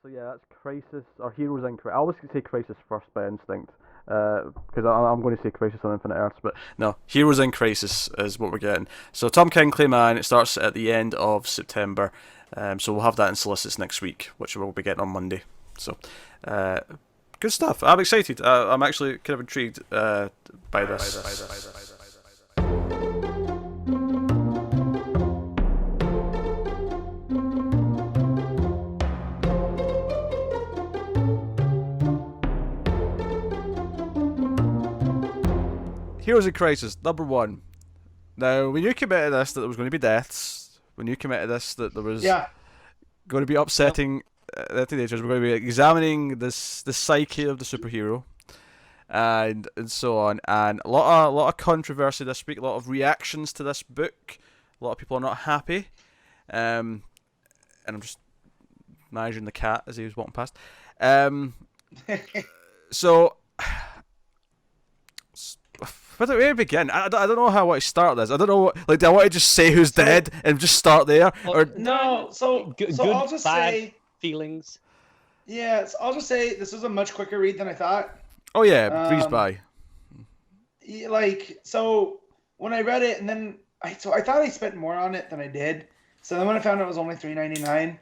So yeah, that's Crisis or Heroes in Crisis. I always say Crisis first by instinct, because I'm going to say Crisis on Infinite Earths, but no, Heroes in Crisis is what we're getting. So Tom King, Clayman. It starts at the end of September, so we'll have that in solicits next week, which we'll be getting on Monday. So, uh, good stuff. I'm excited. I'm actually kind of intrigued by this. Heroes in Crisis, number one. Now, when you committed this that there was going to be deaths, when you committed this that there was Yeah. going to be upsetting teenagers, we're going to be examining the psyche of the superhero, and so on, and a lot of controversy this week, a lot of reactions to this book. A lot of people are not happy, and I'm just managing the cat as he was walking past. So where do we begin? I don't know how I want to start this. I don't know. Like, do I want to just say who's dead and just start there? Or No, so Good, I'll just bad say, feelings. yeah, so I'll just say this was a much quicker read than I thought. oh yeah, breeze by. Like, so when I read it, and then I thought I spent more on it than I did. So then when I found out it was only $3.99,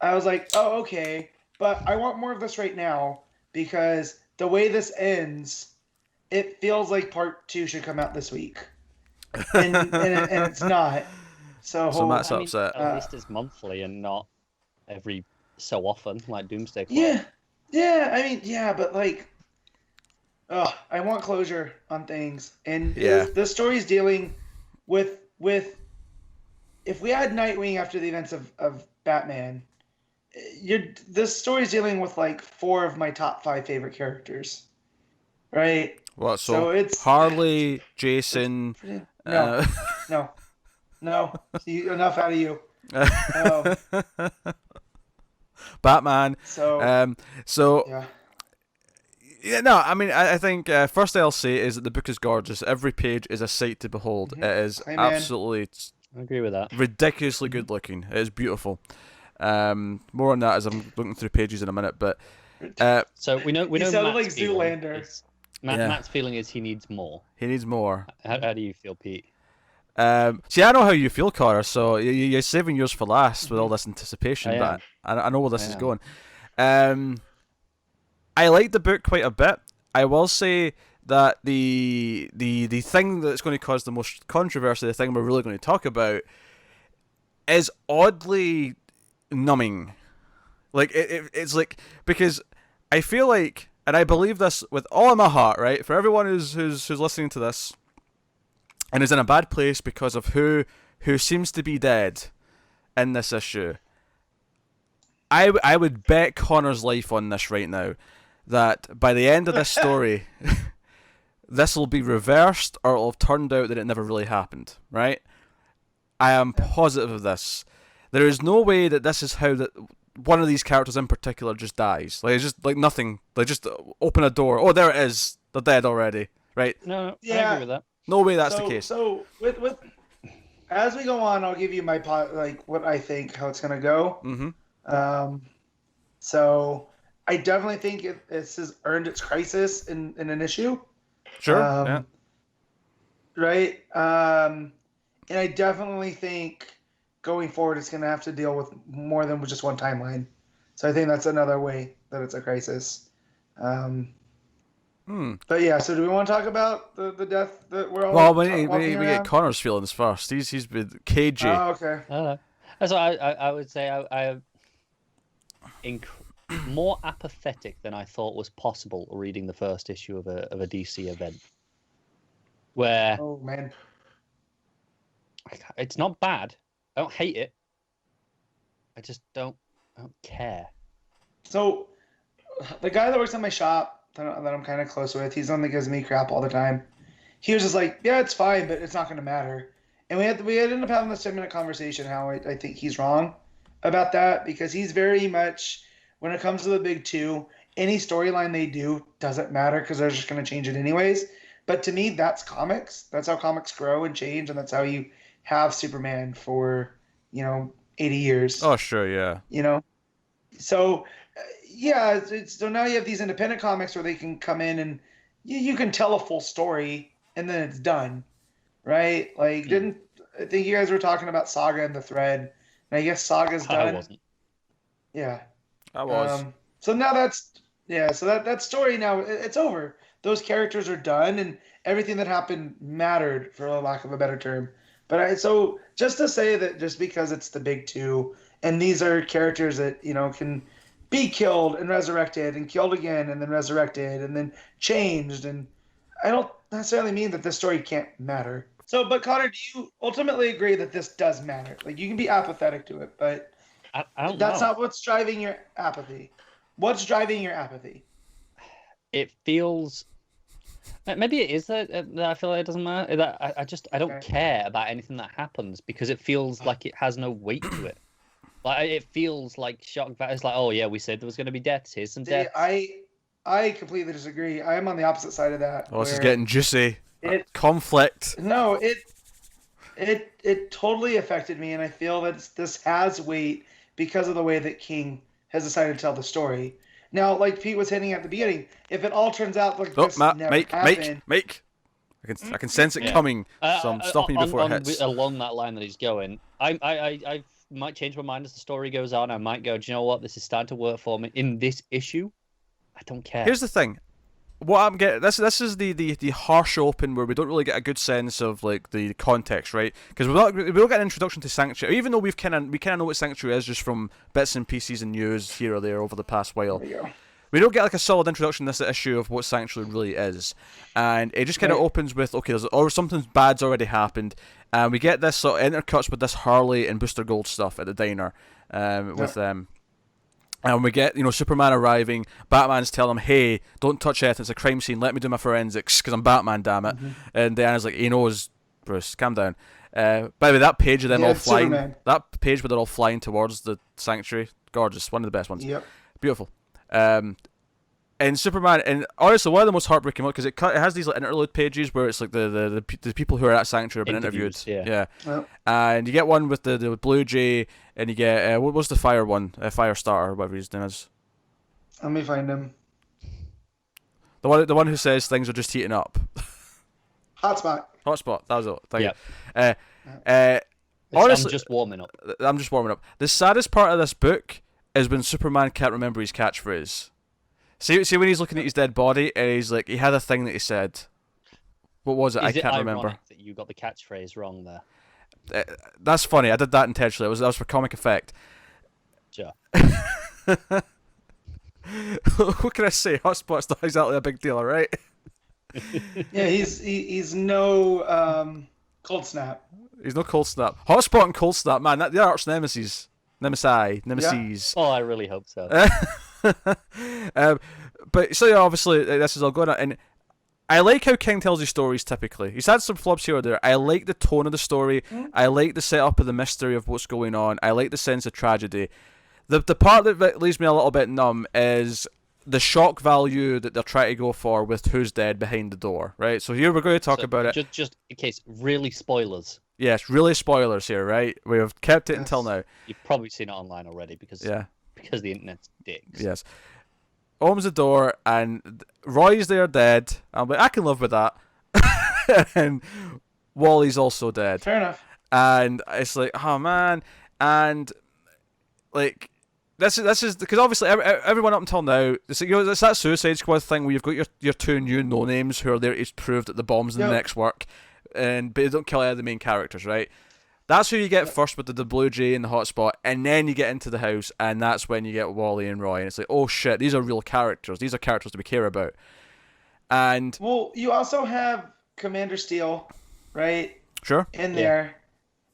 I was like, oh, okay, but I want more of this right now because the way this ends, it feels like part 2 should come out this week, and it's not. So Matt's I mean, upset. at least it's monthly and not every so often, like Doomsday Clock. Yeah. I mean, yeah, but like, I want closure on things, and Yeah. this story's dealing with if we had Nightwing after the events of Batman, this story's dealing with like 4 of my top 5 favorite characters, right? What? So it's Harley, Jason. no, enough out of you. Batman. So yeah. Yeah, no, I mean, I think first thing I'll say is that the book is gorgeous. Every page is a sight to behold. It is Hey, man. absolutely I agree with that. ridiculously good looking. It is beautiful. More on that as I'm looking through pages in a minute, but So we know He sounded Matt's like feeling Zoolander. is- Yeah. Matt's feeling is he needs more. he needs more. How do you feel, Pete? See, I know how you feel, Connor, so you're saving yours for last with all this anticipation, I am. but I know where this I is am. going. I like the book quite a bit. I will say that the thing that's going to cause the most controversy, the thing we're really going to talk about, is oddly numbing. Like it's like, because I feel like, and I believe this with all of my heart, right? For everyone who's listening to this and is in a bad place because of who seems to be dead in this issue, I would bet Connor's life on this right now, that by the end of this story, this will be reversed, or it'll have turned out that it never really happened, right? I am positive of this. There is no way that this is how that one of these characters in particular just dies. Like, it's just like nothing. They just open a door. Oh, there it is. They're dead already, right? No, I Yeah. agree with that. No way that's the case. So with as we go on, I'll give you my like what I think how it's gonna go. Mm-hmm. So I definitely think this has earned its crisis in an issue. Sure. Um, yeah. Right. And I definitely think going forward, it's going to have to deal with more than just one timeline. So I think that's another way that it's a crisis. But yeah, so do we want to talk about the death that we're all Well, we walking get around? Connor's feelings first. He's been cagey. Oh, okay. I don't know. That's what I would say. I more apathetic than I thought was possible reading the first issue of a DC event, where Oh man. it's not bad. I don't hate it. I just don't care. So the guy that works at my shop that I'm kind of close with, he's the one that gives me crap all the time. He was just like, yeah, it's fine, but it's not going to matter. And we ended up having this 10-minute conversation how I think he's wrong about that, because he's very much, when it comes to the big two, any storyline they do doesn't matter because they're just going to change it anyways. But to me, that's comics. That's how comics grow and change, and that's how you have Superman for, 80 years. Oh, sure, yeah. So, yeah, so now you have these independent comics where they can come in and you can tell a full story and then it's done, right? Like, I think you guys were talking about Saga and the Thread, and I guess Saga's done. I wasn't. Yeah. I was. So now so that story now it's over. Those characters are done, and everything that happened mattered, for lack of a better term. But so just to say that just because it's the big two, and these are characters that can be killed and resurrected and killed again and then resurrected and then changed, and I don't necessarily mean that this story can't matter. So, but Connor, do you ultimately agree that this does matter? Like, you can be apathetic to it, but I don't that's know. not what's driving your apathy. What's driving your apathy? It feels. Maybe it is that I feel like it doesn't matter. That I don't care about anything that happens because it feels like it has no weight to it. Like it feels like shock value. It's like, oh yeah, we said there was going to be deaths. Here's some deaths. I completely disagree. I am on the opposite side of that. Oh, this is getting juicy. Conflict. No, it totally affected me, and I feel that this has weight because of the way that King has decided to tell the story. Now, like Pete was hinting at the beginning, if it all turns out like this never happened, Mike. I can sense it coming, so I'm stopping you before it hits. Along that line that he's going, I might change my mind as the story goes on. I might go, do you know what? This is starting to work for me in this issue. I don't care. Here's the thing. What I'm getting, this is the harsh open where we don't really get a good sense of like the context, right? Because we don't get an introduction to Sanctuary, even though we kind of know what Sanctuary is just from bits and pieces and news here or there over the past while. We don't get like a solid introduction to this issue of what Sanctuary really is, and it just kind of opens with something bad's already happened, and we get this sort of intercuts with this Harley and Booster Gold stuff at the diner, with them. And we get, Superman arriving, Batman's telling him, hey, don't touch it, it's a crime scene, let me do my forensics, because I'm Batman, damn it. And Diana's like, he knows, Bruce, calm down. By the way, that page of them all flying, Superman. That page where they're all flying towards the Sanctuary, gorgeous, one of the best ones. Yep. Beautiful. And Superman, and honestly, one of the most heartbreaking ones, because it has these like interlude pages where it's like the people who are at Sanctuary have been interviewed. Yeah. And you get one with the Blue Jay, and you get what was the Fire one, Firestarter, whatever his name is. Let me find him. The one who says things are just heating up. Hotspot. That was it. Thank you. Honestly, I'm just warming up. The saddest part of this book is when Superman can't remember his catchphrase. See when he's looking at his dead body and he's like, he had a thing that he said. What was it? I can't remember. That you got the catchphrase wrong there. That's funny. I did that intentionally. That was for comic effect. Sure. What can I say? Hotspot's not exactly a big deal, alright? Yeah, he's no Cold Snap. He's no Cold Snap. Hotspot and Cold Snap, man, they're arch nemesis. Nemesis. Oh, I really hope so. But so obviously this is all going on, and I like how King tells his stories typically. He's had some flubs here or there. I like the tone of the story. I like the setup of the mystery of what's going on. I like the sense of tragedy. The part that leaves me a little bit numb is the shock value that they're trying to go for with who's dead behind the door, right? So here we're going to talk about it. Just in case, really spoilers. Yes, really spoilers here, right? We have kept it until now. You've probably seen it online already because the internet's dicks. Yes. Opens the door and Roy's there dead. I'm like, I can live with that. And Wally's also dead. Fair enough. And it's like, oh man, and like this is because obviously everyone up until now, it's that Suicide Squad thing where you've got your two new no names who are there to prove that the bombs in the next work, but they don't kill any of the main characters, right? That's who you get first with the Blue Jay and the Hotspot, and then you get into the house, and that's when you get Wally and Roy, and it's like, oh shit, these are real characters. These are characters that we care about. And well, you also have Commander Steel, right? Sure. In there,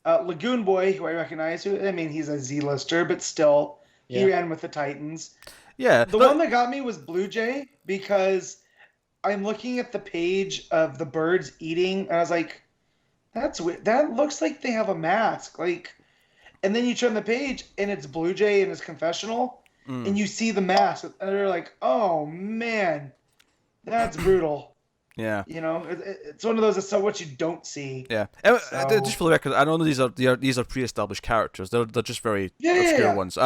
Lagoon Boy, who I recognize. He's a Z-lister, but still, he ran with the Titans. Yeah. The one that got me was Blue Jay because I'm looking at the page of the birds eating, and I was like, that's weird. That looks like they have a mask. And then you turn the page, and it's Blue Jay in his confessional, and you see the mask, and they're like, oh, man, that's brutal. Yeah. You know, it's one of those. It's so what you don't see. Yeah. So Just for the record, I know these are pre-established characters. They're just very yeah, obscure yeah. ones.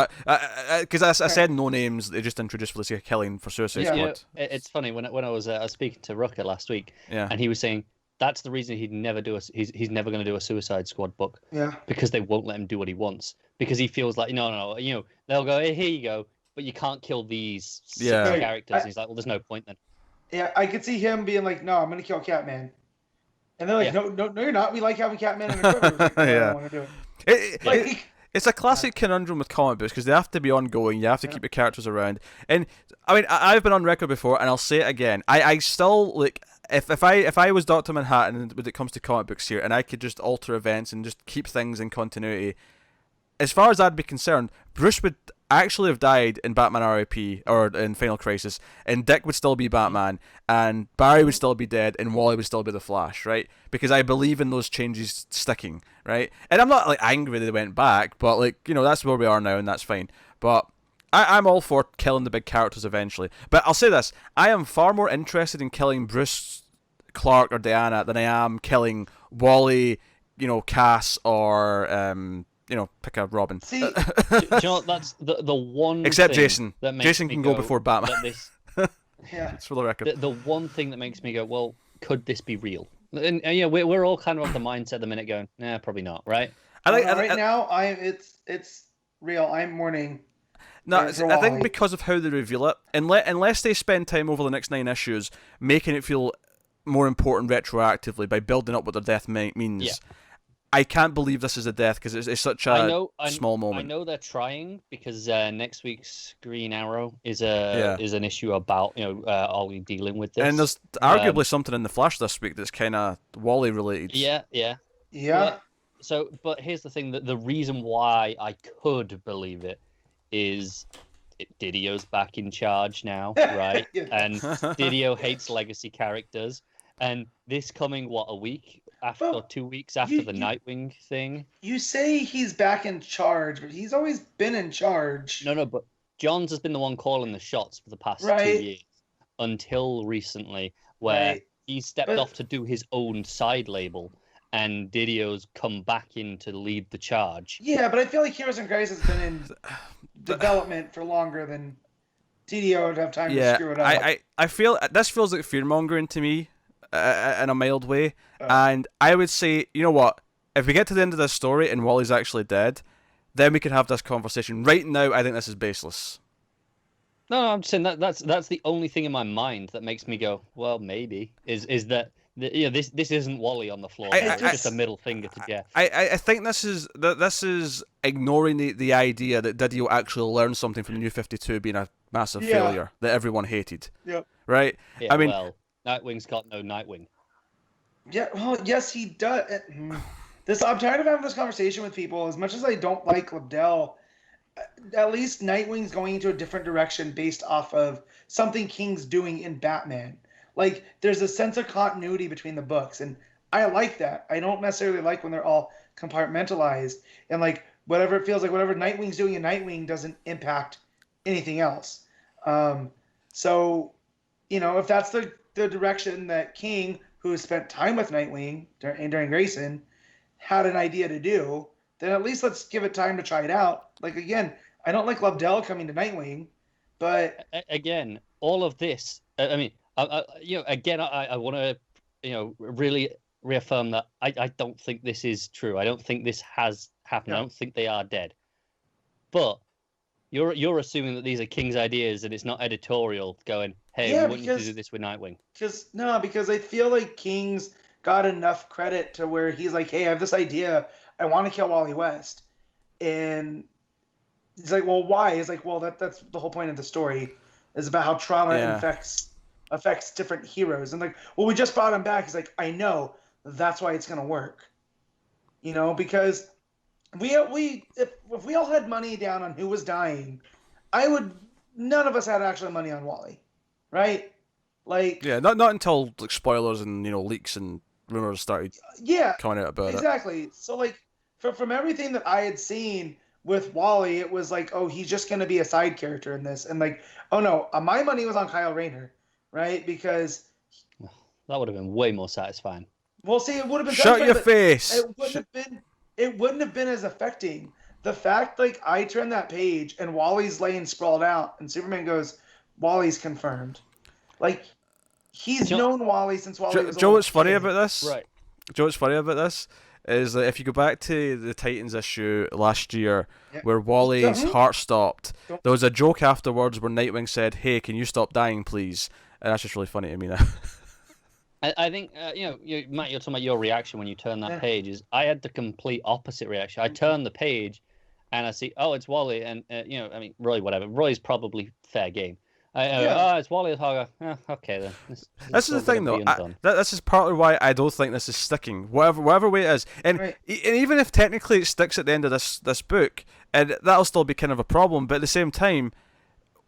Because I said no names. They just introduced for the sake of killing for Suicide Yeah. You know, Squad. it's funny when I was speaking to Rucker last week, Yeah. and he was saying that's the reason he's never going to do a Suicide Squad book, Yeah. because they won't let him do what he wants, because he feels like no, they'll go, hey, here you go, but you can't kill these six Yeah. characters. And he's like, well, there's no point then. Yeah, I could see him being like, "No, I'm gonna kill Catman," and they're like, Yeah. "No, you're not. We like having Catman in the quiver." Like, no, I Yeah. don't want to do it. Like, It's a classic conundrum with comic books because they have to be ongoing. You have to keep your characters around. And I mean, I've been on record before, and I'll say it again. I still like if I was Doctor Manhattan when it comes to comic books here, and I could just alter events and just keep things in continuity. As far as I'd be concerned, Bruce would actually have died in Batman R.I.P. or in Final Crisis, and Dick would still be Batman, and Barry would still be dead, and Wally would still be the Flash, right? Because I believe in those changes sticking, right? And I'm not like angry that they went back, but like that's where we are now, and that's fine. But I'm all for killing the big characters eventually. But I'll say this: I am far more interested in killing Bruce, Clark, or Diana than I am killing Wally, Cass, or pick a Robin. see, Do you know what? That's the one. Except thing Jason. That makes Jason me can go before Batman. that this, yeah, It's for the record. the one thing that makes me go, well, could this be real? And we're all kind of of the mindset at the minute going, nah, probably not, right? right now, it's real. I'm mourning. No, for I think Wally. because of how they reveal it, unless they spend time over the next 9 issues making it feel more important retroactively by building up what their death means. Yeah. I can't believe this is a death because it's such a small I moment. know they're trying because next week's Green Arrow is an issue about Ollie dealing with this. And there's arguably something in the Flash this week that's kind of Wally related. Yeah. But here's the thing: that the reason why I could believe it is Didio's back in charge now, right? Yeah. And Didio hates legacy characters. And this coming a week after, or 2 weeks after the Nightwing thing. You say he's back in charge, but he's always been in charge. No, but Johns has been the one calling the shots for the past 2 years, until recently, where he stepped off to do his own side label, and Didio's come back in to lead the charge. Yeah, but I feel like Heroes in Crisis has been in development for longer than Didio would have time to screw it up. I feel this feels like fear-mongering to me in a mild way, and I would say, you know what, if we get to the end of this story and Wally's actually dead, then we can have this conversation. Right now, I think this is baseless. No, I'm just saying that's the only thing in my mind that makes me go, well, maybe is that this isn't Wally on the floor. It's just a middle finger to Jeff. I think this is ignoring the idea that Didio actually learned something from the New 52 being a massive failure that everyone hated. Yep. Right? Yeah, I mean, well, Nightwing's got no Nightwing. Yeah, well, yes, he does. I'm tired of having this conversation with people. As much as I don't like Lobdell, at least Nightwing's going into a different direction based off of something King's doing in Batman. Like, there's a sense of continuity between the books, and I like that. I don't necessarily like when they're all compartmentalized, and like whatever it feels like, whatever Nightwing's doing in Nightwing doesn't impact anything else. So, if that's the direction that King, who has spent time with Nightwing during Grayson, had an idea to do, then at least let's give it time to try it out. Like, again, I don't like Lobdell coming to Nightwing, but again, all of this. I mean, again, I want to, really reaffirm that I don't think this is true. I don't think this has happened. I don't think they are dead. But you're assuming that these are King's ideas and it's not editorial going, hey, we want you to do this with Nightwing. Because I feel like King's got enough credit to where he's like, hey, I have this idea. I want to kill Wally West. And he's like, well, why? He's like, well, that's the whole point of the story, is about how trauma affects different heroes. And like, well, we just brought him back. He's like, I know. That's why it's going to work. Because if we all had money down on who was dying, none of us had actually money on Wally, right? Like, yeah, not until like spoilers and leaks and rumors started coming out about it. Exactly. So like from everything that I had seen with Wally, it was like, oh, he's just going to be a side character in this, and like, oh no, my money was on Kyle Rayner, right? Because That would have been way more satisfying. Well, see, it would have been. Shut your but face. It wouldn't have been. It wouldn't have been as affecting. The fact, like, I turn that page and Wally's laying sprawled out, and Superman goes, "Wally's confirmed." Like, he's known Wally since Wally was. Joe, what's funny about this? Right. Joe, what's funny about this is that if you go back to the Titans issue last year, where Wally's heart stopped, there was a joke afterwards where Nightwing said, "Hey, can you stop dying, please?" And that's just really funny to me now. I think, Matt, you're talking about your reaction when you turn that page. Is I had the complete opposite reaction. I turned the page, and I see, oh, it's Wally, and I mean, Roy, whatever. Roy's probably fair game. It's Wally. Okay then. This is the thing, though. This is partly why I don't think this is sticking. Whatever way it is, and even if technically it sticks at the end of this book, and that'll still be kind of a problem. But at the same time,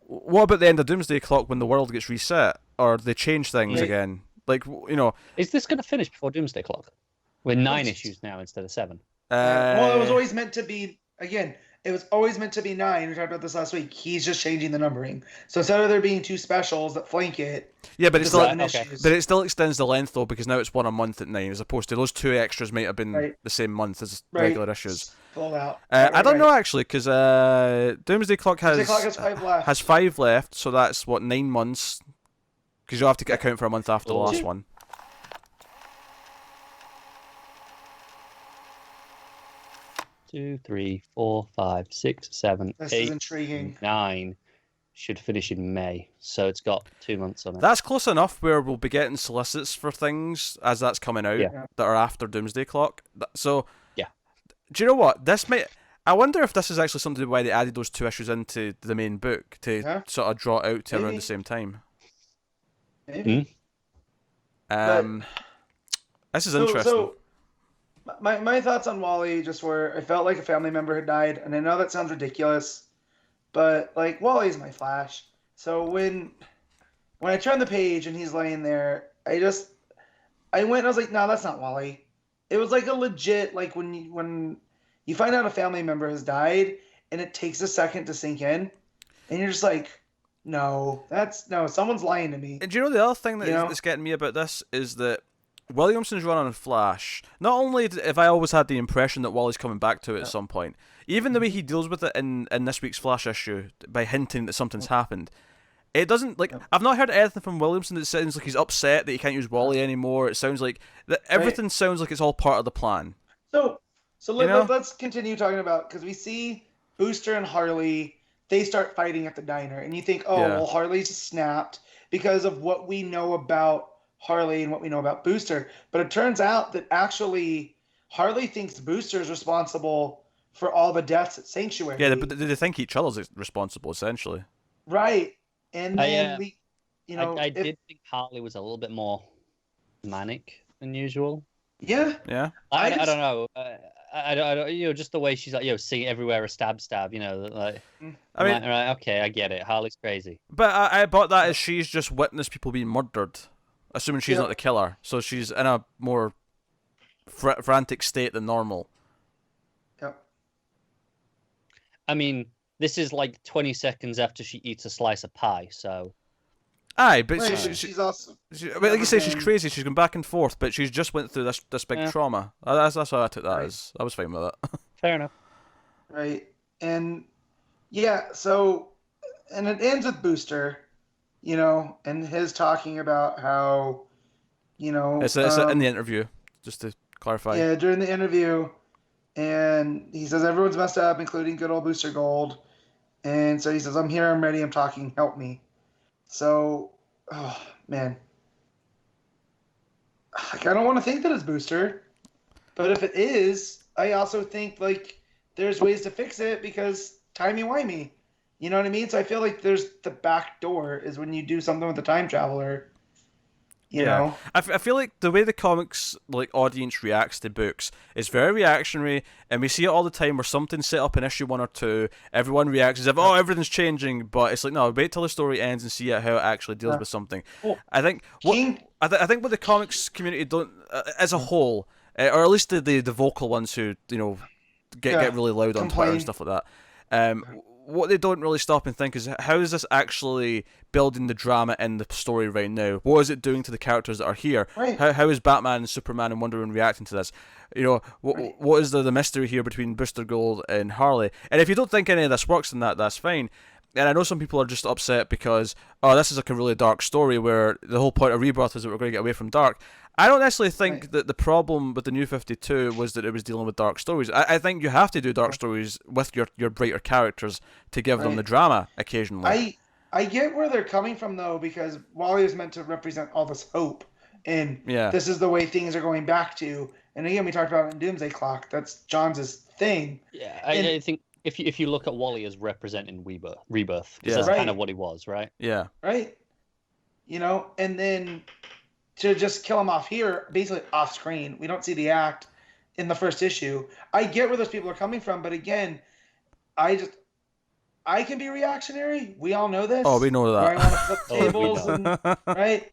what about the end of Doomsday Clock when the world gets reset or they change things again? Like, is this going to finish before Doomsday Clock? We're 9 issues now instead of 7. Well, it was always meant to be. Again, it was always meant to be 9. We talked about this last week. He's just changing the numbering. So instead of there being 2 specials that flank it, but it still extends the length though, because now it's 1 a month at 9, as opposed to those 2 extras might have been the same month as regular issues. Full out. I don't know actually, because Doomsday Clock has 5 left. Has 5 left, so that's 9 months. Because you'll have to account for a month after the last one. Two, 3, 4, 5, 6, 7, this 8, is intriguing. 9 should finish in May, so it's got 2 months on it. That's close enough where we'll be getting solicits for things as that's coming out that are after Doomsday Clock. So, do you know what? I wonder if this is actually something why they added those 2 issues into the main book to sort of draw it out to around the same time. Maybe. This is interesting. So my thoughts on Wally just were, I felt like a family member had died, and I know that sounds ridiculous, but like, Wally's my Flash. So when I turned the page and he's laying there, I went and I was like, no, that's not Wally. It was like a legit, like when you find out a family member has died and it takes a second to sink in, and you're just like, no, someone's lying to me. And do you know the other thing that's getting me about this is that Williamson's run on Flash, not only have I always had the impression that Wally's coming back to it at some point, even the way he deals with it in this week's Flash issue by hinting that something's happened, it doesn't, like, I've not heard anything from Williamson that sounds like he's upset that he can't use Wally anymore. It sounds like that everything sounds like it's all part of the plan. So let's continue talking about, because we see Booster and Harley, they start fighting at the diner, and you think, well, Harley's snapped because of what we know about Harley and what we know about Booster. But it turns out that actually Harley thinks Booster is responsible for all the deaths at Sanctuary. Yeah, they think each other's responsible, essentially. Right. And then I did think Harley was a little bit more manic than usual. Yeah. Yeah. I don't know. I don't, just the way she's like, seeing everywhere a stab, like. I mean, right, okay, I get it. Harley's crazy. But I bought that as she's just witnessed people being murdered, assuming she's not the killer. So she's in a more frantic state than normal. Yep. I mean, this is like 20 seconds after she eats a slice of pie, so. Aye, but she's also. Like you say, she's crazy. She's gone back and forth, but she's just went through this big trauma. That's how I took that as. I was fine with it. Fair enough. Right, and so, and it ends with Booster, and his talking about how, It's in the interview, just to clarify. Yeah, during the interview, and he says everyone's messed up, including good old Booster Gold, and so he says, "I'm here, I'm ready, I'm talking, help me." So, oh, man. I don't want to think that it's Booster. But if it is, I also think, like, there's ways to fix it because timey-wimey. You know what I mean? So I feel like there's the back door is when you do something with the time traveler. You know? I feel like the way the comics audience reacts to books is very reactionary, and we see it all the time where something's set up in issue 1 or 2, everyone reacts as if, everything's changing, but it's like, no, wait till the story ends and see how it actually deals with something. Well, I think I think what the comics community don't, as a whole, or at least the vocal ones who get really loud on Twitter and stuff like that, what they don't really stop and think is, how is this actually building the drama in the story right now? What is it doing to the characters that are here? Right. How is Batman and Superman and Wonder Woman reacting to this? You know, what is the mystery here between Booster Gold and Harley? And if you don't think any of this works, then that's fine. And I know some people are just upset because, oh, this is like a really dark story where the whole point of Rebirth is that we're going to get away from dark. I don't necessarily think that the problem with the New 52 was that it was dealing with dark stories. I think you have to do dark stories with your brighter characters to give them the drama occasionally. I get where they're coming from, though, because Wally is meant to represent all this hope. And this is the way things are going back to. And again, we talked about it in Doomsday Clock. That's John's thing. Yeah, I think if you look at Wally as representing Rebirth, that's kind of what he was, right? Yeah. Right. You know, and then to just kill him off here, basically off screen. We don't see the act in the first issue. I get where those people are coming from, but again, I can be reactionary. We all know this. Oh, we know that. I want to flip tables, right?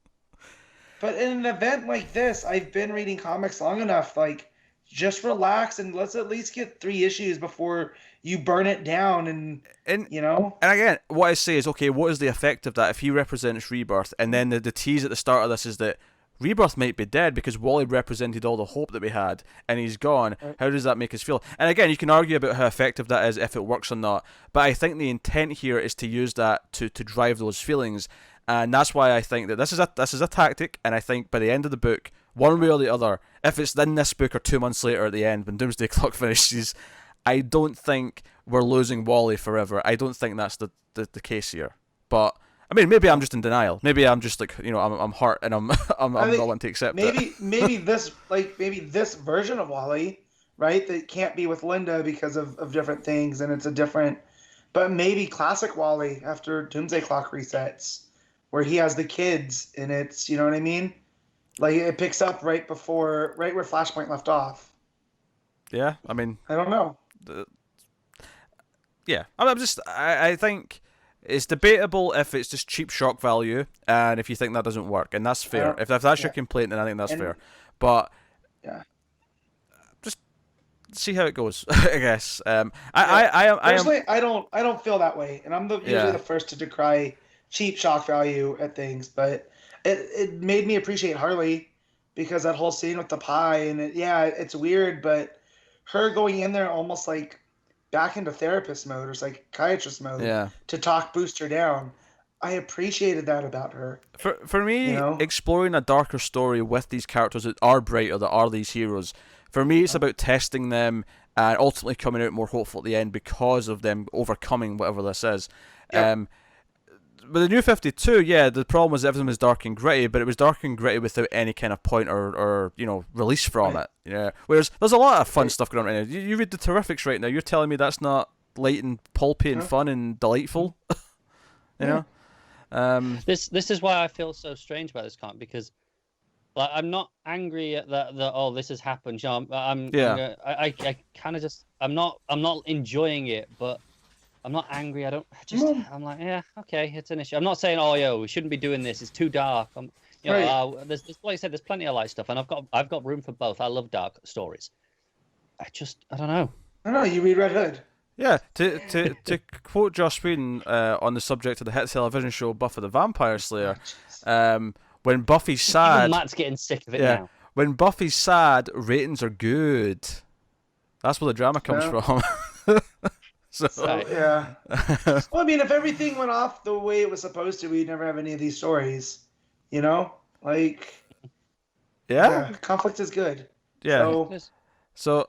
But in an event like this, I've been reading comics long enough. Like, just relax and let's at least get 3 issues before you burn it down. And you know. And again, what I say is, okay, what is the effect of that if he represents Rebirth, and then the tease at the start of this is that Rebirth might be dead because Wally represented all the hope that we had, and he's gone. How does that make us feel? And again, you can argue about how effective that is, if it works or not. But I think the intent here is to use that to drive those feelings, and that's why I think that this is a tactic. And I think by the end of the book, one way or the other, if it's in this book or 2 months later at the end when Doomsday Clock finishes, I don't think we're losing Wally forever. I don't think that's the case here. But I mean, maybe I'm just in denial. Maybe I'm just like, you know, I'm hurt and I'm not wanting to accept it. Maybe this version of Wally, right? That can't be with Linda because of different things, and it's a different. But maybe classic Wally after Doomsday Clock resets, where he has the kids, and it's, you know what I mean? Like, it picks up right where Flashpoint left off. Yeah, I mean, I don't know. Yeah, I think it's debatable if it's just cheap shock value, and if you think that doesn't work, and that's fair. If that's your complaint, then I think that's fair. But just see how it goes, I guess. Personally, I don't feel that way, and I'm usually the first to decry cheap shock value at things, but it made me appreciate Harley, because that whole scene with the pie, and it's weird, but her going in there almost like back into therapist mode or psychiatrist mode to talk Booster down. I appreciated that about her. For me, exploring a darker story with these characters that are brighter, that are these heroes, for me it's about testing them and ultimately coming out more hopeful at the end because of them overcoming whatever this is. With the New 52, the problem was everything was dark and gritty, but it was dark and gritty without any kind of point or release from it. Yeah. Whereas there's a lot of fun stuff going on right now. You read the Terrifics right now. You're telling me that's not light and pulpy and fun and delightful. You know. This is why I feel so strange about this comic, because like I'm not angry at that this has happened. You know, I kind of just I'm not enjoying it, but I'm not angry. I'm like, yeah, okay, it's an issue. I'm not saying, we shouldn't be doing this. It's too dark. There's like I said, there's plenty of light stuff, and I've got room for both. I love dark stories. I don't know. I don't know. You read Red Hood. Yeah. To quote Joss Whedon on the subject of the hit television show Buffy the Vampire Slayer, when Buffy's sad, even Matt's getting sick of it now. When Buffy's sad, ratings are good. That's where the drama comes from. Well, I mean, if everything went off the way it was supposed to, we'd never have any of these stories. You know, like, conflict is good. Yeah. So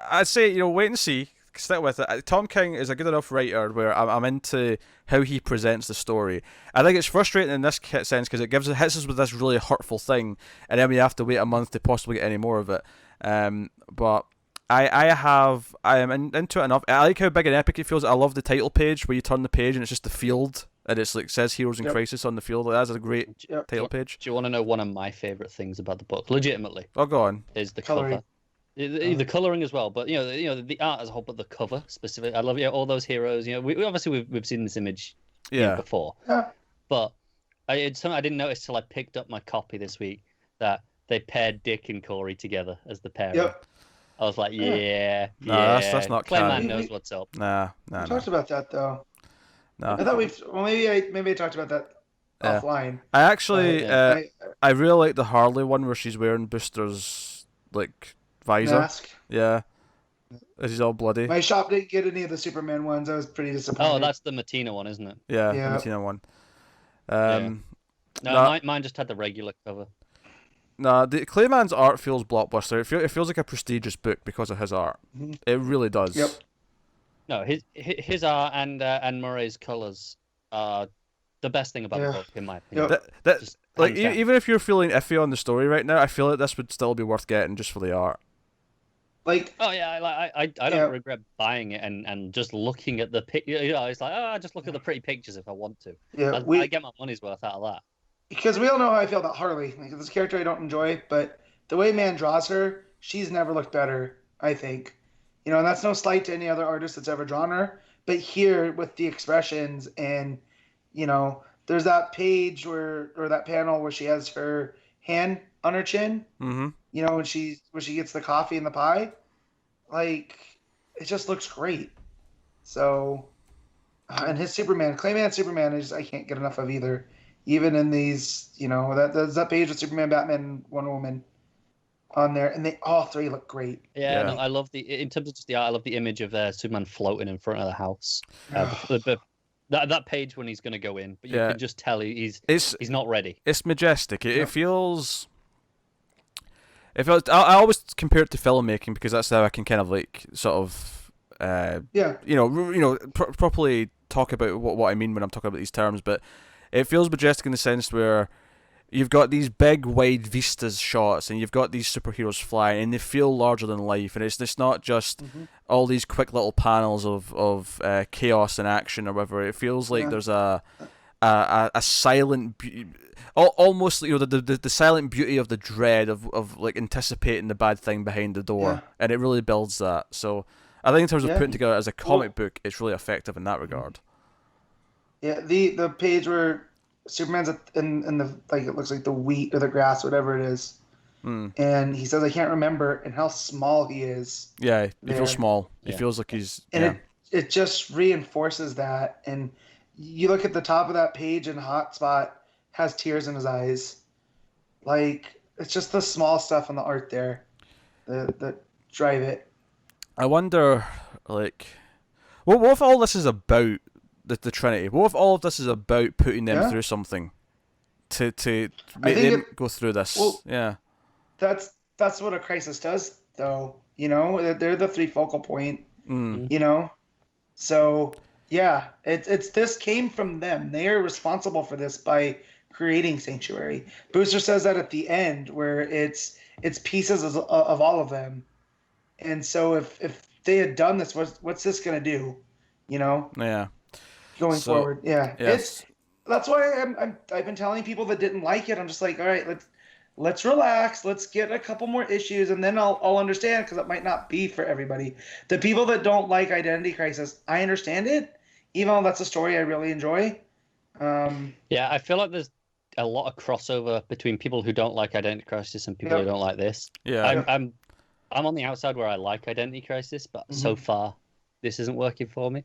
I'd say, wait and see. Stick with it. Tom King is a good enough writer where I'm into how he presents the story. I think it's frustrating in this sense because it hits us with this really hurtful thing, and then we have to wait a month to possibly get any more of it. But I am into it enough. I like how big and epic it feels. I love the title page where you turn the page and it's just the field, and it's like says Heroes in Crisis on the field. That's a great title page. Do you want to know one of my favorite things about the book? Legitimately. Oh, go on. Is the cover. The coloring as well, but the art as a whole, but the cover specifically. I love all those heroes. We obviously we've seen this image before, but it's something I didn't notice till I picked up my copy this week that they paired Dick and Corey together as the pairing. I was like, yeah, Nah, that's not Clayman canon. knows what's up. Nah. We talked about that though. No. I thought maybe I talked about that Yeah. offline. I actually, Yeah. I really like the Harley one where she's wearing Booster's like visor. Mask. Yeah, she's all bloody. My shop didn't get any of the Superman ones. I was pretty disappointed. Oh, that's the Matina one, isn't it? Yeah, Yeah. the Martina one. No, mine just had the regular cover. Nah, the Clayman's art feels blockbuster. It feels like a prestigious book because of his art. Mhm. It really does. Yep. No, his art and Murray's colors are the best thing about the book, in my opinion. Yep. That Just like hands down. even if you're feeling iffy on the story right now, I feel like this would still be worth getting just for the art. Like, Oh yeah, I don't regret buying it and just looking at the it's like, I just look at the pretty pictures if I want to. yeah, I get my money's worth out of that. because we all know how I feel about Harley. Like, this character I don't enjoy, but the way man draws her, she's never looked better, I think. You know, and that's no slight to any other artist that's ever drawn her. But here, with the expressions and, you know, there's that page or that panel where she has her hand on her chin. Mm-hmm. You know, when she gets the coffee and the pie. Like, it just looks great. So, and his Superman, Clayman Superman, I can't get enough of either. Even in these, you know, that page with Superman, Batman, and Wonder Woman on there, and they all three look great. Yeah, Yeah. No, I love in terms of just the art, I love the image of Superman floating in front of the house. That page when he's going to go in, but you can just tell he's not ready. It's majestic. It feels. I always compare it to filmmaking because that's how I can kind of like sort of properly talk about what I mean when I'm talking about these terms. But it feels majestic in the sense where you've got these big wide vistas shots and you've got these superheroes flying and they feel larger than life, and it's not just all these quick little panels of chaos and action or whatever. It feels like there's a silent almost the silent beauty of the dread of like anticipating the bad thing behind the door, and it really builds that. So I think in terms of putting together as a comic book, it's really effective in that regard. Yeah, the page where Superman's in the, like, it looks like the wheat or the grass, whatever it is, and he says, "I can't remember," and how small he is. Yeah, he there. feels small. He Yeah. feels like he's And it just reinforces that. And you look at the top of that page, and Hotspot has tears in his eyes. Like, it's just the small stuff in the art there that drive it. I wonder, like, what if all this is about the Trinity? What if all of this is about putting them through something to make them go through this? Well, yeah. That's what a crisis does, though. You know, they're the three focal point. You know, so yeah, it's this came from them. They are responsible for this by creating Sanctuary. Booster says that at the end, where it's pieces of all of them. And so if they had done this, what's this gonna do? You know? Yeah. Going forward, yeah. Yes. That's why I've been telling people that didn't like it. I'm just like, all right, let's relax. Let's get a couple more issues, and then I'll understand, because it might not be for everybody. The people that don't like Identity Crisis, I understand it, even though that's a story I really enjoy. Yeah, I feel like there's a lot of crossover between people who don't like Identity Crisis and people who don't like this. Yeah. I'm on the outside where I like Identity Crisis, but so far this isn't working for me.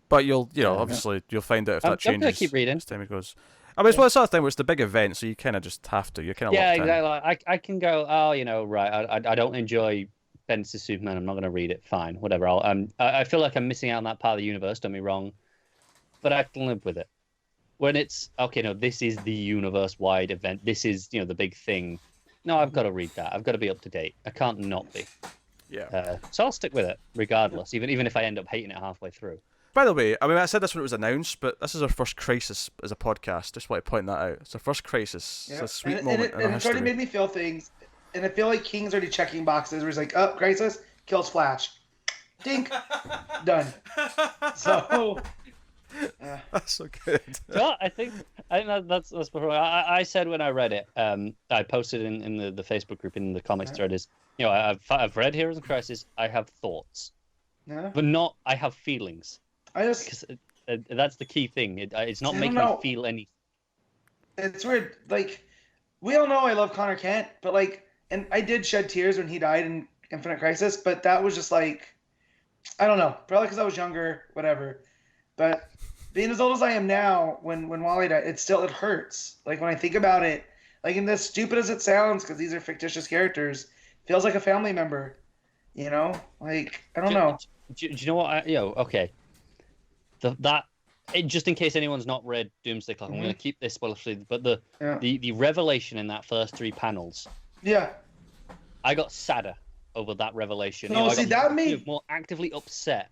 But obviously you'll find out if that changes. I'm gonna keep reading as time goes. I mean, it's one sort of thing where it's the big event, so you kind of just have to. You're kind of locked exactly. I can go. Oh, right. I don't enjoy Bendis' Superman. I'm not gonna read it. Fine, whatever. I feel like I'm missing out on that part of the universe. Don't be wrong, but I can live with it. When it's okay, no, this is the universe-wide event. This is the big thing. No, I've got to read that. I've got to be up to date. I can't not be. Yeah. So I'll stick with it regardless, even if I end up hating it halfway through. By the way, I mean, I said this when it was announced, but this is our first crisis as a podcast. Just want to point that out. It's our first crisis. Yeah. It's a sweet and moment in our it's already history. made me feel things, and I feel like King's already checking boxes where he's like, "Oh, Crisis kills Flash, dink, done." So. Yeah. That's so good. So I think that's before I said when I read it. I posted in the Facebook group in the comics thread is I've read Heroes in Crisis. I have thoughts, but not I have feelings. Because that's the key thing. It's not making me feel anything. It's weird. Like, we all know I love Connor Kent, but and I did shed tears when he died Infinite Crisis, but that was just like, I don't know, probably because I was younger, whatever. But being as old as I am now, when Wally died, it hurts. Like when I think about it, like and as stupid as it sounds, because these are fictitious characters, feels like a family member. You know, like I don't know. Do you know what? Okay. Just in case anyone's not read Doomsday Clock, I'm going to keep this spoiler free. But the revelation in that first 3 panels, Yeah. I got sadder over that revelation. No, see, that made more actively upset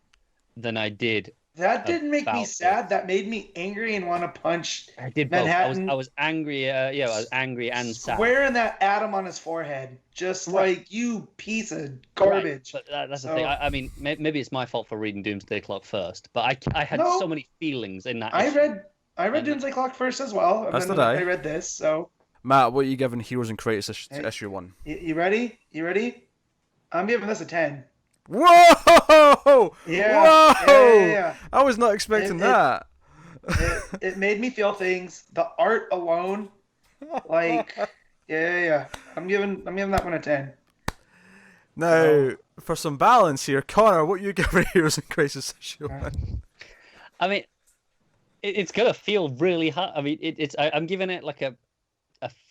than I did. That didn't make me sad. That made me angry and want to punch I did Manhattan. Both. I was angry. I was angry and sad. Squaring that atom on his forehead, just like you piece of garbage. Right. But that's the thing. I mean, maybe it's my fault for reading Doomsday Clock first, but I had so many feelings in that. I read Doomsday Clock first as well. That's did I read this. So Matt, what are you giving Heroes in Crisis issue 1? You ready? You ready? I'm giving this a 10. Whoa! Yeah. Whoa! Yeah. I was not expecting that. It made me feel things. The art alone, like, yeah. I'm giving that one a 10. Now, for some balance here, Connor, what are you giving Heroes in Crisis issue 1? I mean, it's gonna feel really hard. I mean, I'm giving it like a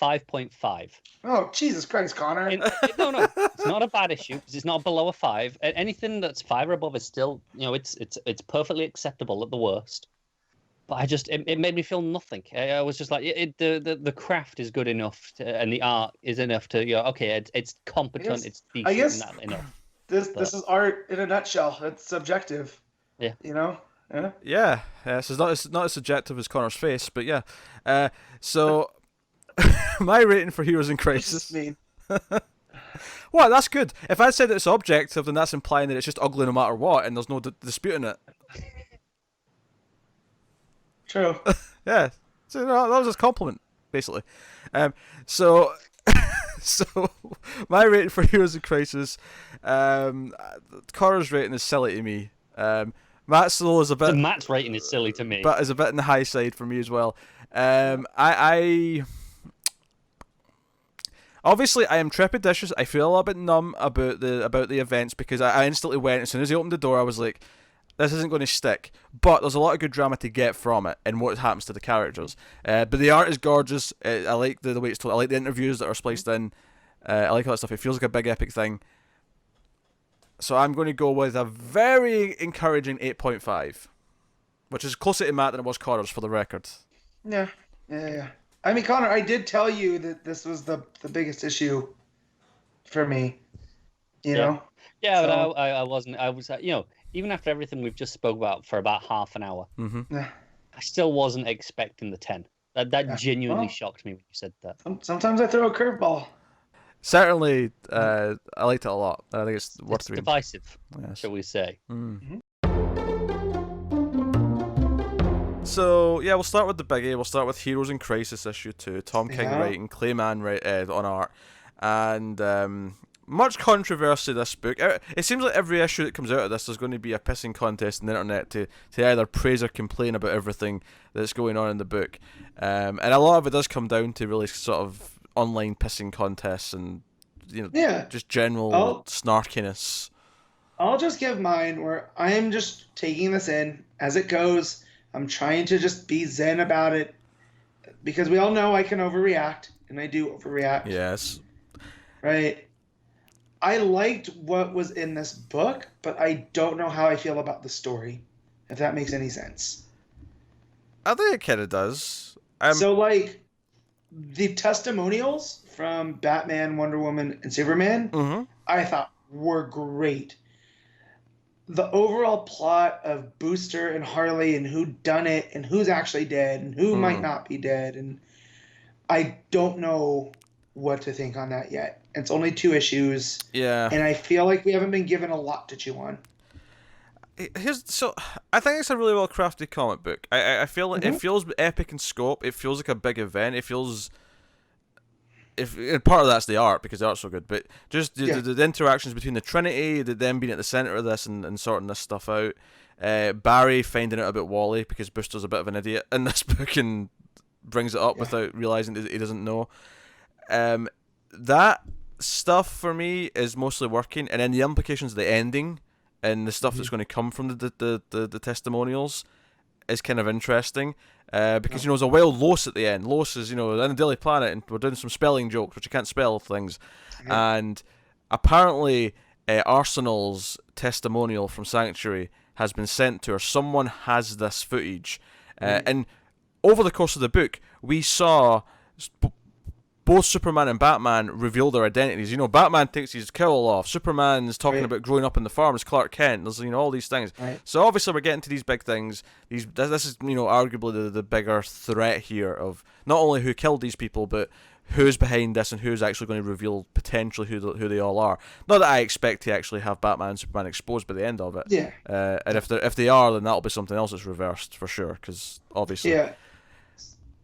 5.5. Oh, Jesus Christ, Connor. No, it's not a bad issue because it's not below a 5. Anything that's 5 or above is still, it's perfectly acceptable at the worst. But it made me feel nothing. I was just like, the craft is good enough and the art is enough to, okay, it's competent, it's decent, I guess enough. This is art in a nutshell. It's subjective. Yeah. You know? Yeah. So it's not as subjective as Connor's face, but yeah. So my rating for Heroes in Crisis. Well, that's good. If I said it's objective, then that's implying that it's just ugly no matter what, and there's no disputing it. True. Yeah. So that was a compliment, basically. So my rating for Heroes in Crisis, Connor's rating is silly to me. Matt's low is a bit. So Matt's rating is silly to me, but is a bit on the high side for me as well. Obviously, I am trepidatious. I feel a little bit numb about the events because I instantly went, as soon as he opened the door, I was like, this isn't going to stick. But there's a lot of good drama to get from it and what happens to the characters. But the art is gorgeous. I like the way it's told. I like the interviews that are spliced in. I like all that stuff. It feels like a big epic thing. So I'm going to go with a very encouraging 8.5, which is closer to Matt than it was Connor's, for the record. Yeah. I mean, Connor, I did tell you that this was the biggest issue for me. You know? Yeah, so, but I wasn't. I was, even after everything we've just spoke about for about half an hour, I still wasn't expecting the 10. That genuinely shocked me when you said that. Sometimes I throw a curveball. Certainly, I liked it a lot. I think it's worth reading. Divisive, shall we say. Mm-hmm. So, we'll start with the biggie. We'll start with Heroes in Crisis issue 2. Tom King writing, Clayman on art. And much controversy this book. It seems like every issue that comes out of this, there's going to be a pissing contest on the internet to either praise or complain about everything that's going on in the book. And a lot of it does come down to really sort of online pissing contests and just general snarkiness. I'll just give mine where I am just taking this in as it goes. I'm trying to just be zen about it because we all know I can overreact, and I do overreact. Yes. Right. I liked what was in this book, but I don't know how I feel about the story, if that makes any sense. I think it kind of does. The testimonials from Batman, Wonder Woman, and Superman, I thought were great. The overall plot of Booster and Harley and who done it and who's actually dead and who might not be dead, and I don't know what to think on that yet. It's only 2 issues. Yeah. And I feel like we haven't been given a lot to chew on. I think it's a really well crafted comic book. I feel like it feels epic in scope. It feels like a big event. It feels, and part of that's the art because the art's so good. But just the interactions between the Trinity, them being at the center of this and sorting this stuff out. Barry finding out about Wally because Booster's a bit of an idiot in this book and brings it up without realizing that he doesn't know. That stuff for me is mostly working, and then the implications of the ending and the stuff that's going to come from the testimonials is kind of interesting. Because there's a wild Los at the end. Los is in the Daily Planet, and we're doing some spelling jokes, which you can't spell things, and apparently Arsenal's testimonial from Sanctuary has been sent to her. Someone has this footage, and over the course of the book, we saw both Superman and Batman reveal their identities. Batman takes his cowl off. Superman's talking about growing up in the farm as Clark Kent. There's all these things. Right. So obviously we're getting to these big things. This is arguably the bigger threat here of not only who killed these people, but who's behind this and who's actually going to reveal potentially who they all are. Not that I expect to actually have Batman and Superman exposed by the end of it. Yeah. And if they are, then that'll be something else that's reversed for sure. Because obviously. Yeah.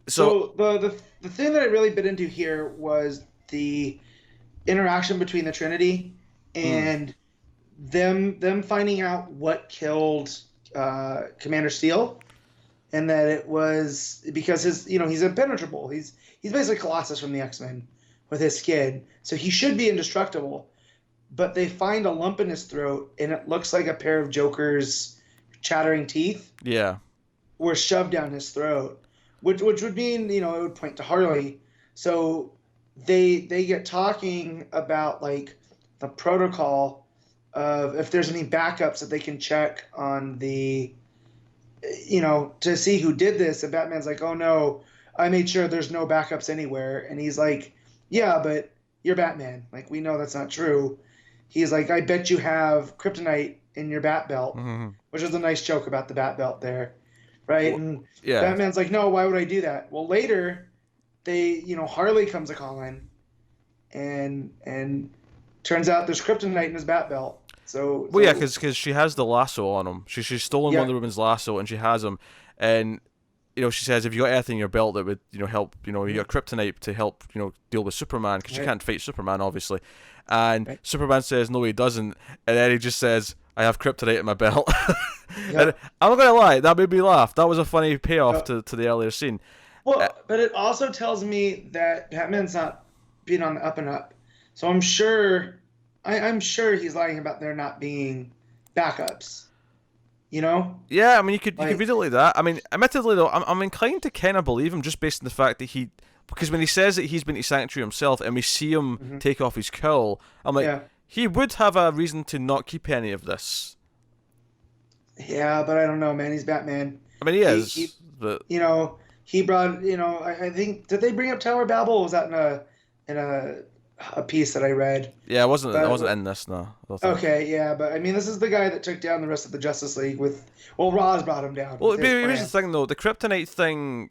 So the thing that I really bit into here was the interaction between the Trinity and them finding out what killed Commander Steel, and that it was because he's impenetrable. He's basically Colossus from the X-Men with his skin, so he should be indestructible. But they find a lump in his throat, and it looks like a pair of Joker's chattering teeth. Yeah. Were shoved down his throat. Which would mean, it would point to Harley. So they get talking about, like, the protocol of if there's any backups that they can check on the, to see who did this. And Batman's like, oh, no, I made sure there's no backups anywhere. And he's like, yeah, but you're Batman. Like, we know that's not true. He's like, I bet you have kryptonite in your bat belt, which is a nice joke about the bat belt there. Right? And Batman's like, no, why would I do that? Well, later, Harley comes a-calling, and turns out there's kryptonite in his bat belt. So because she has the lasso on him. She's stolen Wonder Woman's lasso, and she has him. And, she says, if you got anything in your belt that would, help, you got kryptonite to help, deal with Superman, because she can't fight Superman, obviously. And Superman says, no, he doesn't. And then he just says, I have kryptonite in my belt. And I'm not gonna lie, that made me laugh. That was a funny payoff to the earlier scene. Well, but it also tells me that Batman's not being on the up and up. So I'm sure he's lying about there not being backups. Yeah, I mean, you could read it like that. I mean, admittedly though, I'm inclined to kind of believe him just based on the fact that because when he says that he's been to Sanctuary himself and we see him take off his cowl, I'm like, he would have a reason to not keep any of this. Yeah, but I don't know, man. He's Batman. I mean, he is. But he brought. I think, did they bring up Tower Babel? Or was that in a piece that I read? Yeah, it wasn't in this, no. Okay, yeah, but I mean, this is the guy that took down the rest of the Justice League with. Well, Roz brought him down. Well, here's the thing, though. The kryptonite thing.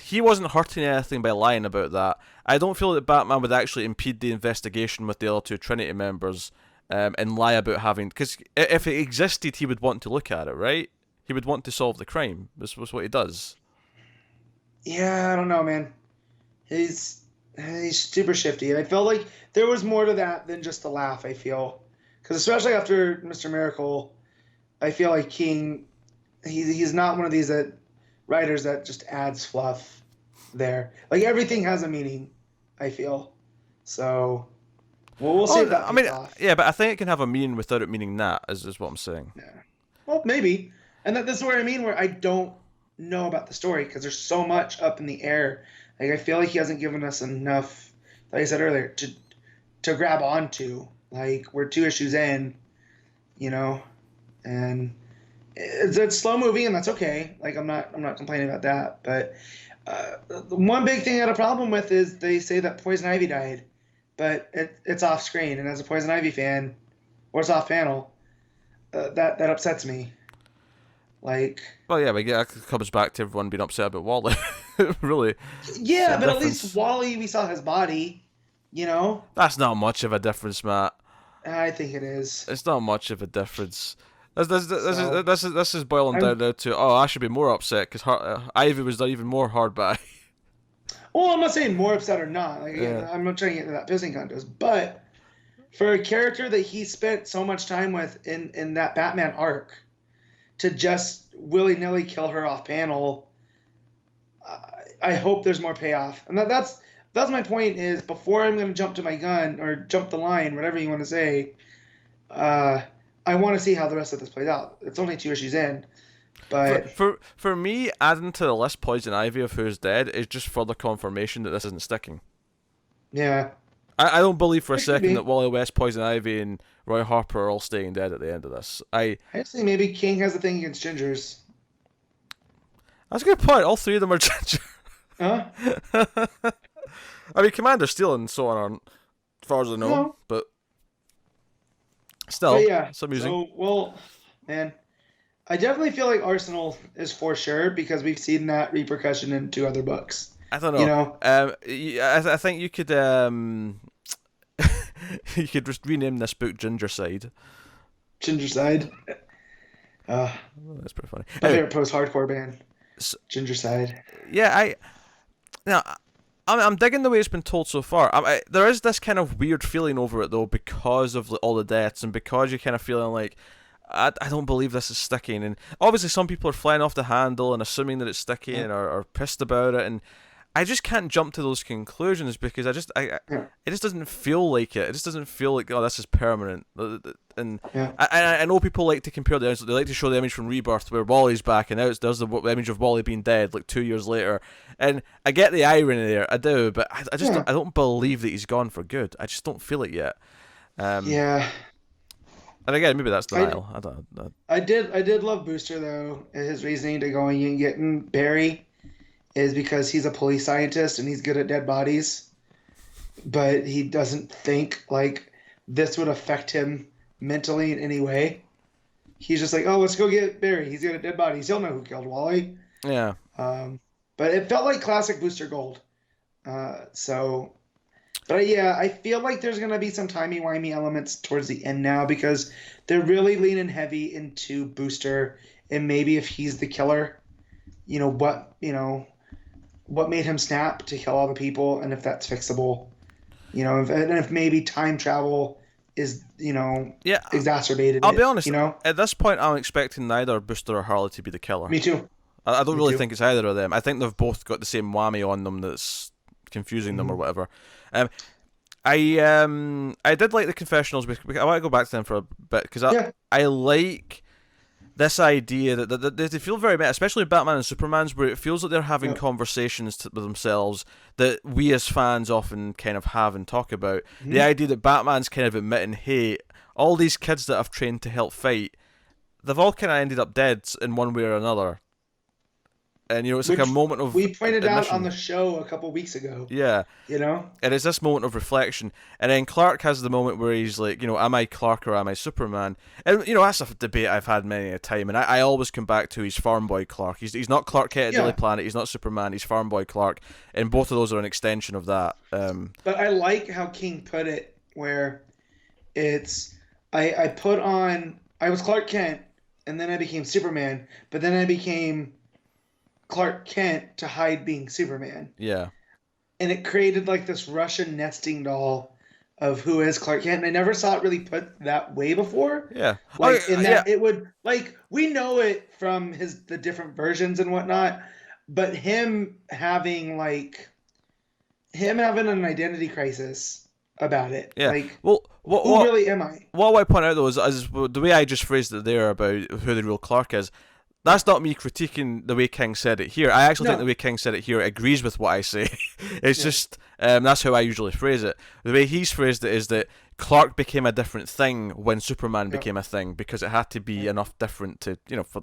He wasn't hurting anything by lying about that. I don't feel that Batman would actually impede the investigation with the other two Trinity members and lie about having... Because if it existed, he would want to look at it, right? He would want to solve the crime. This was what he does. Yeah, I don't know, man. He's super shifty. And I felt like there was more to that than just the laugh, I feel. Because especially after Mr. Miracle, I feel like King... He's not one of these writers that just adds fluff there. Like, everything has a meaning, I feel. So, we'll see if that pays off. Yeah, but I think it can have a meaning without it meaning that, is what I'm saying. Yeah. Well, maybe. And this is what I mean, where I don't know about the story, because there's so much up in the air. Like, I feel like he hasn't given us enough, like I said earlier, to grab onto. Like, we're 2 issues in, and... It's slow moving, and that's okay. Like, I'm not complaining about that. But the one big thing I had a problem with is they say that Poison Ivy died, but it's off screen, and as a Poison Ivy fan, or it's off panel, that upsets me. Like. Well, yeah, but it comes back to everyone being upset about Wally, really. Yeah, but at least Wally, we saw his body, That's not much of a difference, Matt. I think it is. It's not much of a difference. This is boiling down now to, I should be more upset because Ivy was even more hard by. Well, I'm not saying more upset or not. Like, I'm not trying to get into that pissing contest. But for a character that he spent so much time with in that Batman arc, to just willy-nilly kill her off panel, I hope there's more payoff. And that's that's my point. Is before I'm going to jump to my gun or jump the line, whatever you want to say. I want to see how the rest of this plays out. It's only 2 issues in, but for me, adding to the list Poison Ivy of who's dead is just further confirmation that this isn't sticking. yeah, I don't believe for a It could second be. that Wally West, Poison Ivy, and Roy Harper are all staying dead at the end of this. I say maybe King has a thing against gingers. That's a good point. All 3 of them are ginger. Huh? I mean, Commander Steel and so on aren't, as far as I know, No. but still, But yeah, it's amusing. so well, man, I definitely feel like Arsenal is for sure because we've seen that repercussion in 2 other books. I don't know. You know, I think you could you could just rename this book Ginger Side. Ginger Side. That's pretty funny. My Anyway, favorite post-hardcore band. Ginger Side. yeah, I'm digging the way it's been told so far. There is this kind of weird feeling over it though because of all the deaths and because you're kind of feeling like I don't believe this is sticking. And obviously some people are flying off the handle and assuming that it's sticking and are pissed about it. And I just can't jump to those conclusions because it just doesn't feel like it. It just doesn't feel like, oh, this is permanent. And Yeah. I know people like to compare the image. They like to show the image from Rebirth where Wally's back, and now there's the image of Wally being dead like 2 years later. And I get the irony there, I do, but I just I don't believe that he's gone for good. I just don't feel it yet. Yeah. And again, maybe that's denial. I did love Booster though. His reasoning to going and getting Barry is because he's a police scientist and he's good at dead bodies, but he doesn't think like this would affect him mentally in any way. He's just like, oh, let's go get Barry. He's good at dead bodies. He'll know who killed Wally. Yeah. But it felt like classic Booster Gold. But yeah, I feel like there's going to be some timey-wimey elements towards the end now because they're really leaning heavy into Booster and maybe if he's the killer, what made him snap to kill all the people and if that's fixable, and if maybe time travel is, exacerbated. I'll be honest, at this point I'm expecting neither Booster or Harley to be the killer. Me too. I don't Me really too. think it's either of them. I think they've both got the same whammy on them that's confusing them or whatever. I did like the confessionals. I want to go back to them for a bit because I like this idea that they feel very meta, especially Batman and Superman's, where it feels like they're having conversations with themselves that we as fans often kind of have and talk about. The idea that Batman's kind of admitting, hey, all these kids that I've trained to help fight, they've all kind of ended up dead in one way or another. And it's like a moment of we pointed admission. out on the show a couple weeks ago. Yeah. And it's this moment of reflection. And then Clark has the moment where he's like, am I Clark or am I Superman? And, that's a debate I've had many a time. And I always come back to he's Farm Boy Clark. He's not Clark Kent at Daily Planet. He's not Superman. He's Farm Boy Clark. And both of those are an extension of that. But I like how King put it where it's, I was Clark Kent and then I became Superman. But then I became Clark Kent to hide being Superman. Yeah. And it created like this Russian nesting doll of who is Clark Kent. And I never saw it really put that way before. Yeah. It would, like, we know it from the different versions and whatnot, but him having an identity crisis about it. Yeah. Like, who really am I? What I point out though is the way I just phrased it there about who the real Clark is. That's not me critiquing the way King said it here. I actually think the way King said it here agrees with what I say. It's just that's how I usually phrase it. The way he's phrased it is that Clark became a different thing when Superman became a thing because it had to be enough different to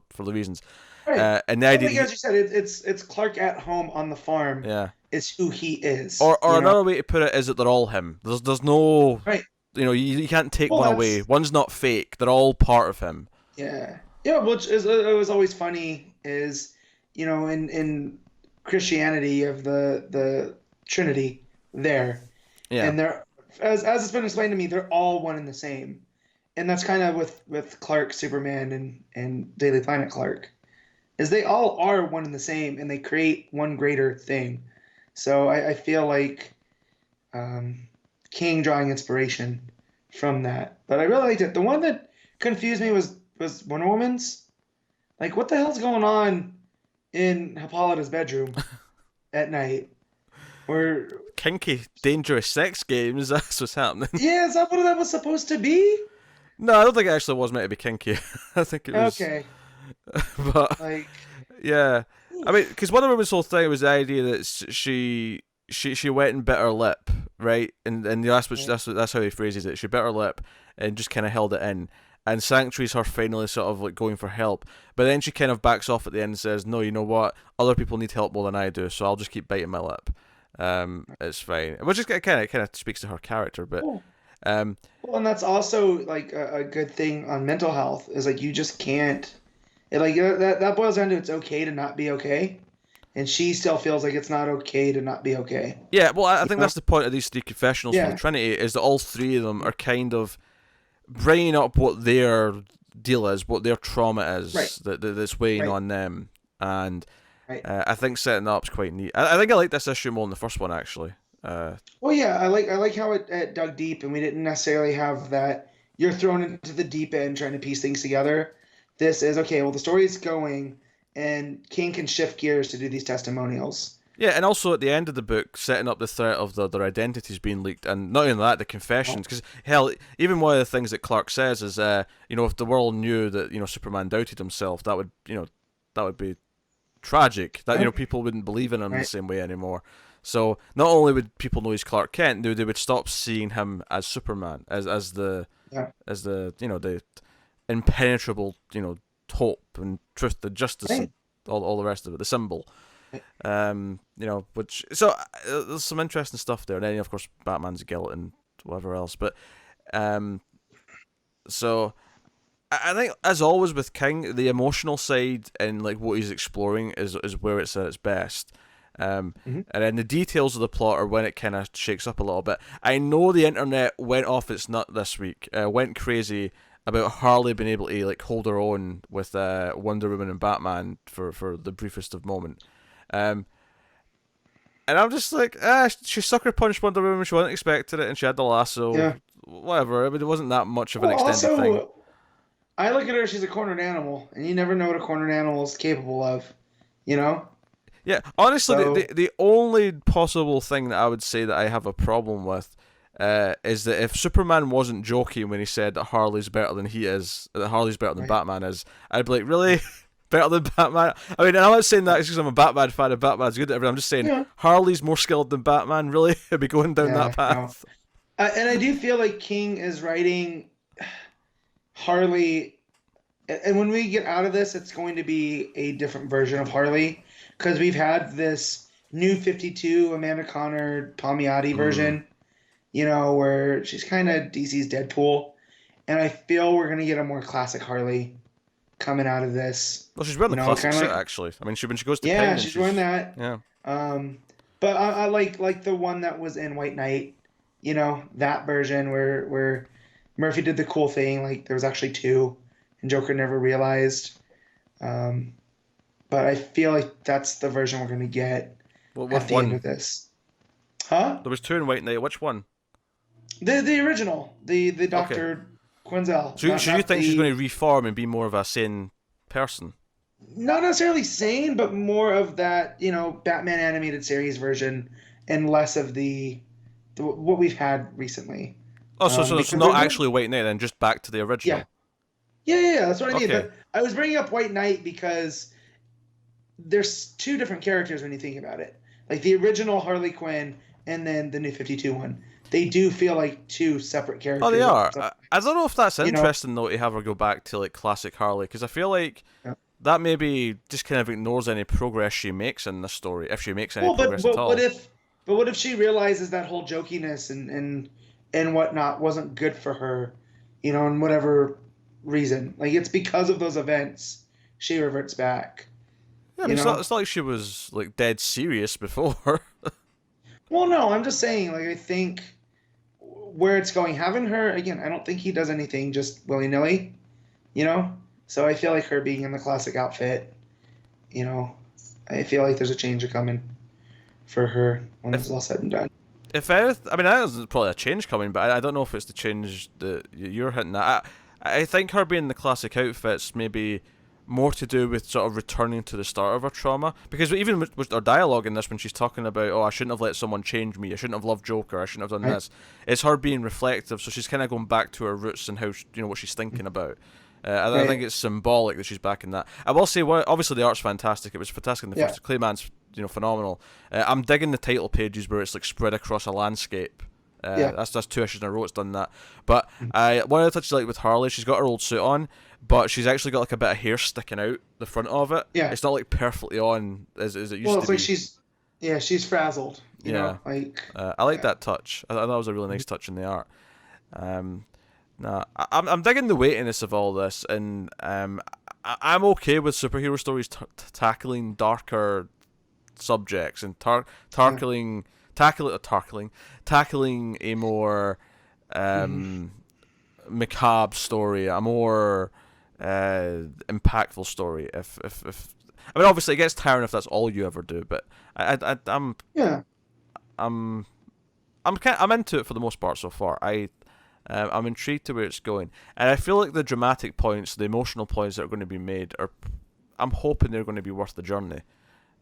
for the reasons. Right. And the idea, as you said, it's Clark at home on the farm. Yeah. Is who he is. Or another way to put it is that they're all him. There's no you can't take one away. One's not fake. They're all part of him. Yeah. Yeah, which is it was always funny is, in Christianity of the Trinity there. Yeah. And they're as it's been explained to me, they're all one and the same. And that's kind of with Clark, Superman and Daily Planet Clark. Is they all are one and the same and they create one greater thing. So I feel like King drawing inspiration from that. But I really liked it. The one that confused me was Wonder Woman's. Like, what the hell's going on in Hippolyta's bedroom at night? Where kinky, dangerous sex games. That's what's happening. Yeah, is that what that was supposed to be? No, I don't think it actually was meant to be kinky. I think it was. Okay. But Like, yeah, I mean, because Wonder Woman's whole thing was the idea that she went and bit her lip, right? And that's how he phrases it. She bit her lip and just kind of held it in. And Sanctuary's her finally sort of like going for help, but then she kind of backs off at the end and says, "No, you know what? Other people need help more than I do, so I'll just keep biting my lip. It's fine." Which is kind of speaks to her character, but cool. um, Well, and that's also like a good thing on mental health is like you just can't. It like that boils down to it's okay to not be okay, and she still feels like it's not okay to not be okay. yeah. Well, I think that's the point of these three confessionals from Yeah. the Trinity is that all three of them are kind of bringing up what their deal is, what their trauma is, Right. that's weighing Right. on them, and Right. I think setting that up's quite neat. I think I like this issue more than the first one actually. Well, yeah, I like how it dug deep, and we didn't necessarily have that. You're thrown into the deep end trying to piece things together. This is okay. Well, the story's going, and King can shift gears to do these testimonials. Yeah, and also at the end of the book, setting up the threat of their identities being leaked, and not only that, the confessions. Because hell, even one of the things that Clark says is, if the world knew that Superman doubted himself, that would be tragic. That people wouldn't believe in him in the same way anymore. So not only would people know he's Clark Kent, they would stop seeing him as Superman, as the the impenetrable hope and truth and justice and all the rest of it, the symbol. Which there's some interesting stuff there, and then of course Batman's guilt and whatever else. But so I think as always with King, the emotional side and like what he's exploring is where it's at its best. And then the details of the plot are when it kind of shakes up a little bit. I know the internet went off its nut this week, went crazy about Harley being able to like hold her own with Wonder Woman and Batman for the briefest of moment. And I'm just like, she sucker punched Wonder Woman. She wasn't expecting it, and she had the lasso. Yeah. Whatever. I mean, it wasn't that much of an Well, extended also, thing. I look at her. She's a cornered animal, and you never know what a cornered animal is capable of. Yeah, honestly, So- the only possible thing that I would say that I have a problem with is that if Superman wasn't joking when he said that Harley's better than he is, that Harley's better than Batman is, I'd be like, really? Better than Batman? I mean, I'm not saying that because I'm a Batman fan and Batman's good at everything. I'm just saying Harley's more skilled than Batman, really? I'd be going down that path. No. And I do feel like King is writing Harley, and when we get out of this, it's going to be a different version of Harley, because we've had this new 52 Amanda Connor Palmiotti version, where she's kind of DC's Deadpool, and I feel we're going to get a more classic Harley coming out of this. Well, she's wearing the classic suit, like, actually. I mean, when she goes to yeah, Penguin, she's wearing that. Yeah. But I like the one that was in White Knight, that version where Murphy did the cool thing, like there was actually two, and Joker never realized. But I feel like that's the version we're gonna get at the end of this. Huh? There was two in White Knight. Which one? The original, the Dr. Quinzel. So you think she's going to reform and be more of a sane person? Not necessarily sane, but more of that, Batman animated series version, and less of the what we've had recently. Oh, so it's not actually White Knight, then just back to the original. Yeah, that's what I mean. Okay. But I was bringing up White Knight because there's two different characters when you think about it. Like the original Harley Quinn and then the new 52 one. They do feel like two separate characters. Oh, they are. I don't know if that's interesting, though, to have her go back to like classic Harley, because I feel like that maybe just kind of ignores any progress she makes in this story, if she makes any progress at all. What if she realizes that whole jokiness and whatnot wasn't good for her, in whatever reason? Like, it's because of those events she reverts back. Yeah, I mean, it's not like she was like dead serious before. Well, no, I'm just saying, like, I think where it's going, having her, again, I don't think he does anything just willy-nilly, So I feel like her being in the classic outfit, I feel like there's a change coming for her when it's all said and done. If anything, I mean, there's probably a change coming, but I don't know if it's the change that you're hinting at. I think her being in the classic outfits maybe more to do with sort of returning to the start of her trauma. Because even with her dialogue in this, when she's talking about, oh, I shouldn't have let someone change me, I shouldn't have loved Joker, I shouldn't have done this, it's her being reflective, so she's kind of going back to her roots and how, what she's thinking about. I think it's symbolic that she's back in that. I will say, obviously the art's fantastic. It was fantastic in the first. Clayman's, phenomenal. I'm digging the title pages where it's like spread across a landscape. That's 2 issues in a row it's done that. But one of the touches I like with Harley, she's got her old suit on, but she's actually got like a bit of hair sticking out the front of it. Yeah. It's not like perfectly on as it used to be. Well, it's like she's frazzled. You know, like I like that touch. I thought that was a really nice touch in the art. I'm digging the weightiness of all this, and I'm okay with superhero stories tackling darker subjects and tackling a more macabre story, a more impactful story. If I mean, obviously it gets tiring if that's all you ever do, but I'm into it for the most part so far. I'm intrigued to where it's going, and I feel like the dramatic points, the emotional points that are going to be made I'm hoping they're going to be worth the journey,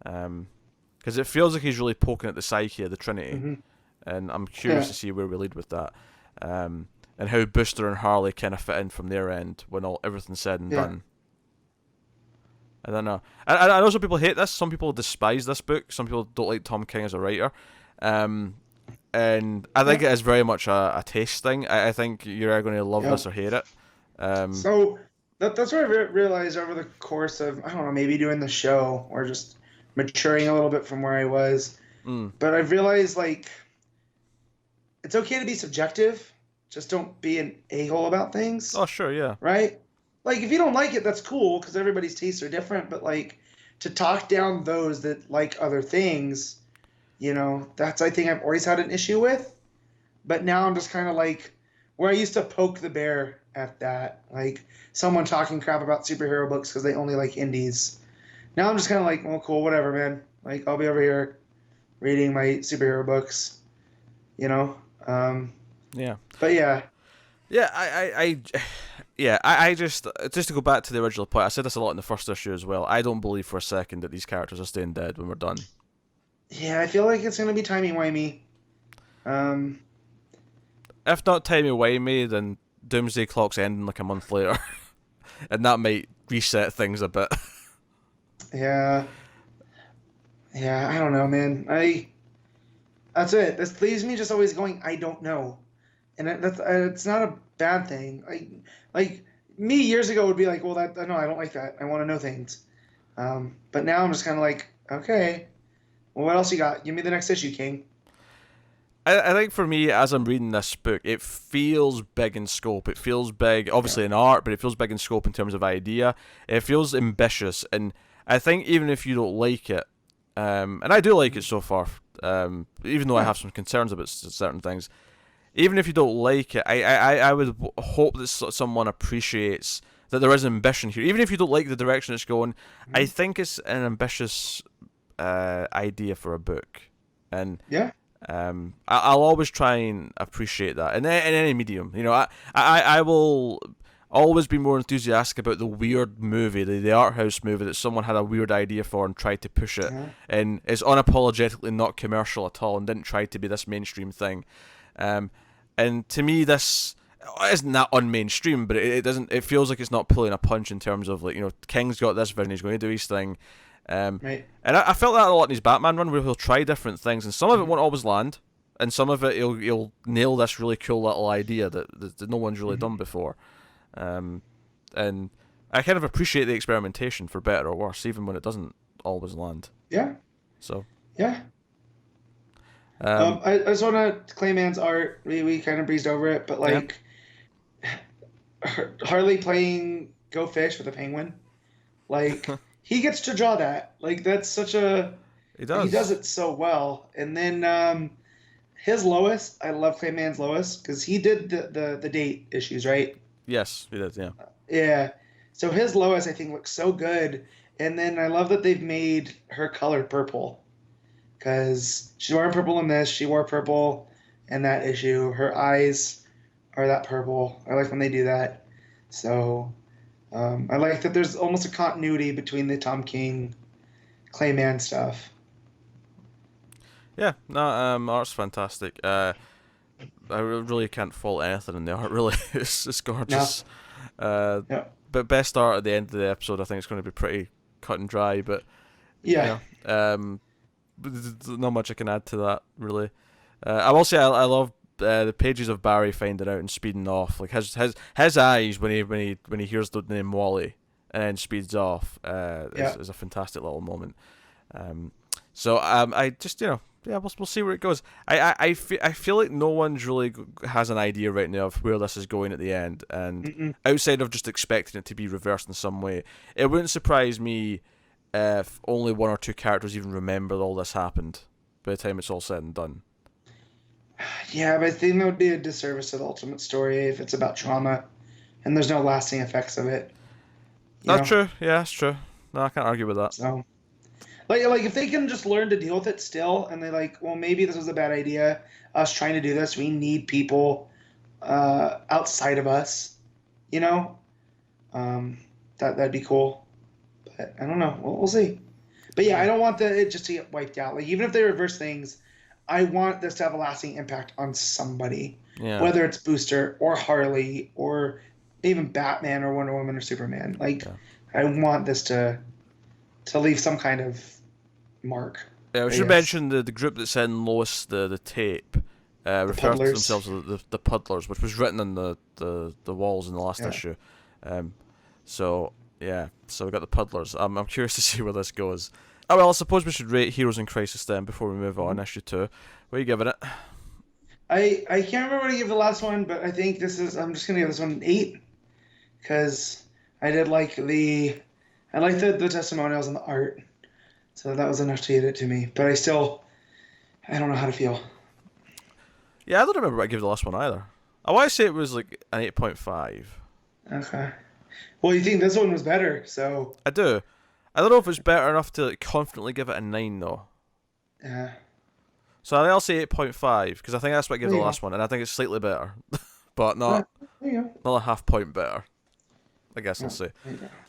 because it feels like he's really poking at the psyche of the Trinity, and I'm curious to see where we lead with that, and how Booster and Harley kind of fit in from their end when everything's said and done. I don't know. I know some people hate this. Some people despise this book. Some people don't like Tom King as a writer. And I think it is very much a taste thing. I think you're either going to love this or hate it. So that's what I realized over the course of, I don't know, maybe doing the show or just maturing a little bit from where I was. But I've realized, like, it's okay to be subjective. Just don't be an a-hole about things. Oh, sure, yeah. Right? Like, if you don't like it, that's cool, because everybody's tastes are different. But, like, to talk down those that like other things, that's, I think, I've always had an issue with. But now I'm just kind of like, where I used to poke the bear at that. Like, someone talking crap about superhero books because they only like indies. Now I'm just kind of like, well, cool, whatever, man. Like, I'll be over here reading my superhero books, Yeah. But yeah. Yeah, I just to go back to the original point, I said this a lot in the first issue as well. I don't believe for a second that these characters are staying dead when we're done. Yeah, I feel like it's going to be timey-wimey. If not timey-wimey, then Doomsday Clock's ending like a month later. And that might reset things a bit. Yeah, I don't know, man. That's it. This leaves me just always going, I don't know. And it's not a bad thing. Like me years ago would be like, well, no, I don't like that. I want to know things. But now I'm just kind of like, okay, well, what else you got? Give me the next issue, King. I think for me, as I'm reading this book, it feels big in scope. It feels big, obviously in art, but it feels big in scope in terms of idea. It feels ambitious, and I think even if you don't like it, and I do like it so far, even though I have some concerns about certain things, even if you don't like it, I would hope that someone appreciates that there is ambition here. Even if you don't like the direction it's going, I think it's an ambitious idea for a book, and I'll always try and appreciate that in any medium. I will always be more enthusiastic about the weird movie, the art house movie that someone had a weird idea for and tried to push it, and it's unapologetically not commercial at all and didn't try to be this mainstream thing. And to me, this isn't that unmainstream, but it doesn't. It feels like it's not pulling a punch in terms of, like, King's got this vision, he's going to do his thing. Right. And I felt that a lot in his Batman run, where he'll try different things, and some of it won't always land, and some of it he'll nail this really cool little idea that no one's really done before. And I kind of appreciate the experimentation, for better or worse, even when it doesn't always land. Yeah. So. Yeah. I just want to Clayman's art. We kind of breezed over it, but like Harley playing Go Fish with a penguin, like he gets to draw that. Like that's such a he does it so well. And then his Lois, I love Clayman's Lois because he did the date issues, right? Yes, he did. Yeah. Yeah. So his Lois, I think, looks so good. And then I love that they've made her colored purple. Because she's wearing purple in this. She wore purple in that issue. Her eyes are that purple. I like when they do that. So, I like that there's almost a continuity between the Tom King, Clayman stuff. Yeah, no, art's fantastic. I really can't fault anything in the art. Really, it's gorgeous. Yeah. But best art at the end of the episode, I think it's going to be pretty cut and dry. But Yeah. not much I can add to that really. I will say I love the pages of Barry finding out and speeding off. Like his eyes when he hears the name Wally and then speeds off. Is a fantastic little moment. So I just we'll see where it goes. I feel like no one's really has an idea right now of where this is going at the end, and outside of just expecting it to be reversed in some way, it wouldn't surprise me if only one or two characters even remember all this happened by the time it's all said and done. Yeah, but I think that would be a disservice to the ultimate story if it's about trauma and there's no lasting effects of it. That's true. Yeah, that's true. No, I can't argue with that. So, like if they can just learn to deal with it still, and they're like, well, maybe this was a bad idea. Us trying to do this, we need people outside of us. That'd be cool. But I don't know. We'll see. But yeah, I don't want it just to get wiped out. Like even if they reverse things, I want this to have a lasting impact on somebody. Yeah. Whether it's Booster or Harley or even Batman or Wonder Woman or Superman. I want this to leave some kind of mark. Yeah, we should mention the group that sent Lois the tape refers to themselves as the Puddlers, which was written on the walls in the last issue. So we got the Puddlers. I'm curious to see where this goes. Oh well, I suppose we should rate Heroes in Crisis then before we move on. Issue 2. What are you giving it? I can't remember what I gave the last one, but I think I'm just gonna give this one an 8 because I did like the testimonials and the art, so that was enough to get it to me. But I don't know how to feel. Yeah, I don't remember what I gave the last one either. I want to say it was like an 8.5. Okay. Well, you think this one was better, so I do. I don't know if it's better enough to confidently give it a 9 though. Yeah. So I'll say 8.5 because I think that's what I gave the last one, and I think it's slightly better, but not a half point better. I guess I'll say.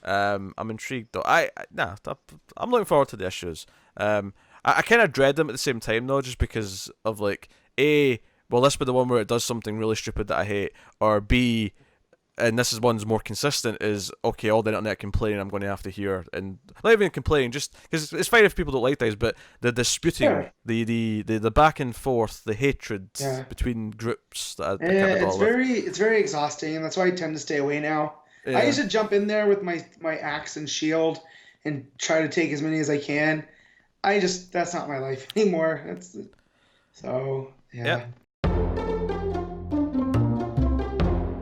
I'm intrigued though. I'm looking forward to the issues. I kind of dread them at the same time though, just because of like will this be the one where it does something really stupid that I hate, or B, and this is one's more consistent, is okay, all the internet complaining I'm going to have to hear, and not even complaining, just because it's fine if people don't like things, but the disputing, the back and forth, the hatred between groups that it's very exhausting, and that's why I tend to stay away now. Yeah. I used to jump in there with my axe and shield and try to take as many as I can. That's not my life anymore. Yeah.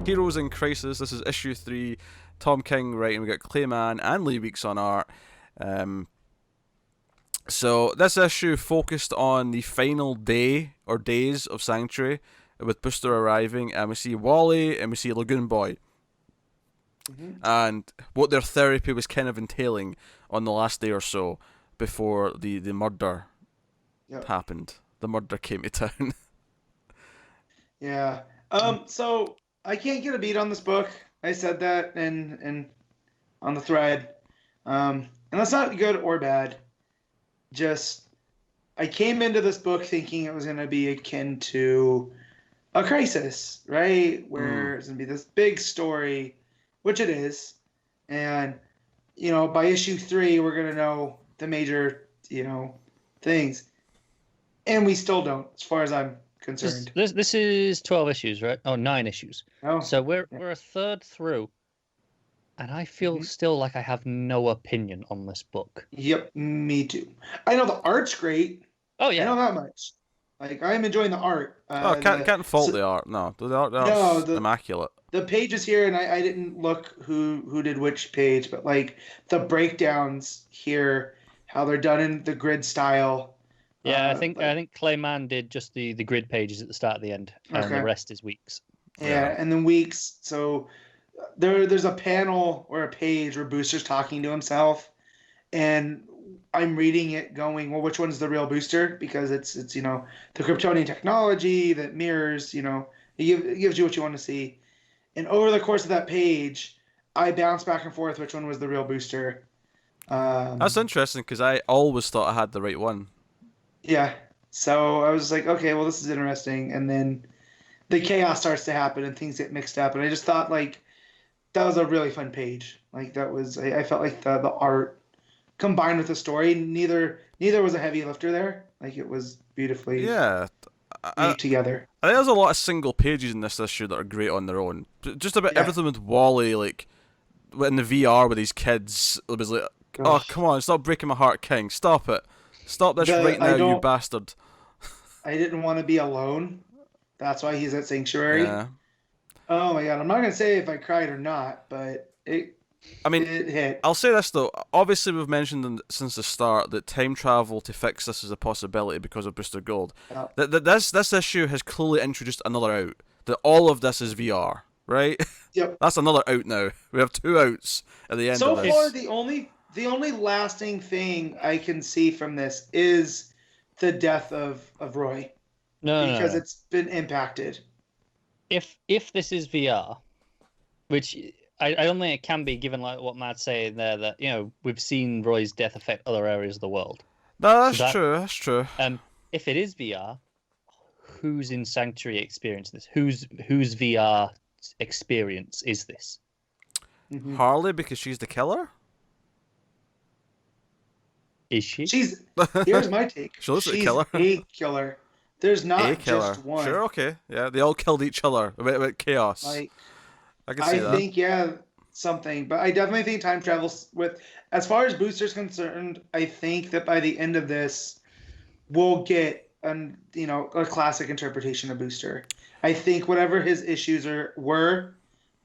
Heroes in Crisis. This is issue 3. Tom King writing. We got Clayman and Lee Weeks on art. So this issue focused on the final day or days of Sanctuary, with Booster arriving, and we see Wally and we see Lagoon Boy, and what their therapy was kind of entailing on the last day or so before the murder happened. The murder came to town. Yeah. So I can't get a beat on this book. I said that in on the thread. And that's not good or bad. Just I came into this book thinking it was going to be akin to a Crisis, right? Where it's going to be this big story, which it is. And by issue 3 we're going to know the major, things. And we still don't, as far as I'm concerned. This is 12 issues, right? Oh, 9 issues. Oh, so we're a third through, and I feel still like I have no opinion on this book. Yep, me too. I know the art's great. Oh yeah, I know that much. Like I'm enjoying the art. Can't fault the art. No, the art's immaculate. The pages here, and I didn't look who did which page, but like the breakdowns here, how they're done in the grid style. Yeah, I think Clayman did just the grid pages at the start and the end, and the rest is Weeks. Yeah, and then Weeks. So there's a panel or a page where Booster's talking to himself, and I'm reading it going, well, which one's the real Booster? Because it's the Kryptonian technology that mirrors, it gives you what you want to see. And over the course of that page, I bounced back and forth which one was the real booster. That's interesting because I always thought I had the right one. Yeah. So I was like, okay, well, this is interesting. And then the chaos starts to happen and things get mixed up. And I just thought, like, that was a really fun page. Like, that was, I felt like the art combined with the story, neither was a heavy lifter there. Like, it was beautifully weaved together. I think there's a lot of single pages in this issue that are great on their own. Just about everything with Wally, like, in the VR with these kids, it was like, oh, come on, stop breaking my heart, King. Stop it. Stop this right now, you bastard. I didn't want to be alone. That's why he's at Sanctuary. Yeah. Oh my god, I'm not going to say if I cried or not, but it hit. I'll say this though. Obviously, we've mentioned since the start that time travel to fix this is a possibility because of Booster Gold. Yeah. This issue has clearly introduced another out. That all of this is VR, right? Yep. That's another out now. We have 2 outs at the end of this. So far, the only lasting thing I can see from this is the death of Roy. Because it's been impacted. If this is VR, which I don't think it can be, given like what Matt's saying there, that we've seen Roy's death affect other areas of the world. No, that's true. That's true. If it is VR, who's in Sanctuary experiencing this? Whose VR experience is this? Mm-hmm. Harley, because she's the killer. Is she? Here's my take. She's a killer. There's not just one. Sure, okay. Yeah, they all killed each other with chaos. Like, I can see that. I think, something. But I definitely think time travels with... As far as Booster's concerned, I think that by the end of this, we'll get a classic interpretation of Booster. I think whatever his issues were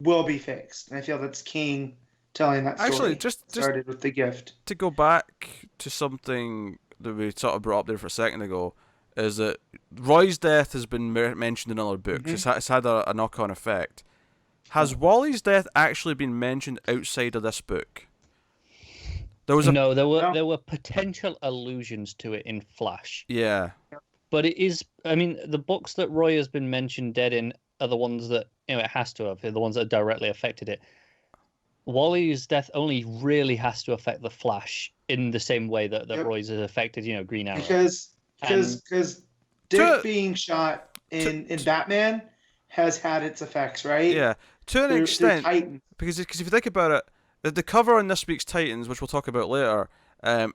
will be fixed. And I feel that's King telling that story. Actually, just started with the gift. To go back to something that we sort of brought up there for a second ago, is that Roy's death has been mentioned in other books. Mm-hmm. It's had a knock-on effect. Has Wally's death actually been mentioned outside of this book? There were potential allusions to it in Flash. Yeah. But it is, I mean, the books that Roy has been mentioned dead in are the ones that, it has to have, the ones that directly affected it. Wally's death only really has to affect the Flash in the same way that Roy's has affected, Green Arrow. Because Dick being shot in Batman has had its effects, right? Yeah, to an extent. Because if you think about it, the cover on this week's Titans, which we'll talk about later,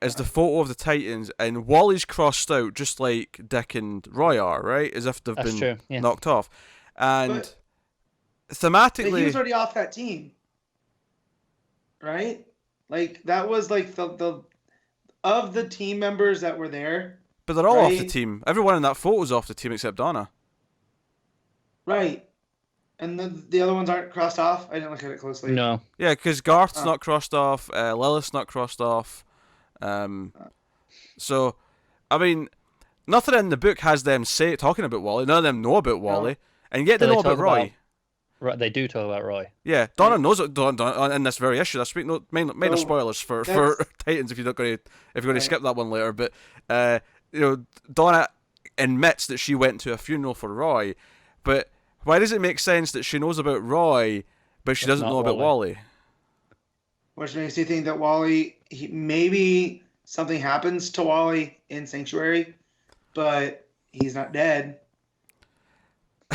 is the photo of the Titans, and Wally's crossed out just like Dick and Roy are, right? As if they've been knocked off. And thematically... But he was already off that team, right? Like, that was like the of the team members that were there... But they're all off the team. Everyone in that photo's off the team except Donna. Right. And the other ones aren't crossed off? I didn't look at it closely. No. Yeah, because Garth's not crossed off. Lilith's not crossed off. So, I mean, nothing in the book has them talking about Wally. None of them know about Wally. And yet they know about Roy. Right, they do talk about Roy. Yeah, Donna knows it in this very issue. That's minor spoilers for Titans if you're going to skip that one later. But Donna admits that she went to a funeral for Roy, but why does it make sense that she knows about Roy, but she doesn't know about Wally? Which makes you think that Wally, maybe something happens to Wally in Sanctuary, but he's not dead.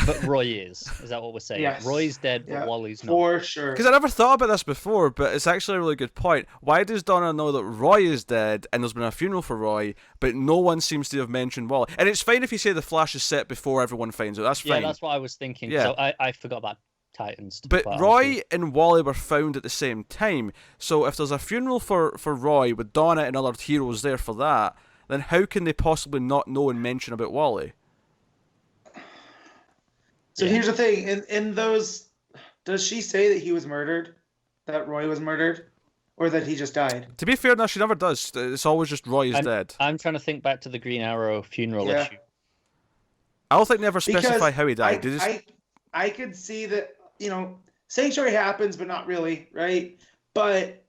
But Roy is. Is that what we're saying? Yes. Roy's dead, but Wally's not. For sure. Because I never thought about this before, but it's actually a really good point. Why does Donna know that Roy is dead and there's been a funeral for Roy, but no one seems to have mentioned Wally? And it's fine if you say the Flash is set before everyone finds out. That's fine. Yeah, that's what I was thinking. Yeah. So I forgot about Titans. But Roy and Wally were found at the same time. So if there's a funeral for Roy with Donna and other heroes there for that, then how can they possibly not know and mention about Wally? So here's the thing. In those, does she say that he was murdered? That Roy was murdered? Or that he just died? To be fair, no, she never does. It's always just Roy is dead. I'm trying to think back to the Green Arrow funeral issue. I don't think they ever specify how he died. I could see that, Sanctuary happens, but not really, right? But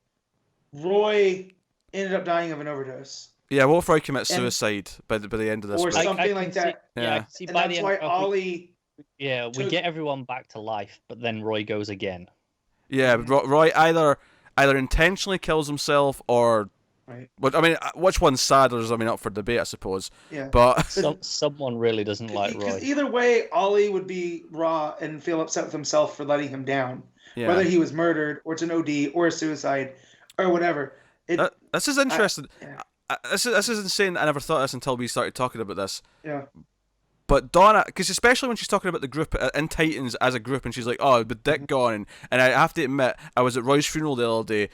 Roy ended up dying of an overdose. Yeah, what if Roy commits suicide by the end of this? Or something like that. I can see and by that's the why end, Ollie... we get everyone back to life, but then Roy goes again. Yeah, Roy either intentionally kills himself or. Right. But I mean, which one's sadder is up for debate, I suppose. Yeah. But someone really doesn't like Roy. Because either way, Ollie would be raw and feel upset with himself for letting him down, whether he was murdered or it's an OD or a suicide or whatever. This is interesting. This is insane. I never thought of this until we started talking about this. Yeah. But Donna, because especially when she's talking about the group in Titans as a group, and she's like, "Oh, with Dick gone," and I have to admit, I was at Roy's funeral the other day.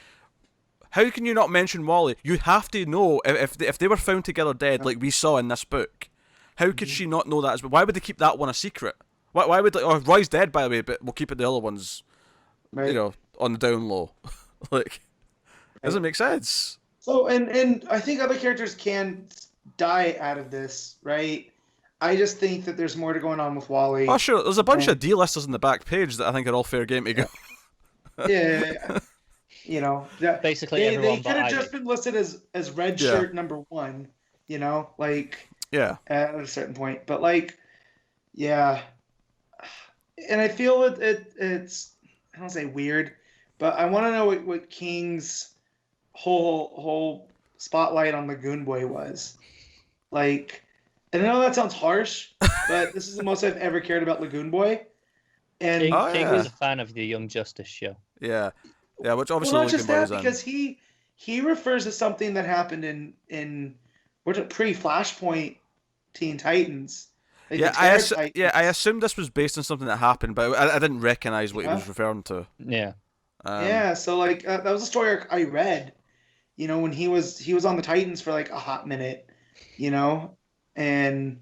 How can you not mention Wally? You have to know if they were found together dead, like we saw in this book. How could she not know that? Why would they keep that one a secret? Why would Roy's dead, by the way, but we'll keep it the other ones, on the down low. Like, doesn't make sense. So and I think other characters can die out of this, right? I just think that there's more to going on with Wally. Oh sure, there's a bunch of D-listers on the back page that I think are all fair game to go. Yeah. Basically they could have just been listed as red shirt number 1, at a certain point. But and I feel it's I don't say weird, but I want to know what King's whole spotlight on Lagoon Boy was. And I know that sounds harsh, but this is the most I've ever cared about Lagoon Boy. And King was a fan of the Young Justice show. Yeah. Yeah, which obviously not just that, because he refers to something that happened in pre-Flashpoint Teen Titans. I assumed this was based on something that happened, but I didn't recognize what he was referring to. Yeah. So that was a story I read, when he was on the Titans for a hot minute, and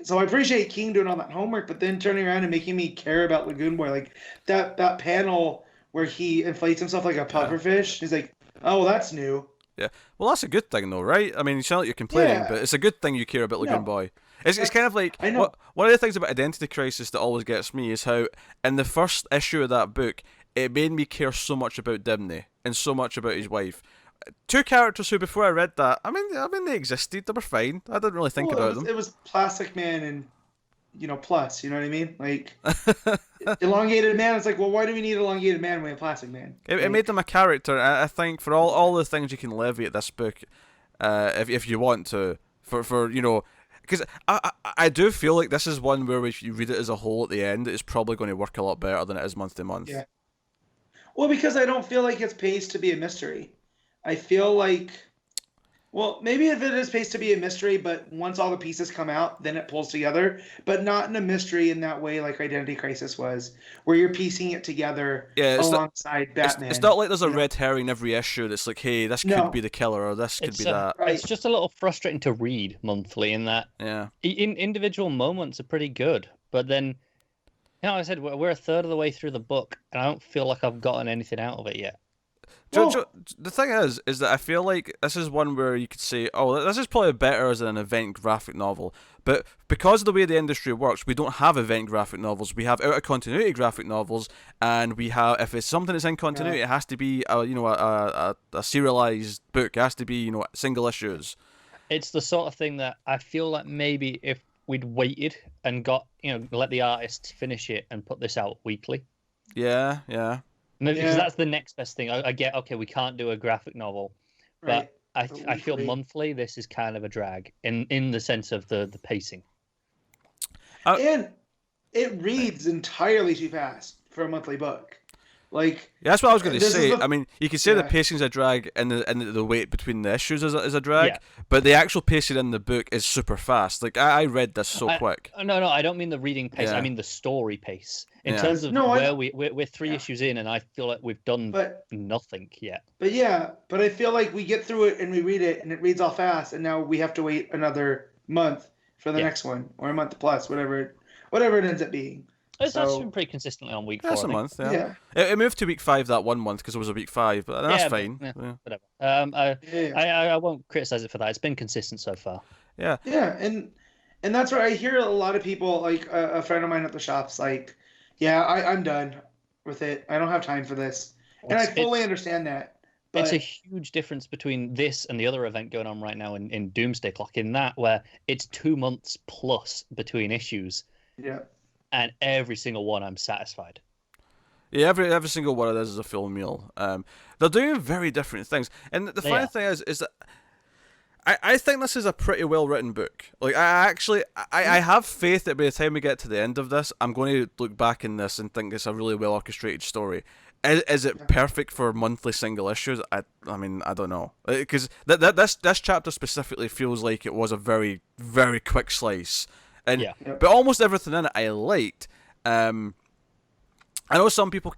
so I appreciate King doing all that homework, but then turning around and making me care about Lagoon Boy, that panel where he inflates himself like a pufferfish. He's like, oh, well, that's new. Yeah. Well, that's a good thing, though, right? I mean, you sound like you're complaining, but it's a good thing you care about Lagoon Boy. It's kind of like, one of the things about Identity Crisis that always gets me is how, in the first issue of that book, it made me care so much about Dimney and so much about his wife. Two characters who, before I read that, I mean, they existed. They were fine. I didn't really think about them. It was Plastic Man and, plus, you know what I mean? Elongated Man, it's well, why do we need Elongated Man when we have Plastic Man? It made them a character. I think for all the things you can levy at this book, if you want to, for because I do feel like this is one where if you read it as a whole at the end, it's probably going to work a lot better than it is month to month. Yeah. Well, because I don't feel like it's paced to be a mystery. I feel maybe if it is paced to be a mystery, but once all the pieces come out, then it pulls together. But not in a mystery in that way like Identity Crisis was, where you're piecing it together alongside Batman. It's not like there's a red herring every issue that's like, hey, this could be the killer, or this could be that. Right. It's just a little frustrating to read monthly in that individual moments are pretty good, but then, like I said, we're a third of the way through the book, and I don't feel like I've gotten anything out of it yet. The thing is that I feel like this is one where you could say, oh, this is probably better as an event graphic novel. But because of the way the industry works, we don't have event graphic novels. We have out-of-continuity graphic novels, and we have, if it's something that's in continuity, it has to be a serialized book. It has to be, single issues. It's the sort of thing that I feel like maybe if we'd waited and got, let the artists finish it and put this out weekly. Yeah. Because that's the next best thing. I get, okay, we can't do a graphic novel, but I feel monthly this is kind of a drag in the sense of the pacing. And it reads entirely too fast for a monthly book. That's what I was going to say. I mean, you could say the pacing's a drag and the wait between the issues is a drag, but the actual pacing in the book is super fast. I read this so quick. No, I don't mean the reading pace. I mean the story pace. In terms of where we're 3 issues in, and I feel like we've done nothing yet. But I feel like we get through it and we read it, and it reads all fast, and now we have to wait another month for the next one, or a month plus, whatever it ends up being. It's actually been pretty consistently on week 4. That's a month, It moved to week 5 that one month because it was a week 5, but that's fine. Whatever. I won't criticize it for that. It's been consistent so far. Yeah, and that's where I hear a lot of people, like a friend of mine at the shop's like, I'm done with it. I don't have time for this. And I fully understand that. But it's a huge difference between this and the other event going on right now in Doomsday Clock, in that where it's 2 months plus between issues. Yeah. And every single one I'm satisfied. Yeah, every single one of this is a full meal. They're doing very different things, and the funny thing is that I think this is a pretty well written book. Like I have faith that by the time we get to the end of this, I'm going to look back in this and think it's a really well orchestrated story. Is it perfect for monthly single issues? I mean, I don't know, because this chapter specifically feels like it was a very, very quick slice, and but almost everything in it I liked. I know some people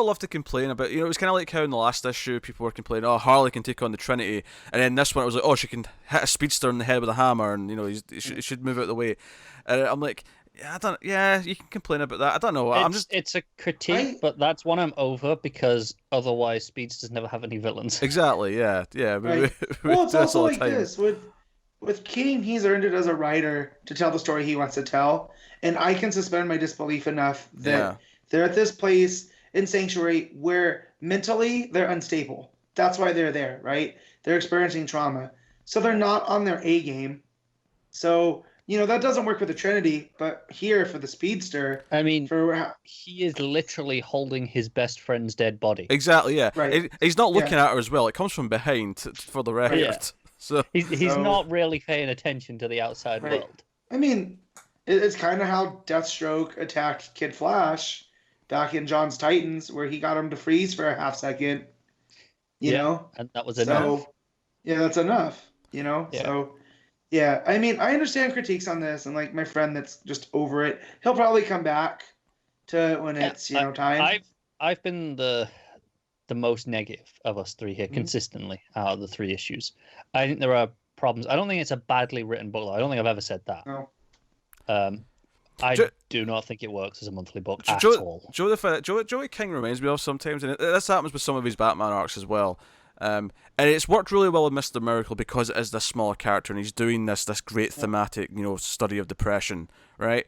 love to complain about, it was kind of like how in the last issue people were complaining, oh, Harley can take on the Trinity, and then this one it was like, oh, she can hit a speedster in the head with a hammer, and he should move out of the way. And I'm like, yeah, you can complain about that. I don't know. It's a critique, but that's one I'm over, because otherwise speedsters never have any villains. Exactly. Yeah. Right. Well, it's also like this with King. He's earned it as a writer to tell the story he wants to tell, and I can suspend my disbelief enough that they're at this place in Sanctuary where mentally they're unstable. That's why they're there, right? They're experiencing trauma, so they're not on their A game. So that doesn't work with the Trinity, but here for the Speedster, I mean, he is literally holding his best friend's dead body. Exactly, yeah. Right. He's not looking at her as well. It comes from behind, for the record. Yeah. So he's not really paying attention to the outside world. I mean, it's kind of how Deathstroke attacked Kid Flash back in John's Titans, where he got him to freeze for a half second. You know? And that was enough. Yeah, that's enough. Yeah. So... yeah, I mean, I understand critiques on this, and like my friend that's just over it, he'll probably come back to when it's time. I've been the most negative of us three here consistently out of the 3 issues. I think there are problems. I don't think it's a badly written book, though. I don't think I've ever said that. No. I do not think it works as a monthly book at all. Joey King reminds me of sometimes, and this happens with some of his Batman arcs as well. And it's worked really well with Mr. Miracle because it is this smaller character and he's doing this great thematic, study of depression, right?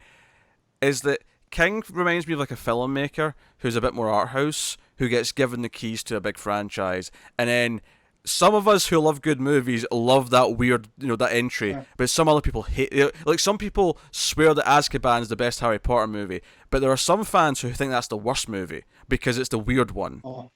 Is that King reminds me of like a filmmaker who's a bit more art house, who gets given the keys to a big franchise, and then some of us who love good movies love that weird, that entry, but some other people hate it. Like some people swear that Azkaban's the best Harry Potter movie, but there are some fans who think that's the worst movie because it's the weird one. Oh.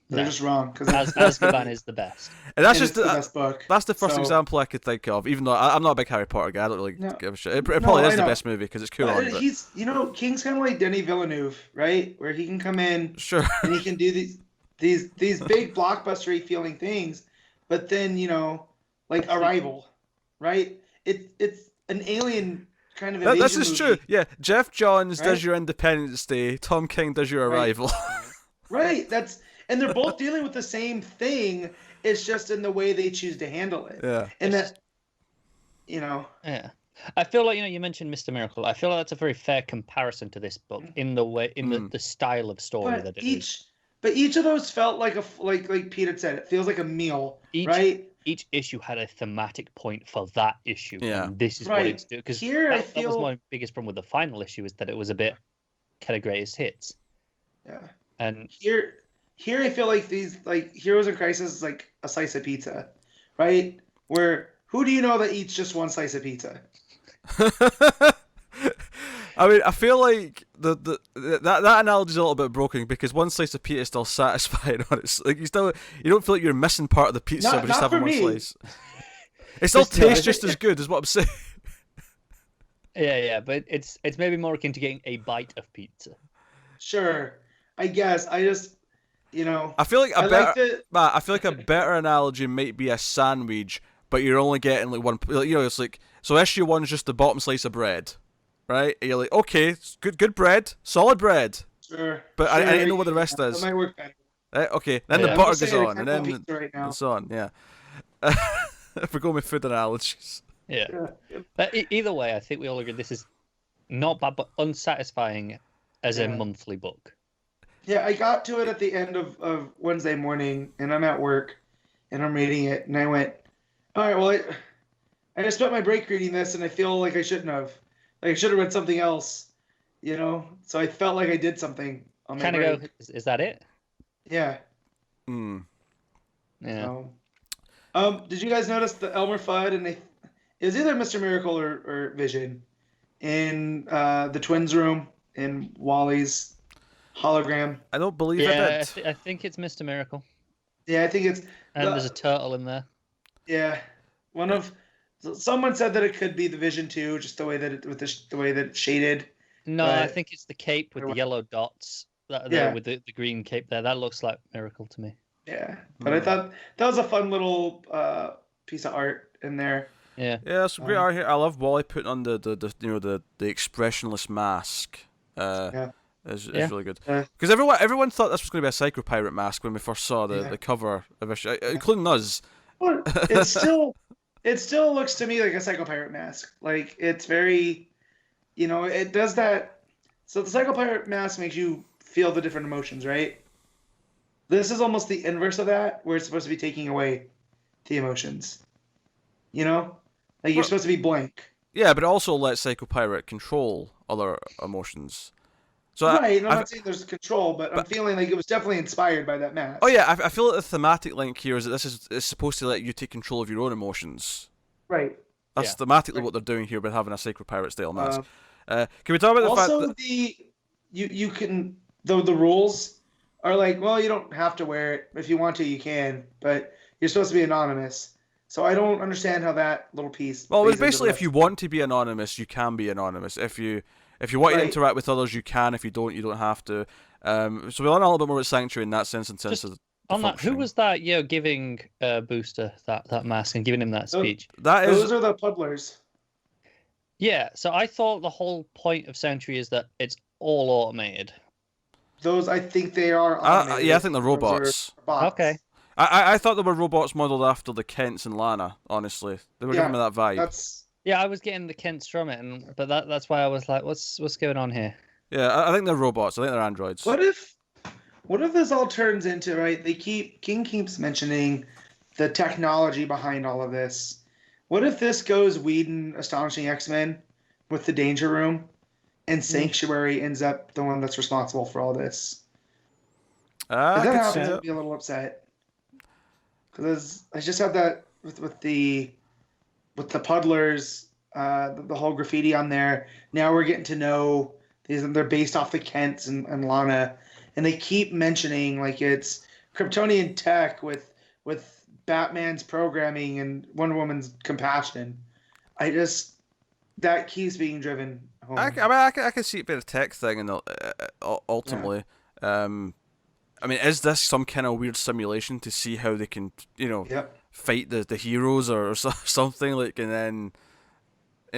They're just wrong, because Azkaban is the best. And that's just the best book. That's the first example I could think of. Even though I'm not a big Harry Potter guy, I don't really give a shit. It probably is the best movie because it's cool. He's, King's kind of like Denis Villeneuve, right? Where he can come in, and he can do these big blockbustery feeling things, but then like Arrival, right? It's an alien kind of invasion This is movie. true. Yeah, Jeff Johns does your Independence Day. Tom King does your Arrival. Right. And they're both dealing with the same thing. It's just in the way they choose to handle it. Yeah. And that, Yeah. I feel like, you mentioned Mr. Miracle. I feel like that's a very fair comparison to this book in the way, the style of story that it is. But each of those felt like like Pete had said, it feels like a meal, right? Each issue had a thematic point for that issue. Yeah. And this is what it's doing. Because that was my biggest problem with the final issue, is that it was a bit kind of greatest hits. Yeah. And Here I feel like these, like, Heroes in Crisis is like a slice of pizza, right? Where, who do you know that eats just one slice of pizza? I mean, I feel like that analogy is a little bit broken because one slice of pizza is still satisfying on it. Like you don't feel like you're missing part of the pizza by just having one slice. It still tastes just as good, is what I'm saying. Yeah, but it's maybe more akin to getting a bite of pizza. Sure, I guess. I just. I feel like I feel like a better analogy might be a sandwich, but you're only getting like one. It's like, so issue 1 is just the bottom slice of bread, right? And you're like, okay, good bread, solid bread. Sure. But I didn't know what the rest is. That might work better. Okay, then the butter goes on, and then and so on. Yeah. If we're going with food analogies. Yeah. But either way, I think we all agree this is not bad, but unsatisfying as a monthly book. Yeah, I got to it at the end of Wednesday morning, and I'm at work, and I'm reading it, and I went, all right, well, I just spent my break reading this, and I feel like I shouldn't have. Like, I should have read something else, So I felt like I did something on my break. Is that it? Yeah. Yeah. Did you guys notice the Elmer Fudd, and it was either Mr. Miracle or Vision in the twins' room in Wally's hologram. I don't believe it Yeah, did. I think it's Mr. Miracle, Yeah, I think it's. and there's a turtle in there. Yeah, someone said that it could be the Vision too, just the way that the way that it's shaded. No, I But- think it's the cape with the yellow dots. Yeah. With the green cape there. That looks like Miracle to me. Yeah, but I thought that was a fun little piece of art in there. Yeah. Yeah, some great art here. I love Wally putting on the expressionless mask. Yeah. Is Yeah. really good. Yeah. Because everyone thought this was going to be a Psycho Pirate mask when we first saw Yeah. the cover of issue, including us. Well, it still looks to me like a Psycho Pirate mask. Like it's very, it does that. So the Psycho Pirate mask makes you feel the different emotions, right? This is almost the inverse of that, where it's supposed to be taking away the emotions. Like you're supposed to be blank. Yeah, but it also lets Psycho Pirate control other emotions. So Right, and I'm not saying there's control, but I'm feeling like it was definitely inspired by that mask. Oh yeah, I feel like the thematic link here is that this is supposed to let you take control of your own emotions. Right. That's thematically what they're doing here by having a Sacred Pirate style mask. Can we talk about the fact Also, that you can the rules are like, well, you don't have to wear it. If you want to, you can, but you're supposed to be anonymous. So I don't understand how that little piece. well, plays it's basically into if you want to be anonymous, you can be anonymous. If you want to Right. interact with others, you can. If you don't have to. So we learn a little bit more about Sanctuary in that sense, in terms of the On that, who functioning. was that? Giving Booster that mask and giving him that speech. That is those are the puddlers. Yeah. So I thought the whole point of Sanctuary is that it's all automated. Those I think they are. yeah, I think they're Those robots. are bots. Okay. I thought they were robots modeled after the Kents and Lana. Honestly, they were giving me that vibe. That's Yeah, I was getting the Kents from it, but that's why I was like, what's going on here? Yeah, I think they're robots. I think they're androids. What if this all turns into, right? King keeps mentioning the technology behind all of this. What if this goes Whedon Astonishing X-Men with the Danger Room, and Sanctuary ends up the one that's responsible for all this? If I that could see happens, it. I'd be a little upset. Because I just had that with the puddlers, the whole graffiti on there. Now we're getting to know they're based off the Kents and Lana, and they keep mentioning like it's Kryptonian tech with Batman's programming and Wonder Woman's compassion. That keeps being driven home. I can see it being a tech thing, and ultimately, I mean, is this some kind of weird simulation to see how they can, fight the heroes or something like, and then,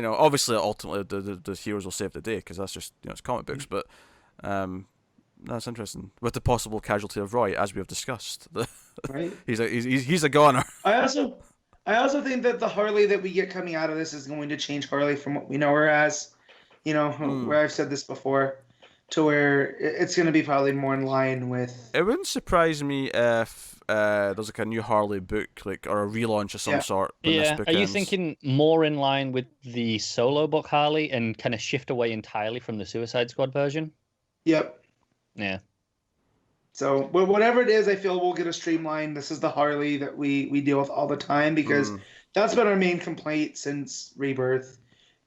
obviously, ultimately the heroes will save the day because that's just it's comic books, but that's interesting with the possible casualty of Roy, as we have discussed. Right. he's a goner. I also think that the Harley that we get coming out of this is going to change Harley from what we know her as, where I've said this before, to where it's going to be probably more in line with. It wouldn't surprise me if there's like a new Harley book, or a relaunch of some sort. When this book Are you ends. thinking more in line with the solo book Harley and kind of shift away entirely from the Suicide Squad version? Yep. Yeah. So, whatever it is, I feel we'll get a streamline. This is the Harley that we deal with all the time because that's been our main complaint since Rebirth.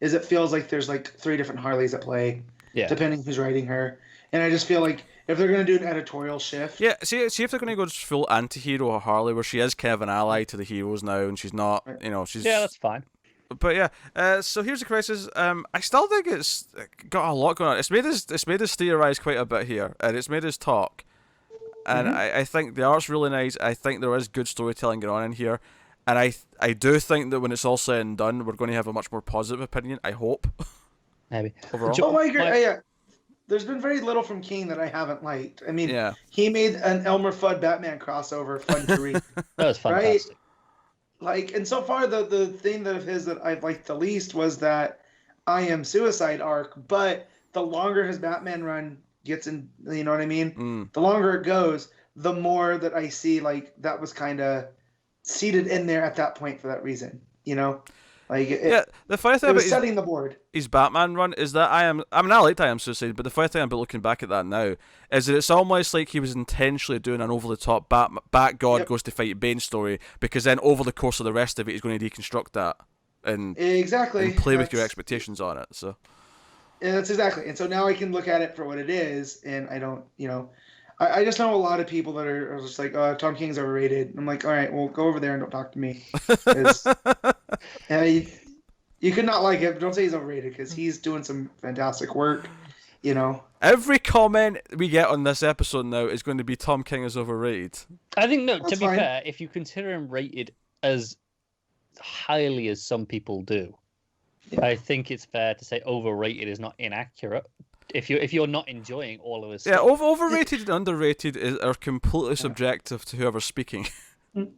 Is it feels like there's like 3 different Harleys at play, depending who's writing her. And I just feel like if they're going to do an editorial shift, see if they're going to go just full anti-hero Harley, where she is kind of an ally to the heroes now, and she's not, she's that's fine. But yeah, so here's the crisis. I still think it's got a lot going on. It's made us theorize quite a bit here, and it's made us talk. And I think the art's really nice. I think there is good storytelling going on in here, and I do think that when it's all said and done, we're going to have a much more positive opinion. I hope. Maybe. Overall. Oh, I agree. Yeah. There's been very little from King that I haven't liked. I mean, he made an Elmer Fudd Batman crossover fun to read. That was fantastic. Like, and so far the thing of his that I've liked the least was that I Am Suicide arc, but the longer his Batman run gets in, you know what I mean? The longer it goes, the more that I see like that was kind of seated in there at that point for that reason, Like the funny thing it was about setting the board. His Batman run is that I liked I Am Suicide, but the funny thing about looking back at that now is that it's almost like he was intentionally doing an over-the-top Bat God goes to fight Bane story, because then over the course of the rest of it, he's going to deconstruct that and Exactly and play with your expectations on it. So And that's exactly. And so now I can look at it for what it is, and I don't, I just know a lot of people that are just like, oh, Tom King's overrated. And I'm like, all right, well, go over there and don't talk to me. 'Cause, you could not like it, but don't say he's overrated because he's doing some fantastic work, Every comment we get on this episode now is going to be Tom King is overrated. I think, no, That's to be fine. fair, if you consider him rated as highly as some people do, Yeah. I think it's fair to say overrated is not inaccurate. If you're not enjoying all of his Yeah, stuff. overrated and underrated are completely subjective to whoever's speaking.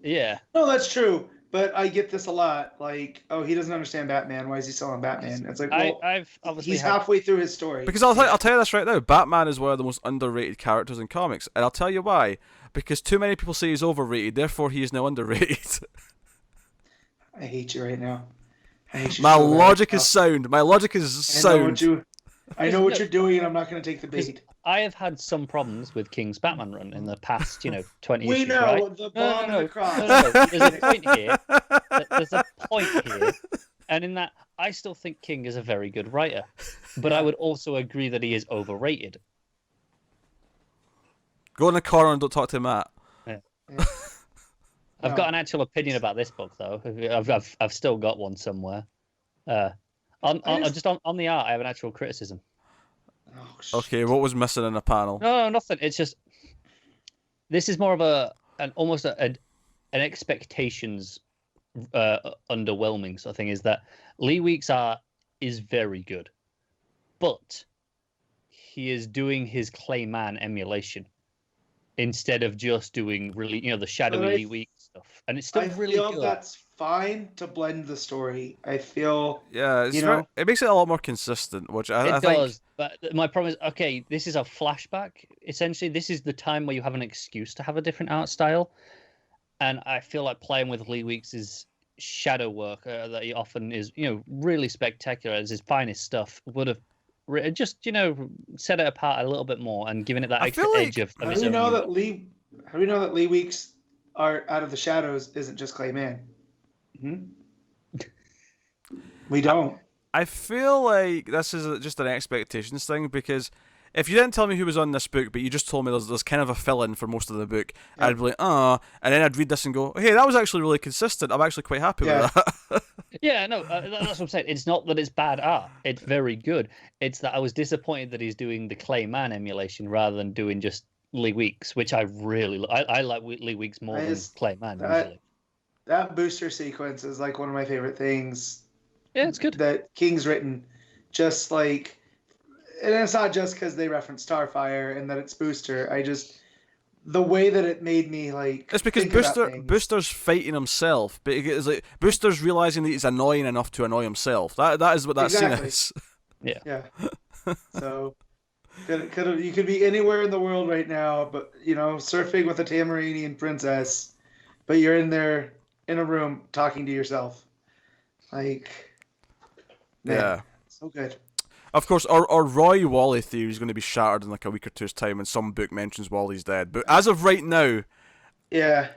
Yeah. No, that's true. But I get this a lot. Like, oh, he doesn't understand Batman. Why is he selling Batman? It's like, well, I've obviously he's halfway through his story. Because I'll tell you this right now, Batman is one of the most underrated characters in comics, and I'll tell you why. Because too many people say he's overrated, therefore he is now underrated. I hate you right now. I hate you. My so bad. logic is sound. My logic is sound. I know what you're doing, and I'm not going to take the bait. I have had some problems with King's Batman run in the past, 20 We issues, know right? the bomb and the cross. No. There's a point here. There's a point here, and in that, I still think King is a very good writer, but I would also agree that he is overrated. Go in the corner and don't talk to Matt. Yeah. Yeah. I've got an actual opinion about this book, though. I've still got one somewhere. On the art, I have an actual criticism. Oh, Okay, what was missing in the panel? No, nothing. It's just this is more of an expectations underwhelming sort of thing. Is that Lee Weeks' art is very good, but he is doing his Clayman emulation instead of just doing really, the shadowy Lee Weeks stuff, and it's still really good. That's fine to blend the story. I feel it makes it a lot more consistent, which I think does. But my problem is, okay, this is a flashback. Essentially, this is the time where you have an excuse to have a different art style, and I feel like playing with Lee Weeks' shadow work that he often is, really spectacular as his finest stuff would have just set it apart a little bit more and given it that extra edge of How his do we own. know that Lee Weeks' art out of the shadows isn't just Clayman? We don't. I feel like this is just an expectations thing, because if you didn't tell me who was on this book, but you just told me there's kind of a fill-in for most of the book, Yeah. I'd be like, and then I'd read this and go, hey, that was actually really consistent. I'm actually quite happy with that. Yeah, no, that's what I'm saying. It's not that it's bad art. It's very good. It's that I was disappointed that he's doing the Clayman emulation rather than doing just Lee Weeks, which I really I like Lee Weeks more than Clayman usually. That booster sequence is like one of my favorite things. Yeah, it's good. That King's written, just like, and it's not just because they reference Starfire and that it's Booster. The way that it made me like. It's because Booster's fighting himself, but it's like Booster's realizing that he's annoying enough to annoy himself. That is what that scene is. Yeah. So, you could be anywhere in the world right now, but surfing with a Tamarinian princess, but you're in there in a room talking to yourself, like. Man, yeah. So good. Of course, our Roy Wally theory is going to be shattered in like a week or two's time when some book mentions Wally's dead. But as of right now, yeah,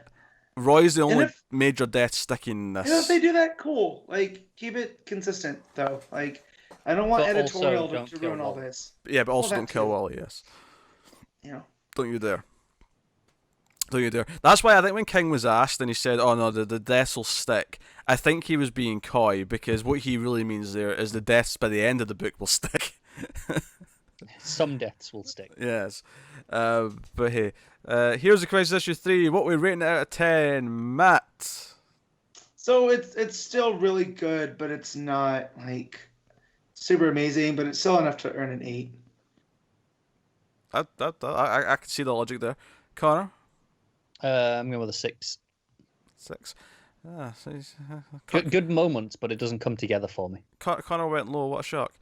Roy's the only major death sticking in this. If they do that, cool. Like, keep it consistent, though. Like, I don't want editorial to ruin all this. Yeah, but also don't kill Wally, yes. Don't you dare. Don't you dare. That's why I think when King was asked and he said, oh no, the deaths will stick, I think he was being coy, because what he really means there is the deaths by the end of the book will stick. Some deaths will stick. Yes. But hey, here's the Crisis Issue 3. What we're rating it out of 10, Matt? So it's still really good, but it's not, like, super amazing, but it's still enough to earn an 8. I can see the logic there. Connor? I'm going with a 6. 6. Good moments, but it doesn't come together for me. Connor went low. What a shock.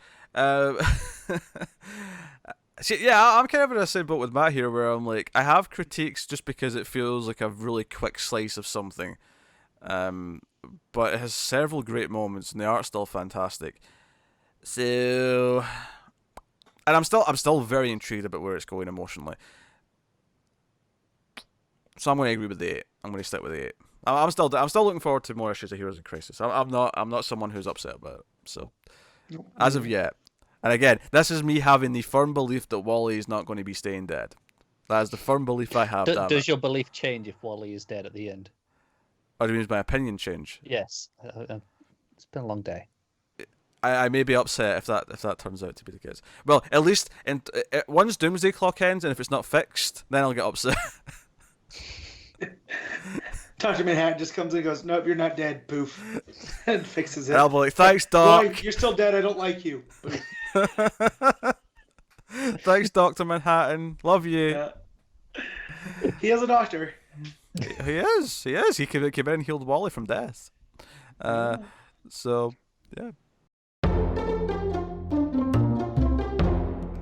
See, yeah, I'm kind of in the same boat with Matt here, where I'm like, I have critiques just because it feels like a really quick slice of something. But it has several great moments, and the art's still fantastic. So, and I'm still very intrigued about where it's going emotionally. So I'm going to agree with the 8. I'm going to stick with the 8. I'm still looking forward to more issues of Heroes in Crisis. I'm not someone who's upset about it. So, as of yet, And again, this is me having the firm belief that Wally is not going to be staying dead. That is the firm belief I have. Does your belief change if Wally is dead at the end? Or do you mean my opinion change? Yes. It's been a long day. I may be upset if that turns out to be the case. Well, at least once Doomsday Clock ends, and if it's not fixed, then I'll get upset. Dr. Manhattan just comes in and goes, "Nope, you're not dead." Poof, and fixes it. And I'll be like, "Thanks, Doc. Boy, you're still dead. I don't like you." Thanks, Dr. Manhattan. Love you. Yeah. He is a doctor. He is. He came in and healed Wally from death. So, yeah.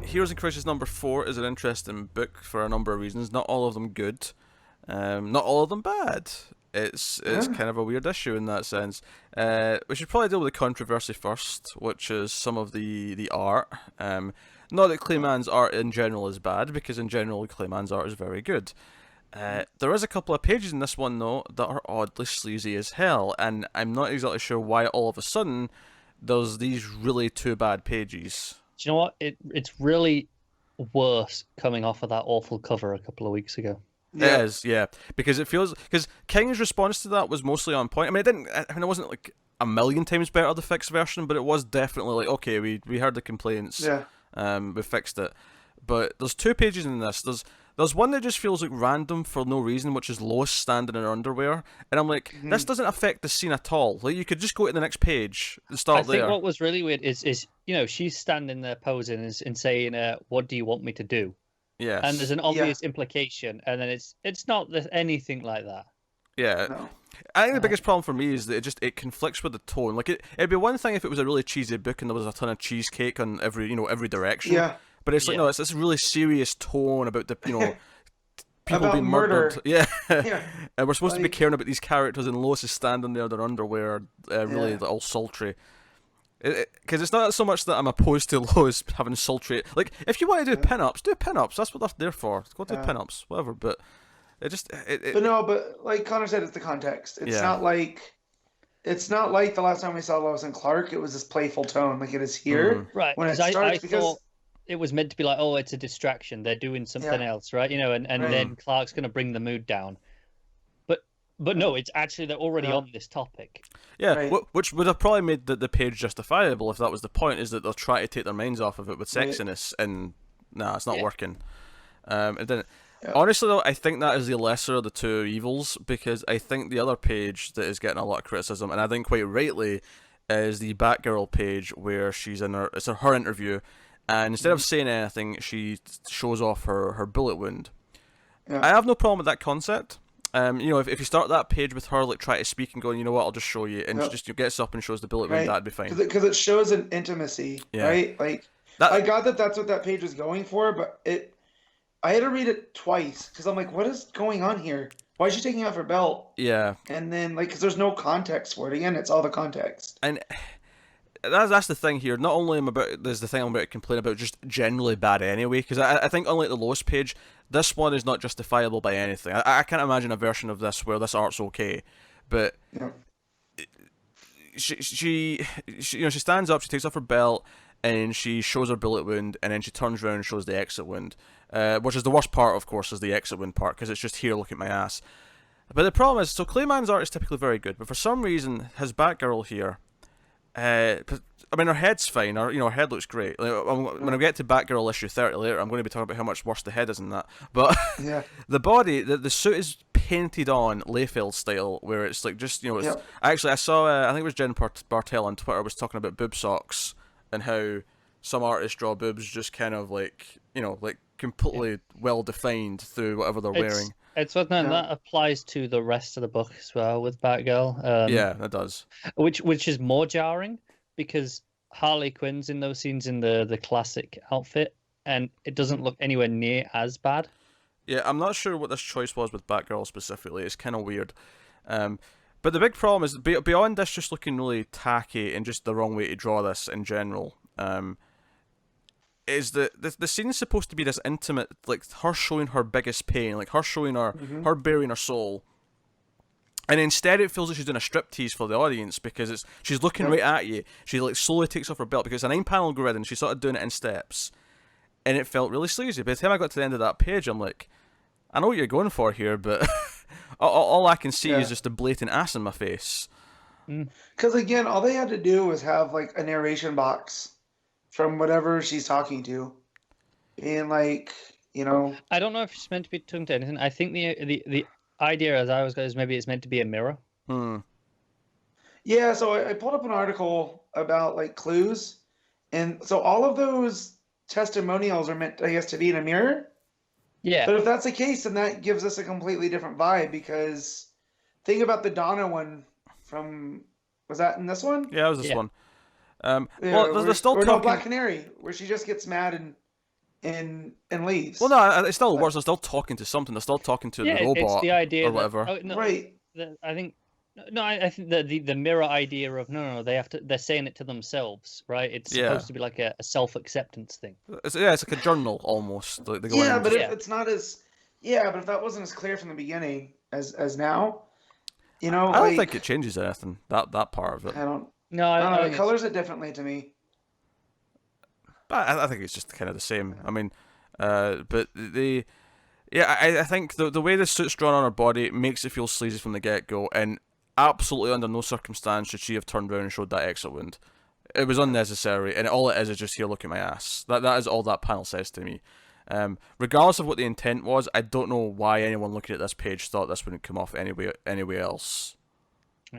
Heroes and Crisis number 4 is an interesting book for a number of reasons. Not all of them good. Not all of them bad. It's kind of a weird issue in that sense. We should probably deal with the controversy first, which is some of the art. Not that Clayman's art in general is bad, because in general Clayman's art is very good. There is a couple of pages in this one though that are oddly sleazy as hell, and I'm not exactly sure why all of a sudden there's these really two bad pages. Do you know what? It's really worse coming off of that awful cover a couple of weeks ago. Yeah. It is, yeah, because King's response to that was mostly on point. I mean, it wasn't like a million times better the fixed version, but it was definitely like, okay, we heard the complaints, we fixed it. But there's two pages in this. There's one that just feels like random for no reason, which is Lois standing in her underwear, and I'm like, this doesn't affect the scene at all. Like, you could just go to the next page and start there. I think what was really weird is she's standing there posing and saying, "What do you want me to do?" Yes. And there's an obvious implication, and then it's not anything like that. Yeah. No. I think the biggest problem for me is that it conflicts with the tone. Like, it'd be one thing if it was a really cheesy book and there was a ton of cheesecake on every direction. Yeah. But it's like, no, it's this really serious tone about the, people about being murdered. Yeah. And we're supposed to be caring about these characters, and Lois is standing there in their underwear, really all sultry. Because it's not so much that I'm opposed to Lois having sultry. Like, if you want to do pin-ups, do pin-ups. That's what they're there for. Go do pin-ups, whatever. But it just... But like Connor said, it's the context. It's not like the last time we saw Lois and Clark. It was this playful tone, like it is here. Right. When it starts, I thought it was meant to be like, oh, it's a distraction. They're doing something else, right? And then Clark's going to bring the mood down. But no, it's actually they're already on this topic. Yeah, which would have probably made the page justifiable if that was the point, is that they'll try to take their minds off of it with sexiness, and it's not working. It didn't. Honestly, though, I think that is the lesser of the two evils, because I think the other page that is getting a lot of criticism, and I think quite rightly, is the Batgirl page where she's it's her interview, and instead of saying anything, she shows off her bullet wound. I have no problem with that concept. If you start that page with her like trying to speak and going, you know what, I'll just show you, and she just gets up and shows the bullet wound, that'd be fine. Because it shows an intimacy, right? Like, I got that's what that page was going for, but I had to read it twice because I'm like, what is going on here? Why is she taking off her belt? Yeah. And then because there's no context for it. Again, it's all the context. And that's the thing here. Not only there's the thing I'm about to complain about, just generally bad anyway, because I think unlike the Lois page, this one is not justifiable by anything. I can't imagine a version of this where this art's okay, but she stands up, she takes off her belt, and she shows her bullet wound, and then she turns around and shows the exit wound, which is the worst part, of course, is the exit wound part, because it's just here, look at my ass. But the problem is, so Clayman's art is typically very good, but for some reason, his Batgirl here, I mean, her head's fine. Her head looks great. Like, when I get to Batgirl issue 30 later, I'm going to be talking about how much worse the head is in that. But the body, the suit is painted on Layfield style, where it's like just Actually, I saw I think it was Jen Bartel on Twitter was talking about boob socks and how some artists draw boobs just kind of like completely well defined through whatever they're wearing. It's what that applies to the rest of the book as well with Batgirl. Yeah, that does. Which is more jarring because Harley Quinn's in those scenes in the classic outfit, and it doesn't look anywhere near as bad. Yeah, I'm not sure what this choice was with Batgirl specifically. It's kind of weird. But the big problem is, beyond this just looking really tacky and just the wrong way to draw this in general, is that the scene's supposed to be this intimate, like her showing her biggest pain, like her showing her baring her soul, And instead, it feels like she's doing a striptease for the audience because she's looking right at you. She like slowly takes off her belt because it's a 9-panel grid and she's sort of doing it in steps, and it felt really sleazy. By the time I got to the end of that page, I'm like, I know what you're going for here, but all I can see is just a blatant ass in my face. Because again, all they had to do was have like a narration box from whatever she's talking to, and like, you know. I don't know if she's meant to be talking to anything. I think the idea, as I always go, is maybe it's meant to be a mirror. Yeah, so I pulled up an article about like clues, and so all of those testimonials are meant, I guess, to be in a mirror. Yeah. But if that's the case, then that gives us a completely different vibe, because think about the Donna one from, was that in this one? Yeah, it was this one. Well, or, they're still or talking. No, Black Canary, where she just gets mad and leaves. Well, no, it still works. They're still talking to something. They're still talking to the robot it's the idea or whatever. Right. I think. No, I think the mirror idea of no, they're saying it to themselves, right? It's supposed to be like a self-acceptance thing. It's like a journal almost. Like but if it's not as, but if that wasn't as clear from the beginning as now, you know, I don't think it changes anything. That part of it. I don't. No, I I don't don't know. think It colors it differently to me. But I think it's just kind of the same. I mean, but I think the way the suit's drawn on her body makes it feel sleazy from the get-go, and absolutely under no circumstance should she have turned around and showed that exit wound. It was unnecessary, and all it is just here, look at my ass. That is all that panel says to me. Regardless of what the intent was, I don't know why anyone looking at this page thought this wouldn't come off anyway else.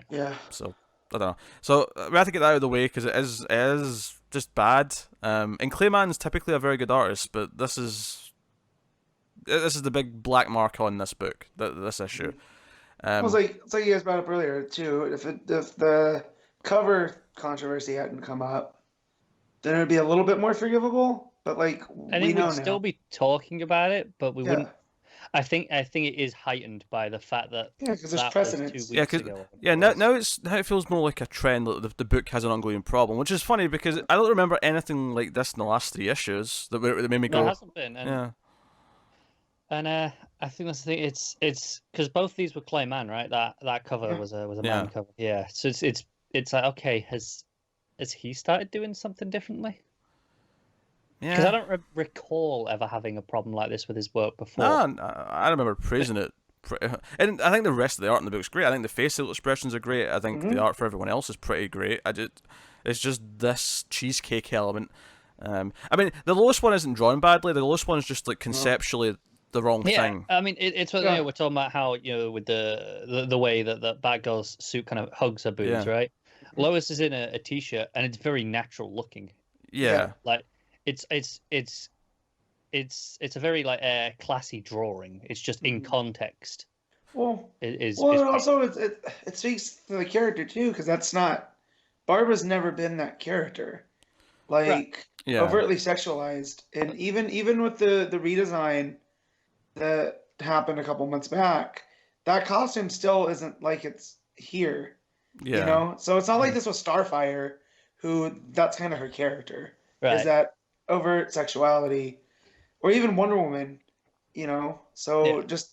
Yeah. So I don't know. So we have to get that out of the way because it is just bad. And Clayman's typically a very good artist, but this is the big black mark on this book, this issue. It's like you guys brought up earlier too. If the cover controversy hadn't come up, then it would be a little bit more forgivable. But like, I think we'd still be talking about it, but we wouldn't. I think it is heightened by the fact that because there's precedence. Now it feels more like a trend that the book has an ongoing problem, which is funny because I don't remember anything like this in the last 3 issues that made me go. No, it hasn't been. And I think that's the thing. It's because both these were Clayman, right? That cover was a man cover. Yeah. So it's like, okay, has he started doing something differently? Yeah. Because I don't recall ever having a problem like this with his work before. No, I remember praising it. And I think the rest of the art in the book's great. I think the facial expressions are great. I think the art for everyone else is pretty great. It's just this cheesecake element. I mean, the lowest one isn't drawn badly. The lowest one is just like conceptually the wrong thing. I mean, it's what we're talking about, how, you know, with the way that the Batgirl's suit kind of hugs her boobs, right? Lois is in a t-shirt and it's very natural looking. Yeah. Like it's a very like classy drawing. It's just in context. And also it speaks to the character too, because that's not, Barbara's never been that character, like overtly sexualized, and even with the redesign that happened a couple months back, that costume still isn't like it's here. You know, so it's not like this was Starfire, who that's kind of her character, is that overt sexuality, or even Wonder Woman, you know. So just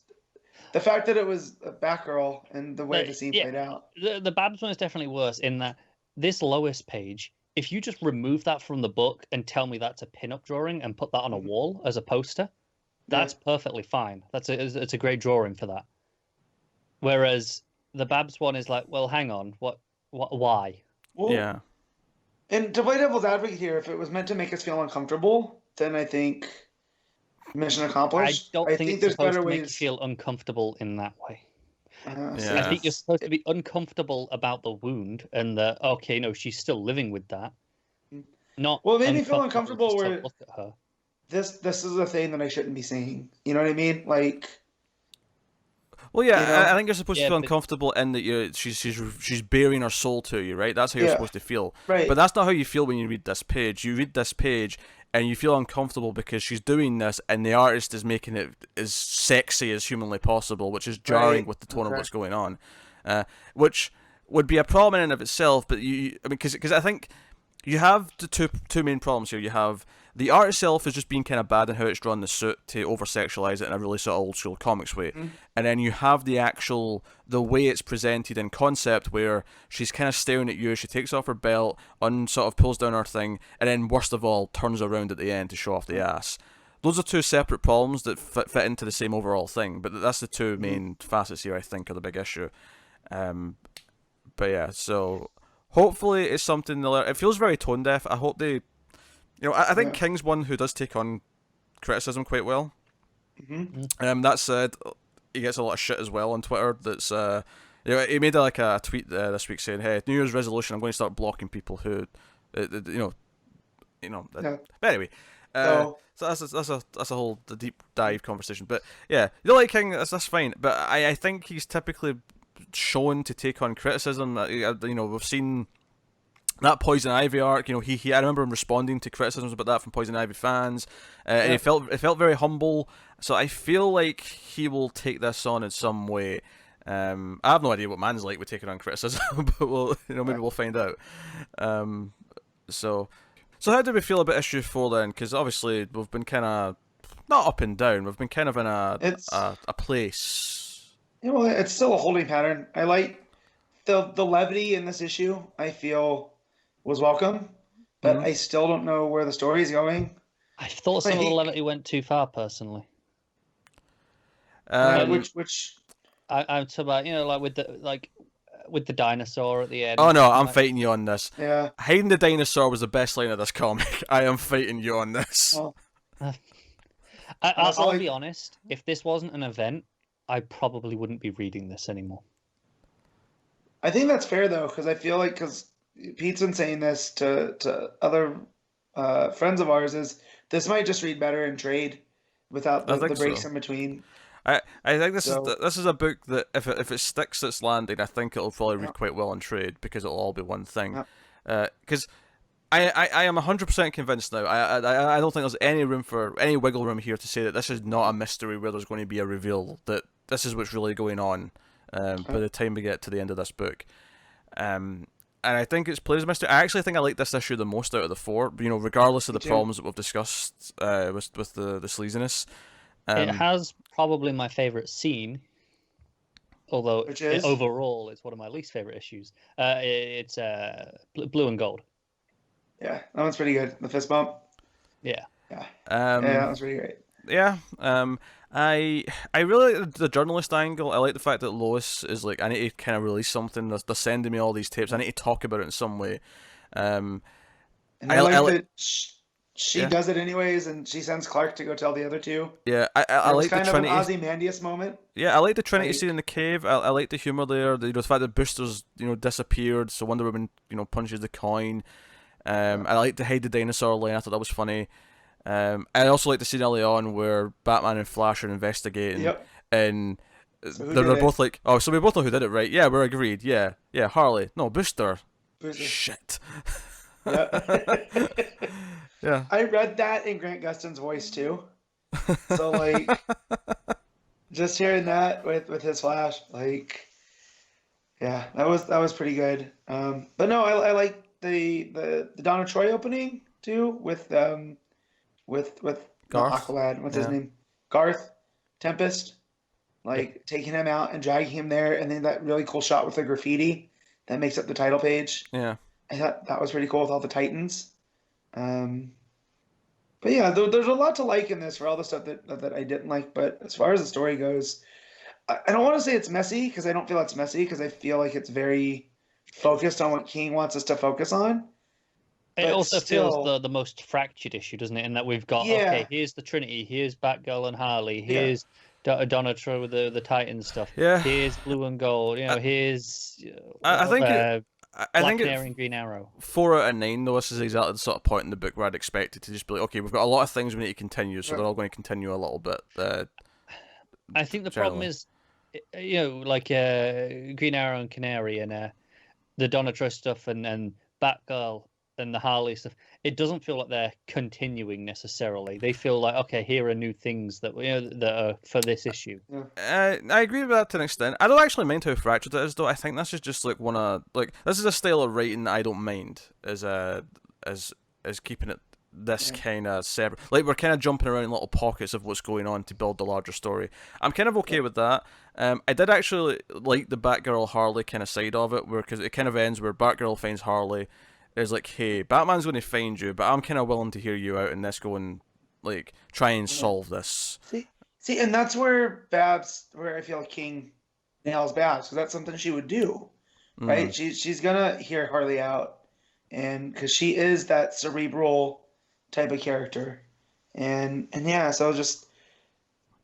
the fact that it was a Batgirl and the way the scene played out. The Babs one is definitely worse in that this Lois page, if you just remove that from the book and tell me that's a pin-up drawing and put that on a wall as a poster, that's perfectly fine. It's a great drawing for that. Whereas the Babs one is like, well, hang on, why? Well, and to play devil's advocate here, if it was meant to make us feel uncomfortable, then I think mission accomplished. I don't think it's supposed to make you feel uncomfortable in that way. I think you're supposed to be uncomfortable about the wound and she's still living with that. Not it made me feel uncomfortable where look at her. This is a thing that I shouldn't be seeing. You know what I mean? Like. Well, yeah, I think you're supposed to feel uncomfortable in that she's bearing her soul to you, right? That's how you're supposed to feel. Right. But that's not how you feel when you read this page. You read this page and you feel uncomfortable because she's doing this and the artist is making it as sexy as humanly possible, which is jarring with the tone of what's going on. Which would be a problem in and of itself, but because I think you have the two main problems here. You have the art itself is just being kind of bad in how it's drawn the suit to over-sexualize it in a really sort of old-school comics way. And then you have the way it's presented in concept, where she's kind of staring at you, she takes off her belt, sort of pulls down her thing, and then, worst of all, turns around at the end to show off the ass. Those are two separate problems that fit into the same overall thing, but that's the two main facets here, I think, are the big issue. But yeah, so hopefully it's something it feels very tone deaf. I hope they, I think King's one who does take on criticism quite well. That said, he gets a lot of shit as well on Twitter. That's he made a tweet this week saying, "Hey, New Year's resolution, I'm going to start blocking people who, But anyway. So that's a whole deep dive conversation. But yeah, you don't like King, that's fine. But I think he's typically shown to take on criticism. We've seen that Poison Ivy arc. I remember him responding to criticisms about that from Poison Ivy fans. And it felt very humble. So I feel like he will take this on in some way. I have no idea what man's like with taking on criticism, but maybe we'll find out. So how do we feel about issue 4 then? Because obviously we've been kind of not up and down. We've been kind of in a place. Well, it's still a holding pattern. I like the levity in this issue. I feel was welcome, but I still don't know where the story is going. I thought some of the levity went too far, personally. Which I'm talking about, with the dinosaur at the end. Oh no, I'm fighting you on this. Yeah. Hiding the dinosaur was the best line of this comic. I am fighting you on this. Well, I'll be honest. If this wasn't an event, I probably wouldn't be reading this anymore. I think that's fair though, because I feel like Pete's been saying this to other friends of ours, is this might just read better in trade without the breaks in between. I think this is a book that if it sticks its landing, I think it'll probably read quite well in trade, because it'll all be one thing. Because I am 100% convinced now. I don't think there's any wiggle room here to say that this is not a mystery where there's going to be a reveal, that this is what's really going on by the time we get to the end of this book. And I think it's played as a mystery. I actually think I like this issue the most out of the 4, regardless of the problems that we've discussed with the sleaziness. It has probably my favourite scene, although overall it's one of my least favourite issues. It's Blue and Gold. Yeah, that one's pretty good. The fist bump. Yeah. Yeah. That was pretty great. Yeah. I really like the journalist angle. I like the fact that Lois is like, I need to kind of release something. They're sending me all these tapes. I need to talk about it in some way. And I like that she does it anyways, and she sends Clark to go tell the other two. Yeah, I like the Trinity. Kind of an Ozymandias moment. Yeah, I like the Trinity scene in the cave. I like the humor there. The fact that Booster's disappeared, so Wonder Woman punches the coin. I like the hide the dinosaur line. I thought that was funny. I also like the scene early on where Batman and Flash are investigating, and they're both like, "Oh, so we both know who did it, right? Yeah, we're agreed. Yeah, Harley. No, Booster. Shit." Yeah. Yeah. I read that in Grant Gustin's voice too. So just hearing that with his Flash, that was pretty good. But no, I like the Donna Troy opening too with Garth. Aqualad. What's his name? Garth Tempest. Taking him out and dragging him there, and then that really cool shot with the graffiti that makes up the title page. Yeah. I thought that was pretty cool with all the Titans. But yeah, there's a lot to like in this for all the stuff that I didn't like. But as far as the story goes, I don't want to say it's messy, because I don't feel it's messy, because I feel like it's very focused on what King wants us to focus on. It also feels the most fractured issue, doesn't it? In that we've got, okay, here's the Trinity, here's Batgirl and Harley, here's Donna Troy with the Titan stuff, here's Blue and Gold, here's I think Canary and Green Arrow. 4 out of 9, though, this is exactly the sort of point in the book where I'd expect it to just be like, okay, we've got a lot of things we need to continue, so they're all going to continue a little bit. I think the problem is, Green Arrow and Canary and the Donna Troy stuff and Batgirl and the Harley stuff, it doesn't feel like they're continuing necessarily. They feel like, okay, here are new things that that are for this issue. I agree with that to an extent. I don't actually mind how fractured it is, though. I think this is just this is a style of writing that I don't mind as keeping it this kind of separate. Like, we're kind of jumping around in little pockets of what's going on to build the larger story. I'm kind of okay with that. I did actually like the Batgirl Harley kind of side of it, where because it kind of ends where Batgirl finds Harley, is like, hey, Batman's going to find you, but I'm kind of willing to hear you out in this, go and like try and solve this. See, and that's where where I feel King nails Babs, because that's something she would do, right? She's gonna hear Harley out, and because she is that cerebral type of character, and yeah, so just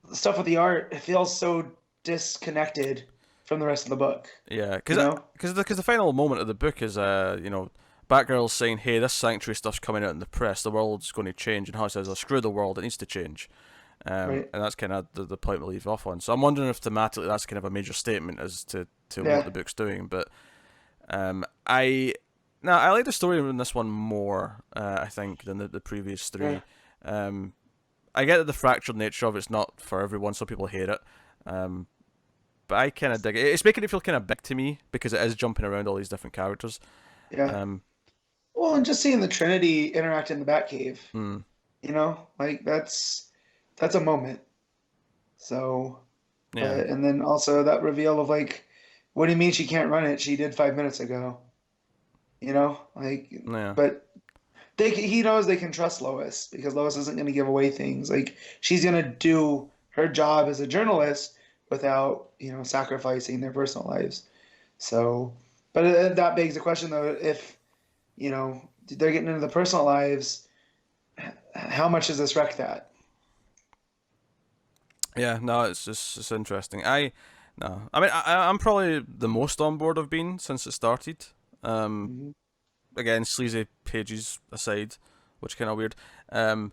the stuff with the art, it feels so disconnected from the rest of the book. Yeah, You know? because the final moment of the book is Batgirl's saying, hey, this Sanctuary stuff's coming out in the press, the world's going to change, and Harley says, oh, screw the world, it needs to change. Right. And that's kind of the point we leave off on. So I'm wondering if thematically that's kind of a major statement as to Yeah. what the book's doing. But I like the story in this one more, I think, than the previous three. Yeah. I get that the fractured nature of it's not for everyone, some people hate it. But I kind of dig it. It's making it feel kind of big to me because it is jumping around all these different characters. Yeah. Well, and just seeing the Trinity interact in the Batcave, you know, like that's a moment. So, Yeah. and then also that reveal of like, what do you mean she can't run it? She did 5 minutes ago. You know, like, Yeah. but he knows they can trust Lois because Lois isn't going to give away things. Like she's going to do her job as a journalist without, you know, sacrificing their personal lives. So, but that begs the question though, if, you know, they're getting into the personal lives, how much does this wreck that? Yeah, no, it's interesting. I mean, I'm probably the most on board I've been since it started. Again, sleazy pages aside, which kind of weird. I mean,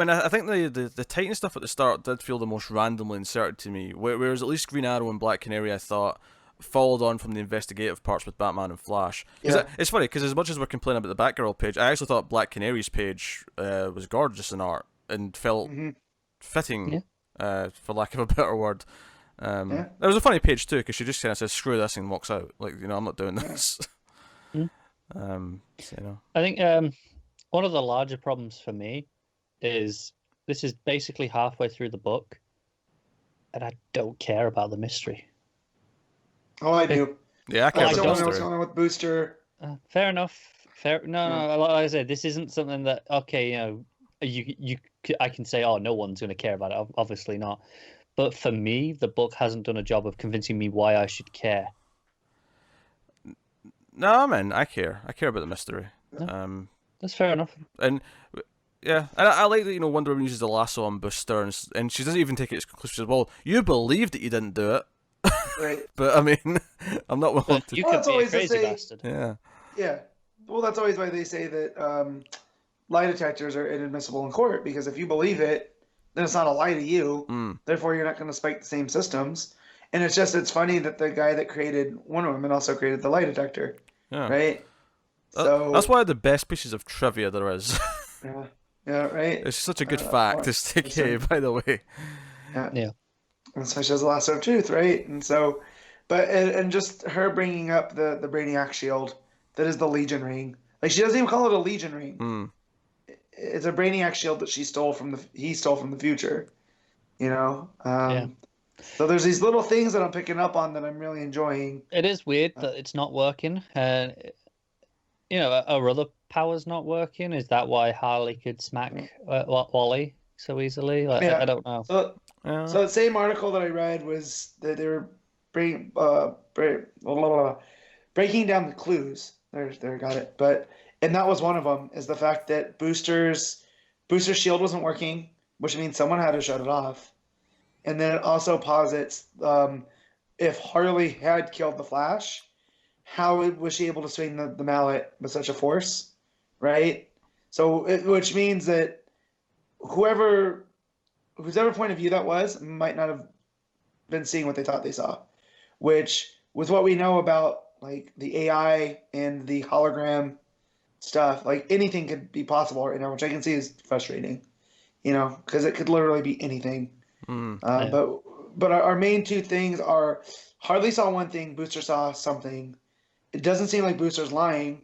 I think the Titan stuff at the start did feel the most randomly inserted to me. Whereas at least Green Arrow and Black Canary, I thought, followed on from the investigative parts with Batman and Flash. It's funny because as much as we're complaining about the Batgirl page, I actually thought Black Canary's page was gorgeous in art and felt fitting, for lack of a better word. It was a funny page too because she just kind of says screw this and walks out. Like, you know, I'm not doing this. So, you know. I think one of the larger problems for me is this is basically halfway through the book, and I don't care about the mystery. Oh, I do. Yeah, I care I about don't the know what's mystery. going on with Booster. Fair enough. No. Like I said, this isn't something that okay, you know, I can say, oh, no one's going to care about it. Obviously not. But for me, the book hasn't done a job of convincing me why I should care. No, man, I care. I care about the mystery. No, that's fair enough. And yeah, and I like that, you know, Wonder Woman uses the lasso on Booster, and she doesn't even take it as conclusive. She says, well, you believed that you didn't do it. Right. But I mean, I'm not willing to. You Well, could that's be a always the crazy same. bastard. Yeah. Yeah. Well, that's always why they say that lie detectors are inadmissible in court, because if you believe it, then it's not a lie to you. Therefore, you're not going to spike the same systems. And it's funny that the guy that created Wonder Woman also created the lie detector. Yeah. Right? So That's one of the best pieces of trivia there is. yeah, right? It's such a good fact to stick here, by the way. Yeah. And so she has the lasso of truth, right? And so, but and just her bringing up the Brainiac shield that is the Legion ring. Like she doesn't even call it a Legion ring. It's a Brainiac shield that he stole from the future. You know. So there's these little things that I'm picking up on that I'm really enjoying. It is weird that it's not working. You know, are other powers not working? Is that why Harley could smack Wally so easily? Like, I don't know. So the same article that I read was that they were breaking down the clues. There, got it. And that was one of them, is the fact that Booster's shield wasn't working, which means someone had to shut it off. And then it also posits if Harley had killed the Flash, how was she able to swing the mallet with such a force, right? So, which means that whoever point of view that was might not have been seeing what they thought they saw, which with what we know about like the AI and the hologram stuff, like anything could be possible right now, which I can see is frustrating, you know, because it could literally be anything. But our main two things are Harley saw one thing, Booster saw something. It doesn't seem like Booster's lying.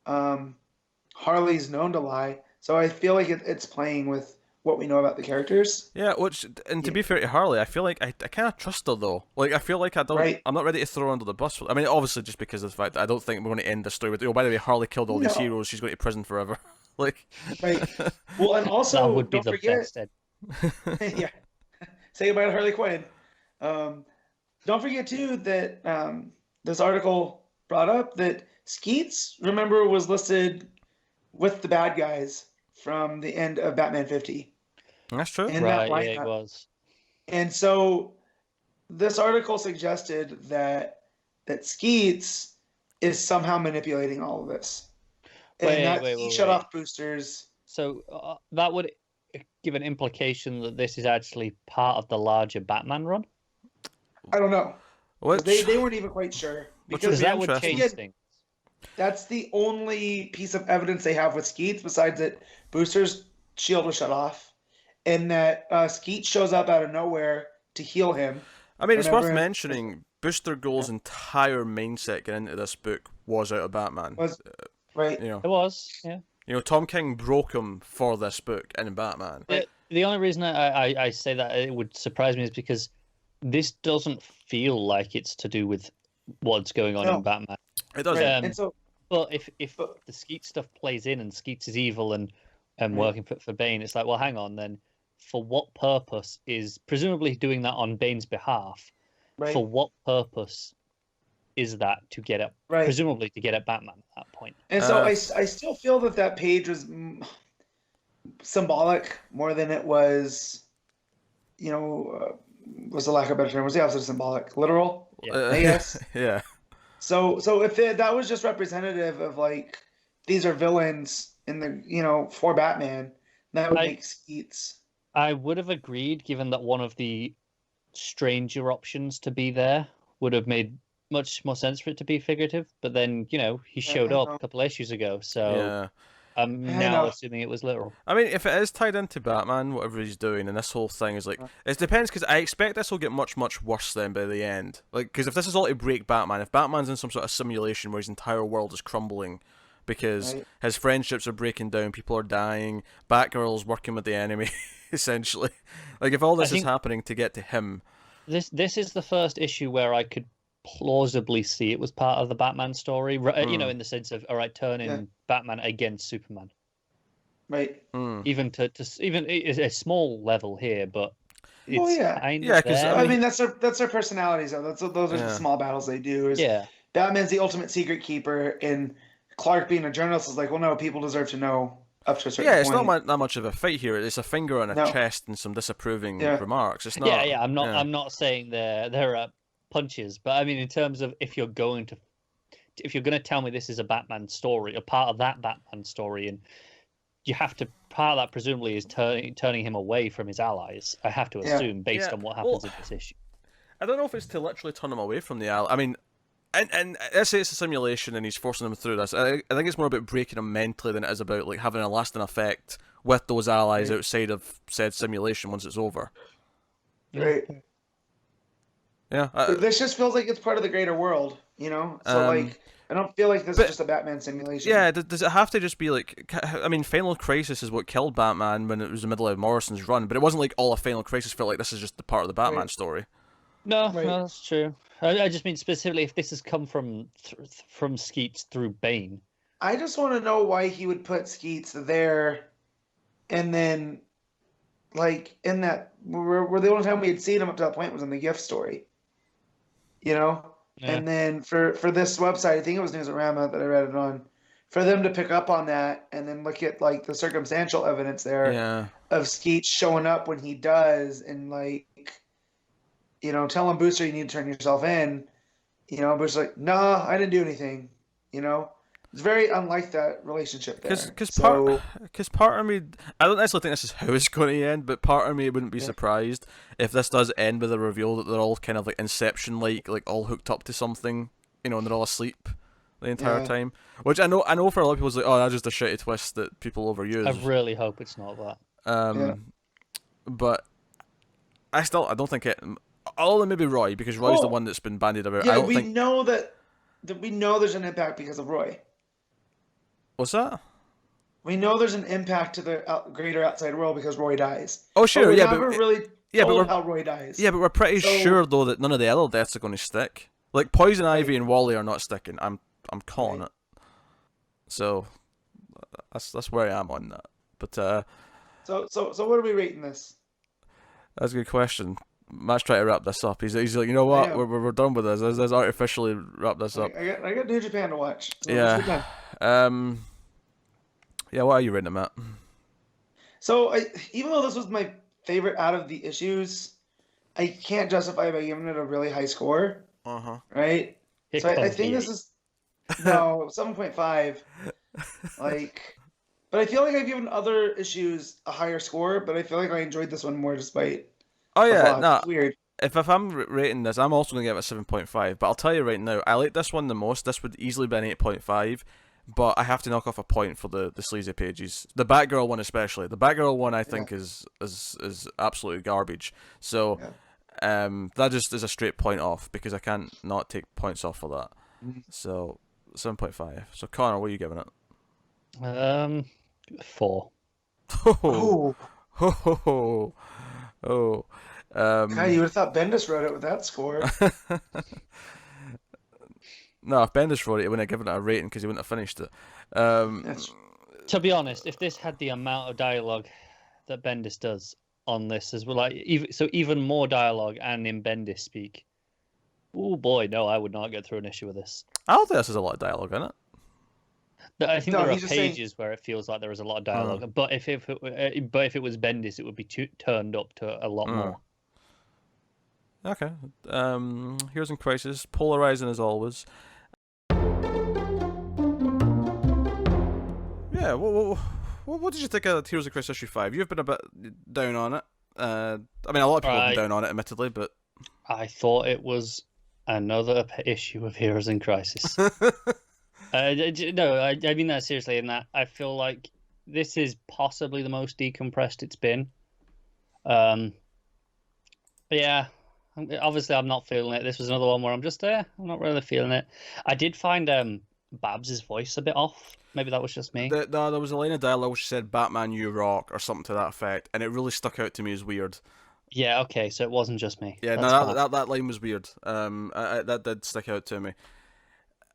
Harley's known to lie, So I feel like it's playing with what we know about the characters. Yeah, and to be fair to Harley, I feel like I kind of trust her though. Like I feel like Right. I'm not ready to throw her under the bus. I mean, obviously just because of the fact that I don't think we're going to end the story with, oh, by the way, Harley killed all these No. heroes. She's going to prison forever. Like, Right. Well, and That also would be don't the forget. best. Yeah. Say goodbye to Harley Quinn. Don't forget too that this article brought up that Skeets, remember, was listed with the bad guys from the end of Batman 50 that's true. in Right, that yeah, it lineup. was. And so this article suggested that Skeets is somehow manipulating all of this, and that he shut off boosters. So that would give an implication that this is actually part of the larger Batman run. I don't know. Which, They weren't even quite sure Because Because that would interesting. change things. that's the only piece of evidence they have with Skeets, besides that Booster's shield was shut off, and that Skeet shows up out of nowhere to heal him. I mean, it's worth whenever- mentioning Booster Gold's entire mindset getting into this book was out of Batman. Was right. You know, It was, yeah. Tom King broke him for this book in Batman. The only reason I say that it would surprise me is because this doesn't feel like it's to do with what's going on No. in Batman. It doesn't. Right. Um, And so But if the Skeet stuff plays in and Skeets is evil and Right. working for Bane, it's like, well, hang on then. For what purpose is presumably doing that on Bane's behalf? right, For what purpose is that to get at right. presumably to get at Batman at that point? And so Uh, I still feel that page was symbolic more than it was, was the lack of a better term, was the opposite of symbolic, literal. I guess. Yeah. So if that was just representative of like these are villains in the for Batman, that would make Skeets. I would have agreed, given that one of the stranger options to be there would have made much more sense for it to be figurative. But then, he showed up a couple of issues ago, so Yeah. I'm I now know. assuming it was literal. I mean, if it is tied into Batman, whatever he's doing, and this whole thing is like, it depends, because I expect this will get much, much worse then by the end. Like, because if this is all to break Batman, if Batman's in some sort of simulation where his entire world is crumbling because Right. his friendships are breaking down, people are dying, Batgirl's working with the enemy, essentially. Like, if all this is happening to get to him. This is the first issue where I could plausibly see it was part of the Batman story, in the sense of, all right, turning Batman against Superman. Right. Even to even a small level here, but it's kind of because there. I mean that's their personalities though. Those are the small battles they do. Batman's the ultimate secret keeper, and Clark being a journalist is like, well, no, people deserve to know up to a certain point. It's not that much of a fight here. It's a finger on a chest and some disapproving remarks. It's not. I'm not saying they're punches, but I mean in terms of if you're going to tell me this is a Batman story, a part of that Batman story, and you have to part of that presumably is turning him away from his allies. I have to assume based on what happens in this issue. I don't know if it's to literally turn him away from the allies. I mean, and let's say it's a simulation and he's forcing them through this. I think it's more about breaking him mentally than it is about like having a lasting effect with those allies outside of said simulation once it's over. Right. Yeah. This just feels like it's part of the greater world, So like, I don't feel like this is just a Batman simulation. Yeah. Does it have to just be like? I mean, Final Crisis is what killed Batman when it was the middle of Morrison's run, but it wasn't like all of Final Crisis felt like this is just the part of the Batman story. No, that's true. I just mean specifically if this has come from Skeets through Bane. I just want to know why he would put Skeets there, and then, like in that, where the only time we had seen him up to that point was in the Gift story. Yeah. And then for this website, I think it was Newsarama that I read it on, for them to pick up on that and then look at like the circumstantial evidence there of Skeets showing up when he does, and like, telling Booster you need to turn yourself in, Booster's like, nah, I didn't do anything, It's very unlike that relationship there. Because part of me, I don't necessarily think this is how it's going to end, but part of me wouldn't be surprised if this does end with a reveal that they're all kind of like Inception-like, like all hooked up to something, and they're all asleep the entire time. Which I know for a lot of people, it's like, oh, that's just a shitty twist that people overuse. I really hope it's not that. But I don't think it. Other than maybe Roy, because Roy's the one that's been bandied about. Yeah, we know that we know there's an impact because of Roy. What's that? we know there's an impact to the greater outside world because Roy dies. Oh, sure, but yeah, never really but told how Roy dies. Yeah, but we're pretty So- sure though that none of the other deaths are going to stick. Like Poison Right. Ivy and Wally are not sticking. I'm calling Right. it. So that's where I am on that. But So what are we rating this? that's a good question. Matt's trying to wrap this up. He's like, you know what? Yeah. We're done with this. Let's artificially wrap this up. I got New Japan to watch. So Yeah. let's get done. Yeah. What are you rating, Matt? So even though this was my favorite out of the issues, I can't justify by giving it a really high score. Right? It So I can't think be this is 7.5. Like, but I feel like I've given other issues a higher score, but I feel like I enjoyed this one more despite. Oh the yeah, flaws. no. It's weird. If I'm rating this, I'm also gonna give it a 7.5. But I'll tell you right now, I like this one the most. This would easily be an 8.5. But I have to knock off a point for the sleazy pages. The Batgirl one especially. The Batgirl one I think is absolutely garbage. So that just is a straight point off because I can't not take points off for that. So 7.5. So Connor, what are you giving it? 4. Oh, Oh. God, you would have thought Bendis wrote it with that score. No, if Bendis wrote it, he wouldn't have given it a rating because he wouldn't have finished it. To be honest, if this had the amount of dialogue that Bendis does on this, as well, even more dialogue and in Bendis speak. Oh boy, no, I would not get through an issue with this. I don't think there's a lot of dialogue in it. I think No, there are he's just saying- pages where it feels like there is a lot of dialogue, but if it was Bendis, it would be turned up to a lot more. Okay. Heroes in Crisis, polarizing as always. Yeah. What did you think of Heroes in Crisis issue 5? You've been a bit down on it. I mean, a lot of people have been down on it, admittedly, but I thought it was another issue of Heroes in Crisis. No, I mean that seriously. In that, I feel like this is possibly the most decompressed it's been. Yeah, obviously I'm not feeling it. This was another one where I'm just there. I'm not really feeling it. I did find Babs' voice a bit off. Maybe that was just me. No, there was a line of dialogue which said "Batman, you rock" or something to that effect, and it really stuck out to me as weird. Yeah, okay, so it wasn't just me. Yeah, That's no, fine. that line was weird. That did stick out to me.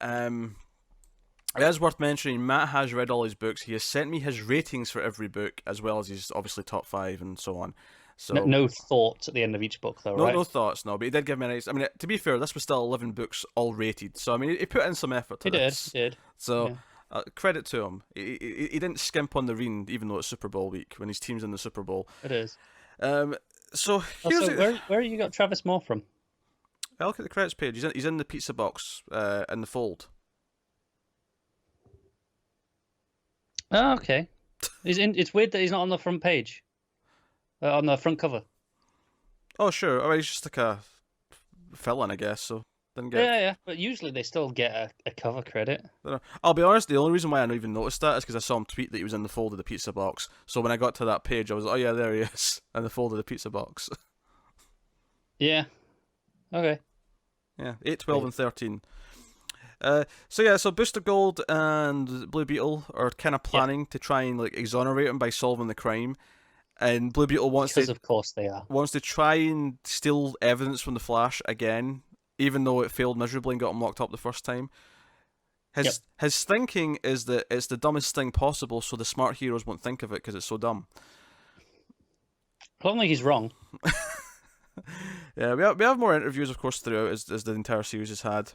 It is worth mentioning, Matt has read all his books. He has sent me his ratings for every book, as well as his obviously top 5 and so on. So No thoughts at the end of each book, though, right? no thoughts, no. But he did give me a nice. I mean, to be fair, this was still 11 books, all rated. So I mean, he put in some effort to He did. this. He did. So credit to him. He didn't skimp on the reading, even though it's Super Bowl week when his team's in the Super Bowl. It is. So here's Also, where you got Travis Moore from? I look at the credits page. He's in the pizza box in the fold. Oh, okay. It's weird that he's not on the front page, on the front cover. Oh sure. I mean, he's just like a fill-in, I guess. So didn't get. Yeah. But usually they still get a cover credit. I'll be honest, the only reason why I even noticed that is because I saw him tweet that he was in the fold of the pizza box. So when I got to that page, I was like, oh yeah, there he is, in the fold of the pizza box. Yeah. Okay. Yeah, 8, 12, and 13. So Booster Gold and Blue Beetle are kind of planning to try and like exonerate him by solving the crime, and Blue Beetle wants Because of course they are. wants to try and steal evidence from the Flash again, even though it failed miserably and got him locked up the first time. His thinking is that it's the dumbest thing possible, so the smart heroes won't think of it because it's so dumb. I don't think he's wrong. Yeah, we have more interviews, of course, throughout as the entire series has had.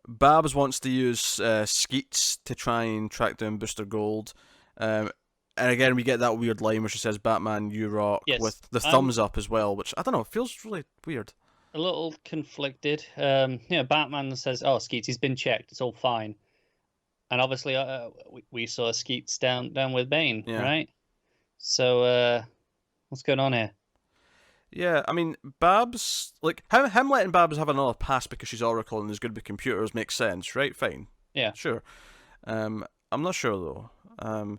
Babs wants to use Skeets to try and track down Booster Gold. And again, we get that weird line where she says, Batman, you rock, Yes. with the thumbs up as well, which, I don't know, feels really weird. A little conflicted. Batman says, "Oh, Skeets, he's been checked. It's all fine." And obviously, we saw Skeets down with Bane, right? So, what's going on here? Yeah, I mean, Babs, like, him letting Babs have another pass because she's Oracle and is good with computers makes sense, right? Fine. Yeah. Sure. I'm not sure, though.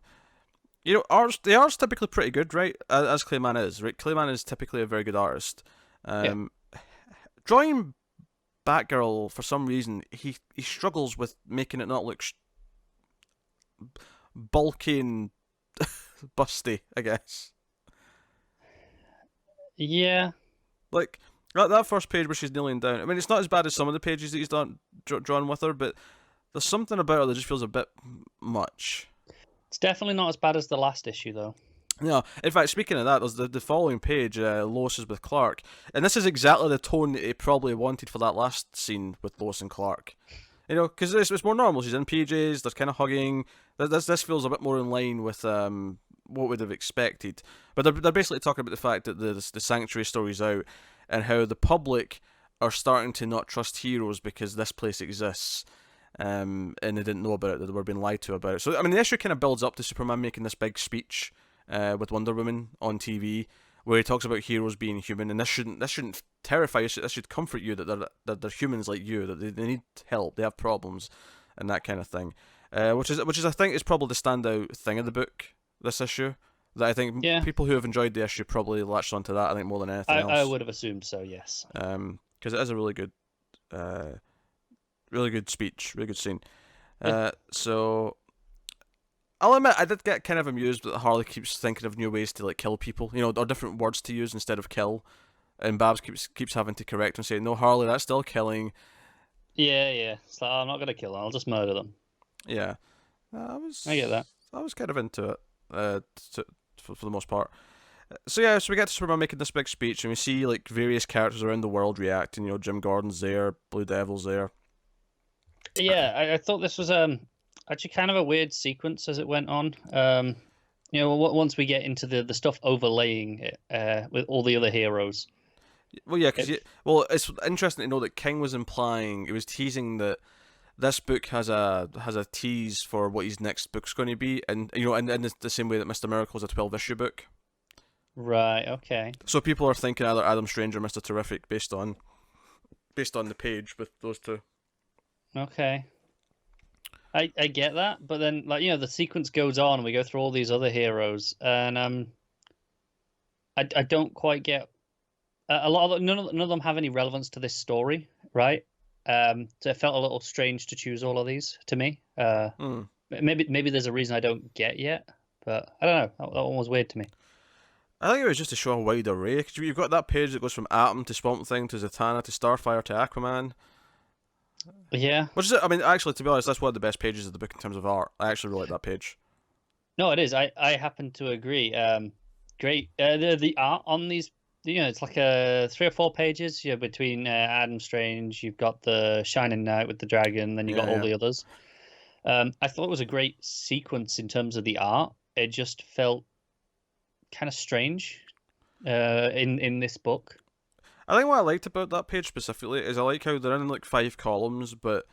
The art's typically pretty good, right? As Clayman is, right? Clayman is typically a very good artist. Drawing Batgirl, for some reason, he struggles with making it not look bulky and busty, I guess. Yeah. Like that first page where she's kneeling down. I mean, it's not as bad as some of the pages that he's drawn with her, but there's something about her that just feels a bit much. It's definitely not as bad as the last issue, though. No, in fact, speaking of that, there's the following page, Lois is with Clark, and this is exactly the tone that he probably wanted for that last scene with Lois and Clark. You know, because it's more normal. She's in PJs. They're kind of hugging. This feels a bit more in line with what we'd have expected. But they're basically talking about the fact that the Sanctuary story's out, and how the public are starting to not trust heroes because this place exists, and they didn't know about it. That they were being lied to about it. So I mean, the issue kind of builds up to Superman making this big speech with Wonder Woman on TV, where he talks about heroes being human, and this shouldn't terrify you. This should comfort you that they're humans like you, that they need help, they have problems, and that kind of thing. Which is I think is probably the standout thing of the book, this issue. That I think people who have enjoyed the issue probably latched onto that. I think more than anything else. I would have assumed so. Yes. Because it is a really good speech, really good scene. So I'll admit I did get kind of amused that Harley keeps thinking of new ways to like kill people, you know, or different words to use instead of kill, and Babs keeps having to correct and say, "No, Harley, that's still killing." Yeah. It's like, I'm not gonna kill them. I'll just murder them. Yeah, I get that. I was kind of into it, for the most part. So we get to Superman making this big speech, and we see like various characters around the world reacting. You know, Jim Gordon's there, Blue Devil's there. Yeah, I thought this was actually kind of a weird sequence as it went on. You know, once we get into the stuff overlaying it with all the other heroes. Well, yeah, because it's interesting to know that King was implying, it was teasing that this book has a tease for what his next book's going to be, and you know, in the same way that Mr. Miracle is a 12-issue book. Right. Okay. So people are thinking either Adam Strange or Mr. Terrific based on the page with those two. Okay. I get that, but then like, you know, the sequence goes on and we go through all these other heroes, and I don't quite get a lot of none of them have any relevance to this story, right? So it felt a little strange to choose all of these to me. Maybe there's a reason I don't get yet, but I don't know. That one was weird to me. I think it was just to show a wide array, because you've got that page that goes from Atom to Swamp Thing to Zatanna to Starfire to Aquaman. Yeah. Which is, I mean, actually, to be honest, that's one of the best pages of the book in terms of art. I actually really like that page. No, it is. I happen to agree. Great. The art on these, you know, it's like 3 or 4 pages. Yeah, between Adam Strange, you've got the Shining Knight with the dragon, then you've got all the others. I thought it was a great sequence in terms of the art. It just felt kind of strange in this book. I think what I liked about that page specifically is I like how they're in like 5 columns, but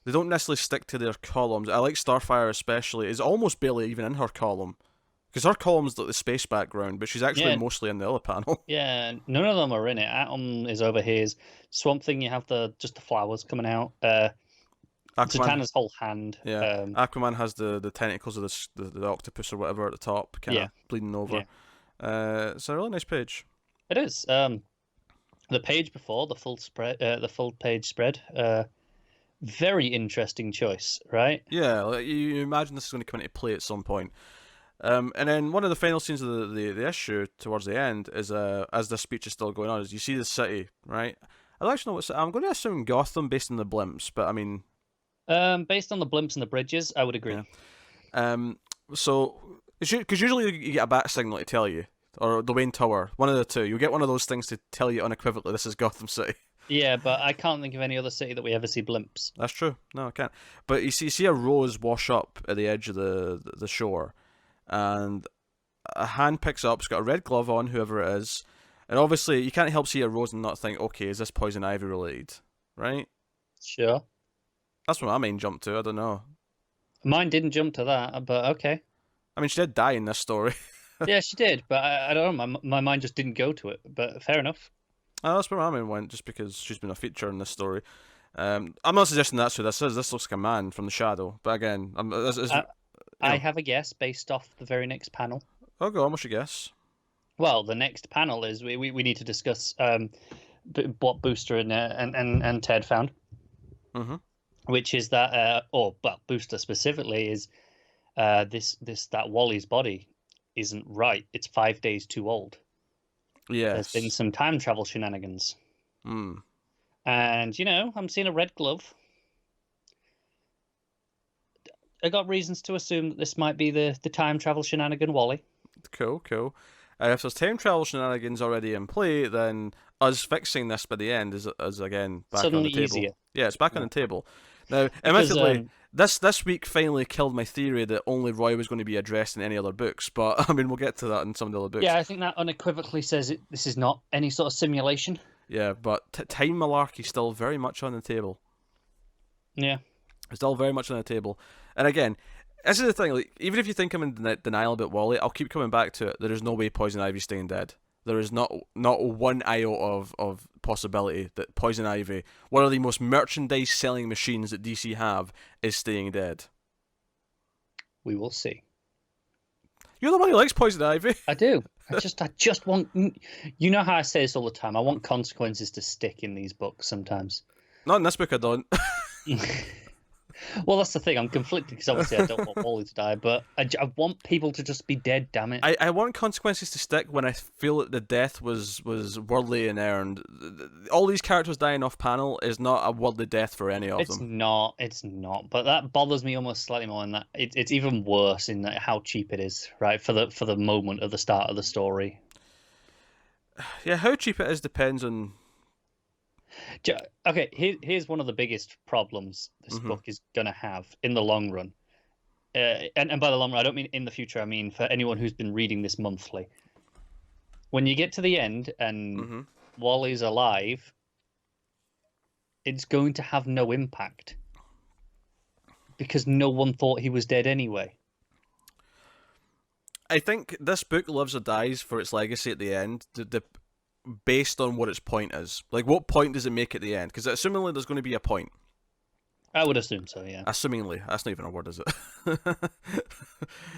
they don't necessarily stick to their columns. I like Starfire especially is almost barely even in her column, because her column's like the space background, but she's actually mostly in the other panel. Yeah, none of them are in it. Atom is over here. Swamp Thing, you have just the flowers coming out. Zatanna's whole hand. Yeah, Aquaman has the tentacles of the octopus or whatever at the top, kind of bleeding over. Yeah. It's a really nice page. It is. The page before the full page spread. Very interesting choice, right? Yeah, like you imagine this is going to come into play at some point. And then one of the final scenes of the issue towards the end is as the speech is still going on, is you see the city, right? I don't actually know what city. I'm going to assume Gotham based on the blimps, but I mean, based on the blimps and the bridges, I would agree. Yeah. So because usually you get a bat signal to tell you, or the Wayne Tower, one of the two. You'll get one of those things to tell you unequivocally this is Gotham City. Yeah, but I can't think of any other city that we ever see blimps. That's true. No, I can't. But you see a rose wash up at the edge of the shore, and a hand picks up. It's got a red glove on, whoever it is, and obviously you can't help see a rose and not think, okay, is this poison ivy related, right? Sure. That's what my mind jumped to. I don't know. Mine didn't jump to that, but okay. I mean, she did die in this story. Yeah, she did, but I don't know. My mind just didn't go to it. But fair enough. That's where my mind went, just because she's been a feature in this story. I'm not suggesting that's who this is. This looks like a man from the shadow. But again, I have a guess based off the very next panel. Oh, go on. What's your guess? Well, the next panel is we need to discuss what Booster and Ted found. Mm-hmm. Which is that, Booster specifically is that Wally's body isn't right. It's 5 days too old. There's been Yes. some time travel shenanigans. Hmm. And, I'm seeing a red glove. I got reasons to assume that this might be the time travel shenanigan Wally. Cool, cool. If there's time travel shenanigans already in play, then us fixing this by the end is again back on Suddenly the table. easier. Yeah, it's back on the table. Now, Because, admittedly, this week finally killed my theory that only Roy was going to be addressed in any other books, but I mean, we'll get to that in some of the other books. Yeah, I think that unequivocally says this is not any sort of simulation. Yeah, but time malarkey still very much on the table. Yeah. It's still very much on the table. And again, this is the thing, like, even if you think I'm in denial about Wally, I'll keep coming back to it. There is no way Poison Ivy's staying dead. There is not one iota of possibility that Poison Ivy, one of the most merchandise selling machines that DC have, is staying dead. We will see. You're the one who likes Poison Ivy. I do. I just want. You know how I say this all the time. I want consequences to stick in these books sometimes. Not in this book, I don't. Well, that's the thing. I'm conflicted because obviously I don't want Wally to die, but I want people to just be dead. Damn it! I want consequences to stick when I feel that the death was worldly and earned. All these characters dying off panel is not a worldly death for any of It's them. not. It's not. But that bothers me almost slightly more. In that it's even worse in that how cheap it is, right? For the moment at the start of the story. Yeah, how cheap it is depends on. Okay, here's one of the biggest problems this book is going to have in the long run. And by the long run, I don't mean in the future. I mean for anyone who's been reading this monthly. When you get to the end and Wally's alive, it's going to have no impact. Because no one thought he was dead anyway. I think this book lives or dies for its legacy at the end. Based on what its point is. Like, what point does it make at the end? Because assumingly there's going to be a point. I would assume so, yeah. Assumingly. That's not even a word, is it?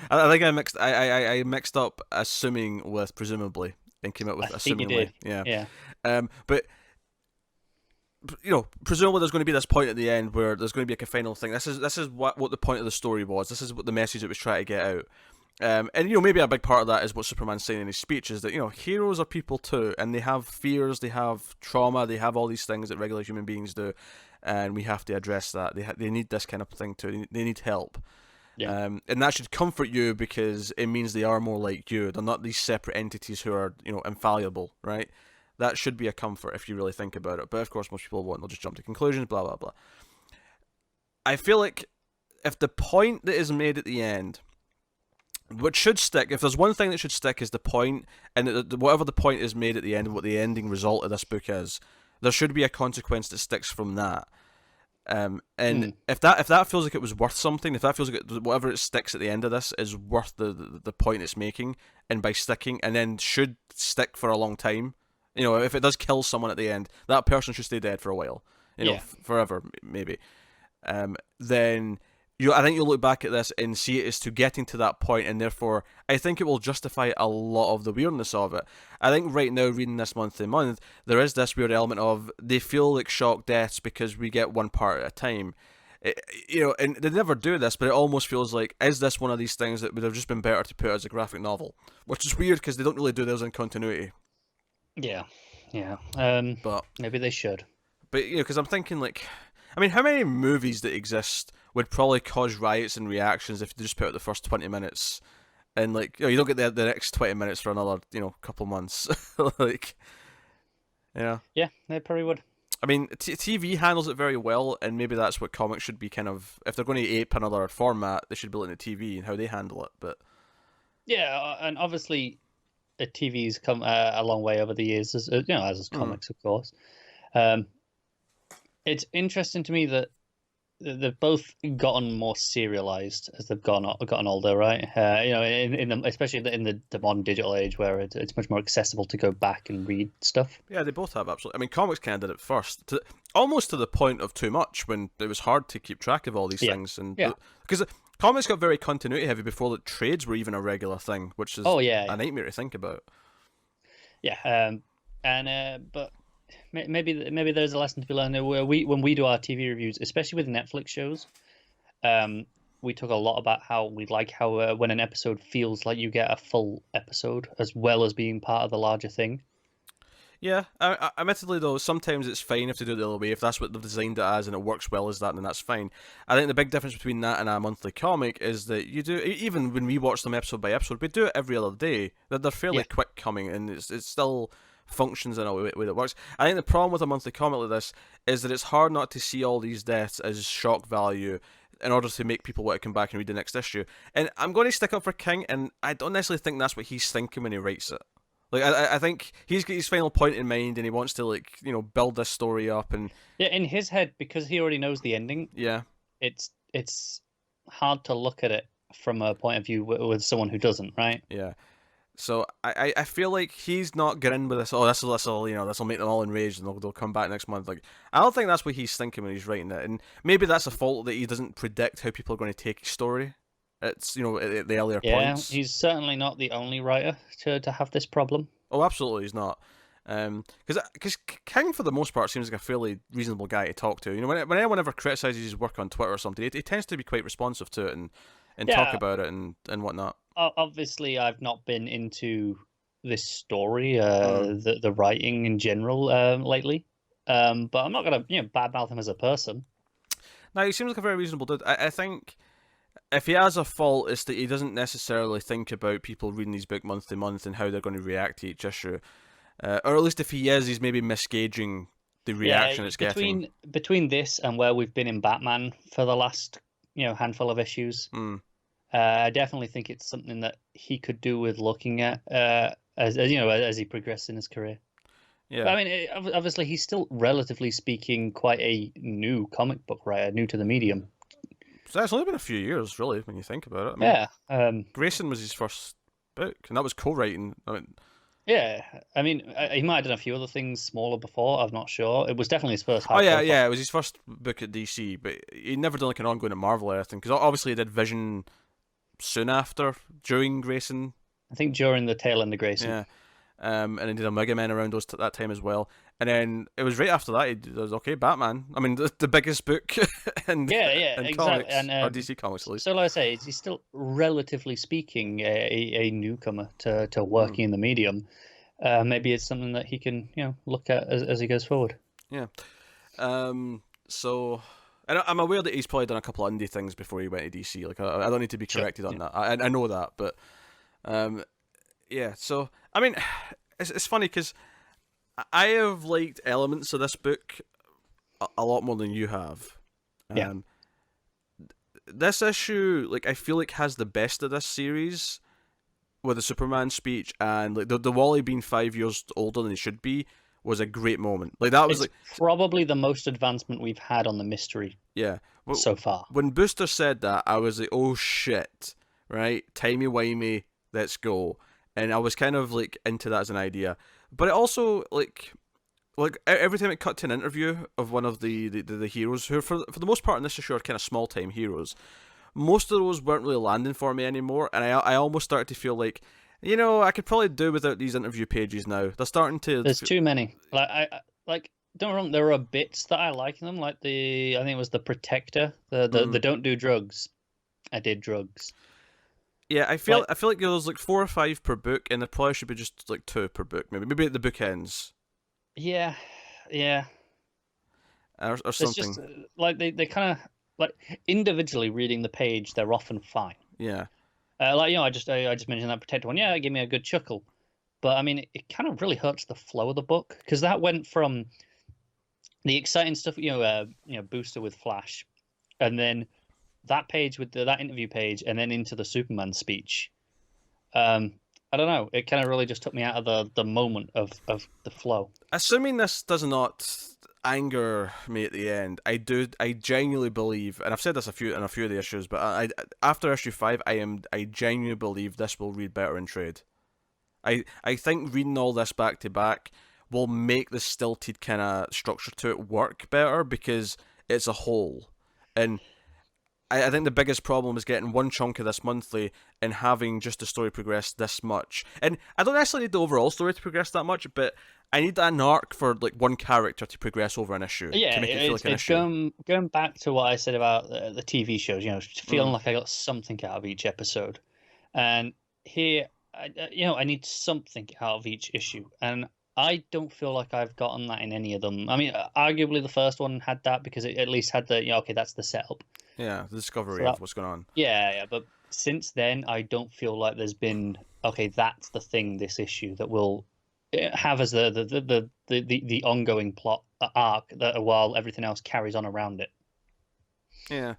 I think I mixed up assuming with presumably and came up with I think assumingly. you did. Yeah. Yeah. But presumably there's going to be this point at the end where there's going to be like a final thing. This is what the point of the story was. This is what the message it was trying to get out. And maybe a big part of that is what Superman's saying in his speech is that heroes are people too, and they have fears, they have trauma, they have all these things that regular human beings do, and we have to address that. They need this kind of thing too. They need help. Yeah. And that should comfort you because it means they are more like you. They're not these separate entities who are infallible, right? That should be a comfort if you really think about it. But of course, most people won't. They'll just jump to conclusions, blah blah blah. I feel like if the point that is made at the end. What should stick, if there's one thing that should stick, is the point, and whatever the point is made at the end, what the ending result of this book is, there should be a consequence that sticks from that. If that feels like it was worth something, if that feels like whatever it sticks at the end of this is worth the point it's making, and by sticking, and then should stick for a long time, if it does kill someone at the end, that person should stay dead for a while, forever maybe. Then. I think you'll look back at this and see it as to getting to that point, and therefore I think it will justify a lot of the weirdness of it. I think right now, reading this month to month, there is this weird element of they feel like shock deaths because we get one part at a time. And they never do this, but it almost feels like, is this one of these things that would have just been better to put as a graphic novel? Which is weird because they don't really do those in continuity. Yeah. But maybe they should. But because I'm thinking how many movies that exist would probably cause riots and reactions if they just put out the first 20 minutes, and you don't get the next 20 minutes for another couple months, Yeah, they probably would. I mean, TV handles it very well, and maybe that's what comics should be kind of. If they're going to ape another format, they should be looking at TV and how they handle it. But yeah, and obviously, TV's come a long way over the years, as comics, of course. It's interesting to me that they've both gotten more serialized as they've gotten older, right? Especially in the modern digital age where it's much more accessible to go back and read stuff. Yeah, they both have, absolutely. I mean, comics kind of did it first, almost to the point of too much, when it was hard to keep track of all these things, and because comics got very continuity heavy before the trades were even a regular thing, which is a nightmare to think about. Yeah, but. Maybe there's a lesson to be learned there where when we do our TV reviews, especially with Netflix shows, we talk a lot about how we like how when an episode feels like you get a full episode as well as being part of the larger thing. Yeah, admittedly though, sometimes it's fine if they do it the other way. If that's what they've designed it as and it works well as that, then that's fine. I think the big difference between that and a monthly comic is that you do, even when we watch them episode by episode, we do it every other day. That they're fairly quick coming, and it still functions in a way that works. I think the problem with a monthly comic like this is that it's hard not to see all these deaths as shock value in order to make people want to come back and read the next issue. And I'm going to stick up for King, and I don't necessarily think that's what he's thinking when he writes it. Like, I think he's got his final point in mind, and he wants to, like, you know, build this story up. And yeah, in his head, because he already knows the ending. Yeah, it's hard to look at it from a point of view with someone who doesn't, right? Yeah. So I feel like he's not getting with this. Oh, this'll you know, this'll make them all enraged, and they'll come back next month. Like, I don't think that's what he's thinking when he's writing it, and maybe that's a fault that he doesn't predict how people are going to take his story. It's, you know, at the earlier points. Yeah, he's certainly not the only writer to have this problem. Oh, absolutely, he's not. Because King, for the most part, seems like a fairly reasonable guy to talk to. You know, when anyone ever criticizes his work on Twitter or something, he tends to be quite responsive to it and talk about it and whatnot. Obviously, I've not been into this story, the writing in general, lately. But I'm not gonna, badmouth him as a person. No, he seems like a very reasonable dude. I think if he has a fault, it's that he doesn't necessarily think about people reading his book month to month and how they're going to react to each issue. Or at least if he is, he's maybe misgauging the reaction it's getting. Between this and where we've been in Batman for the last, handful of issues, I definitely think it's something that he could do with looking at as he progresses in his career. Yeah, but, I mean, obviously he's still, relatively speaking, quite a new comic book writer, new to the medium. So it's only been a few years, really, when you think about it. I mean, Grayson was his first book, and that was co-writing. I mean, he might have done a few other things smaller before. I'm not sure. It was definitely his first. It was his first book at DC, but he'd never done like an ongoing at Marvel or anything. Because obviously he did Vision soon after, during Grayson. I think during the tail end of Grayson. Yeah. And he did Omega Men around that time as well. And then it was right after that he was Batman. I mean, the biggest book in exactly. comics, or DC Comics at least. So like I say, he's still, relatively speaking, a newcomer to working in the medium. Maybe it's something that he can look at as he goes forward. Yeah. So, and I'm aware that he's probably done a couple of indie things before he went to DC. Like, I don't need to be corrected on that. I know that, but yeah. So I mean, it's funny because I have liked elements of this book a lot more than you have. This issue, like, I feel like has the best of this series with the Superman speech, and like the Wally being 5 years older than he should be was a great moment. Like, that was probably the most advancement we've had on the mystery. Yeah, so far. When Booster said that, I was like, oh shit, right? Timey-wimey, let's go. And I was kind of like into that as an idea. But it also, like every time it cut to an interview of one of the heroes, who for the most part in this issue are kind of small time heroes, most of those weren't really landing for me anymore, and I almost started to feel like, I could probably do without these interview pages now. They're starting to. There's too many. Like don't get me wrong, there are bits that I like in them, like I think it was the Protector, the don't do drugs. I did drugs. Yeah, I feel like there's like 4 or 5 per book, and there probably should be just like 2 per book, maybe at the bookends. Yeah. Or something. It's just like they kind of like individually reading the page, they're often fine. Yeah. I just mentioned that Protector one. Yeah, it gave me a good chuckle, but I mean, it kind of really hurts the flow of the book because that went from the exciting stuff, Booster with Flash, and then that page with that interview page, and then into the Superman speech. I don't know. It kind of really just took me out of the moment of the flow. Assuming this does not anger me at the end, I genuinely believe, and I've said this in a few of the issues, but after issue 5, I genuinely believe this will read better in trade. I think reading all this back to back will make the stilted kind of structure to it work better because it's a whole, and I think the biggest problem is getting one chunk of this monthly and having just the story progress this much. And I don't necessarily need the overall story to progress that much, but I need an arc for like one character to progress over an issue Yeah, to make it feel like an issue. Going back to what I said about the TV shows, feeling like I got something out of each episode, and here, I need something out of each issue, and I don't feel like I've gotten that in any of them. I mean, arguably the first one had that because it at least had the okay, that's the setup. Yeah, the discovery of what's going on. Yeah, but since then, I don't feel like there's been okay. That's the thing. This issue that will have as the ongoing plot arc that while everything else carries on around it. Yeah,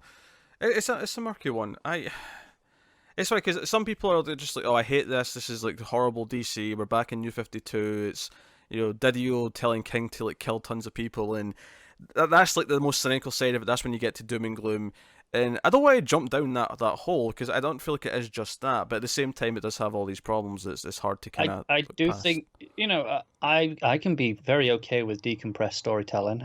it's a murky one. It's funny because some people are just like, oh, I hate this. This is like horrible DC. We're back in New 52. It's Didio telling King to like kill tons of people, and that's like the most cynical side of it. That's when you get to doom and gloom. And I don't want to jump down that hole because I don't feel like it is just that. But at the same time, it does have all these problems. It's hard to kind of. I do think I can be very okay with decompressed storytelling.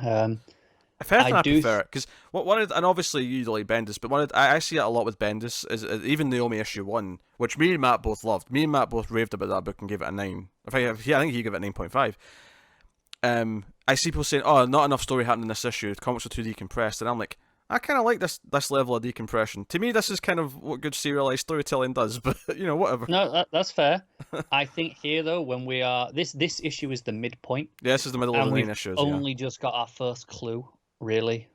If anything, I prefer it because and obviously you like Bendis, but I see it a lot with Bendis is even Naomi issue 1, which me and Matt both loved. Me and Matt both raved about that book and gave it a 9. I think he gave it a 9.5. I see people saying, "Oh, not enough story happened in this issue. The comics are too decompressed," and I'm like, I kind of like this level of decompression. To me, this is kind of what good serialized storytelling does. But whatever. No, that's fair. I think here though, when we are this issue is the midpoint. Yeah, this is the middle of the main issues. Only just got our first clue, really.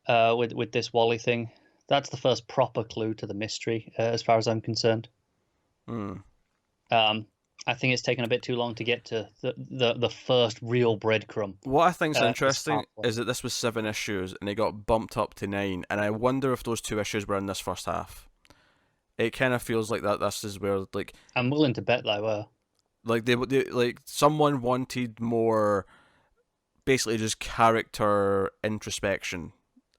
With this Wally thing, that's the first proper clue to the mystery, as far as I'm concerned. I think it's taken a bit too long to get to the first real breadcrumb. What I think's interesting is that this was 7 issues and it got bumped up to 9, and I wonder if those 2 issues were in this first half. It kind of feels like that. This is where like I'm willing to bet they were. Like they like someone wanted more, basically just character introspection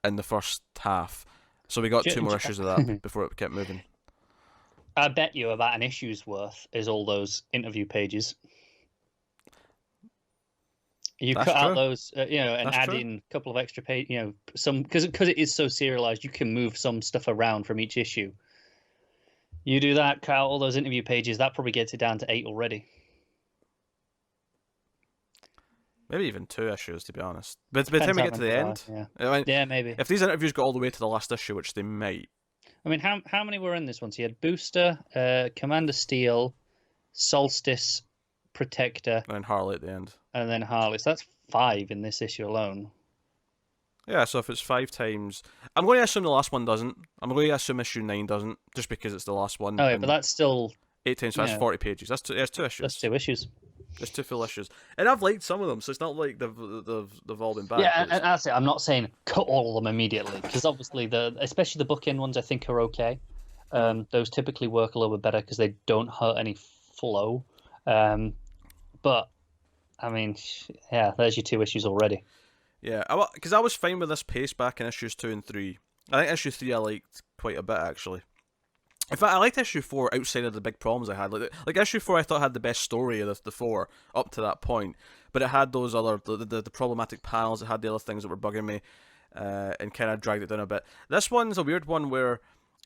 in the first half, so we got 2 more issues of that before it kept moving. I bet you about an issue's worth is all those interview pages. You cut out those, and add in a couple of extra pages, some because it is so serialized, you can move some stuff around from each issue. You do that, cut out all those interview pages, that probably gets it down to 8 already. Maybe even 2 issues, to be honest. But by the time we get to the end, yeah, maybe. If these interviews got all the way to the last issue, which they might. I mean, how many were in this one? So you had Booster, Commander Steel, Solstice, Protector, and Harley at the end. And then Harley. So that's 5 in this issue alone. Yeah, so if it's 5 times... I'm going to assume the last one doesn't. I'm going to assume issue 9 doesn't, just because it's the last one. Oh, yeah, but that's still... 8 times 5 is 40 pages. That's 2 issues. That's 2 issues. There's 2 full issues. And I've liked some of them, so it's not like they've all been bad. Yeah, and that's it. I'm not saying cut all of them immediately, because obviously, especially the bookend ones, I think are okay. Those typically work a little bit better because they don't hurt any flow. But, I mean, yeah, there's your 2 issues already. Yeah, because I was fine with this pace back in issues 2 and 3. I think issue 3 I liked quite a bit, actually. In fact, I liked issue 4 outside of the big problems I had. Like issue 4 I thought had the best story of the 4 up to that point. But it had those other, the problematic panels, it had the other things that were bugging me, and kind of dragged it down a bit. This one's a weird one where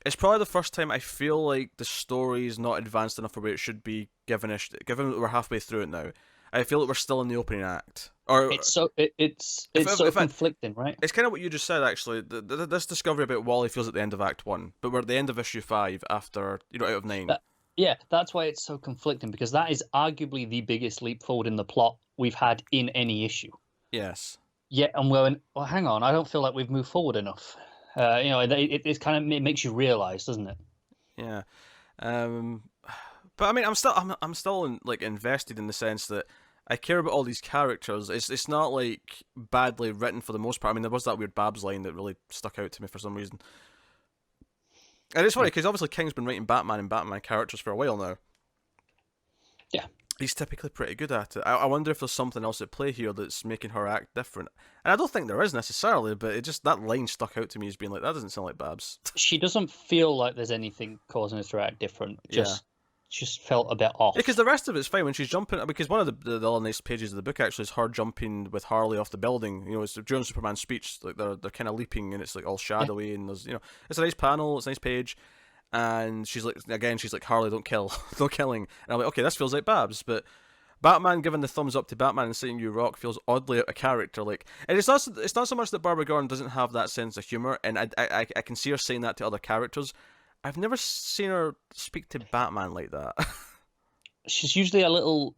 it's probably the first time I feel like the story's not advanced enough for where it should be, given that we're halfway through it now. I feel like we're still in the opening act. Or it's so conflicting, right? It's kind of what you just said, actually. This discovery about Wally feels at the end of Act 1, but we're at the end of issue 5 after, out of 9. Yeah, that's why it's so conflicting, because that is arguably the biggest leap forward in the plot we've had in any issue. Yes. Yeah, I'm going, well, hang on, I don't feel like we've moved forward enough. It kind of it makes you realise, doesn't it? Yeah. But I mean, I'm still invested in the sense that I care about all these characters. It's not like badly written for the most part. I mean, there was that weird Babs line that really stuck out to me for some reason. And it's funny because obviously King's been writing Batman and Batman characters for a while now. Yeah. He's typically pretty good at it. I wonder if there's something else at play here that's making her act different. And I don't think there is necessarily, but that line stuck out to me as being like, that doesn't sound like Babs. She doesn't feel like there's anything causing her to act different. just felt a bit off. Yeah, because the rest of it's fine when she's jumping. Because one of the other nice pages of the book actually is her jumping with Harley off the building. You know, it's during Superman's speech, like they're kind of leaping and it's like all shadowy and there's it's a nice panel, it's a nice page, and she's like Harley, don't kill, no killing. And I'm like, okay, this feels like Babs, but Batman giving the thumbs up to Batman and saying "you rock" feels oddly out of character. Like, and it's not so much that Barbara Gordon doesn't have that sense of humor, and I can see her saying that to other characters. I've never seen her speak to Batman like that. She's usually a little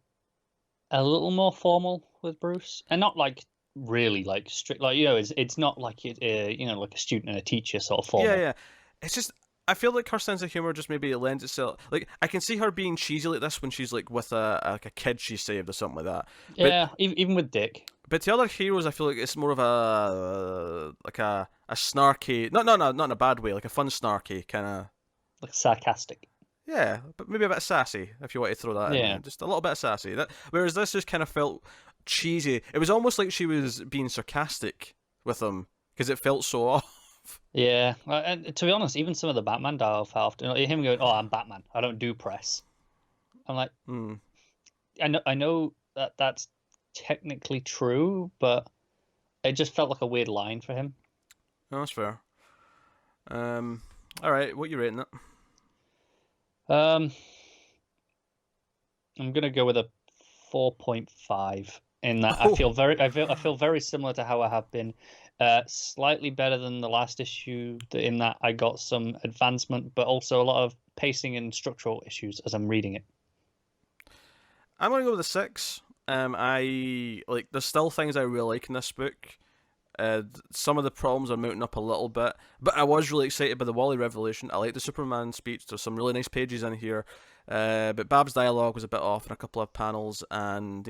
more formal with Bruce, and not like really like strict. Like it's not like like a student and a teacher sort of formal. Yeah. It's just I feel like her sense of humor just maybe lends itself. Like I can see her being cheesy like this when she's like with a kid she saved or something like that. Yeah, even with Dick. But to other heroes, I feel like it's more of a snarky, not in a bad way, like a fun snarky kind of. Like sarcastic. Yeah, but maybe a bit sassy if you want to throw that in there. Just a little bit of sassy. Whereas this just kind of felt cheesy. It was almost like she was being sarcastic with him because it felt so off. Yeah, and to be honest, even some of the Batman dialogue felt him going, "Oh, I'm Batman. I don't do press." I'm like, I know that's technically true, but it just felt like a weird line for him. No, that's fair. All right, what are you rating it? I'm gonna go with a 4.5 in that I feel very similar to how I have been. Slightly better than the last issue in that I got some advancement, but also a lot of pacing and structural issues as I'm reading it. I'm gonna go with a 6. There's still things I really like in this book. Some of the problems are mounting up a little bit, but I was really excited by the Wally revelation. I like the Superman speech. There's some really nice pages in here, but Bab's dialogue was a bit off in a couple of panels, and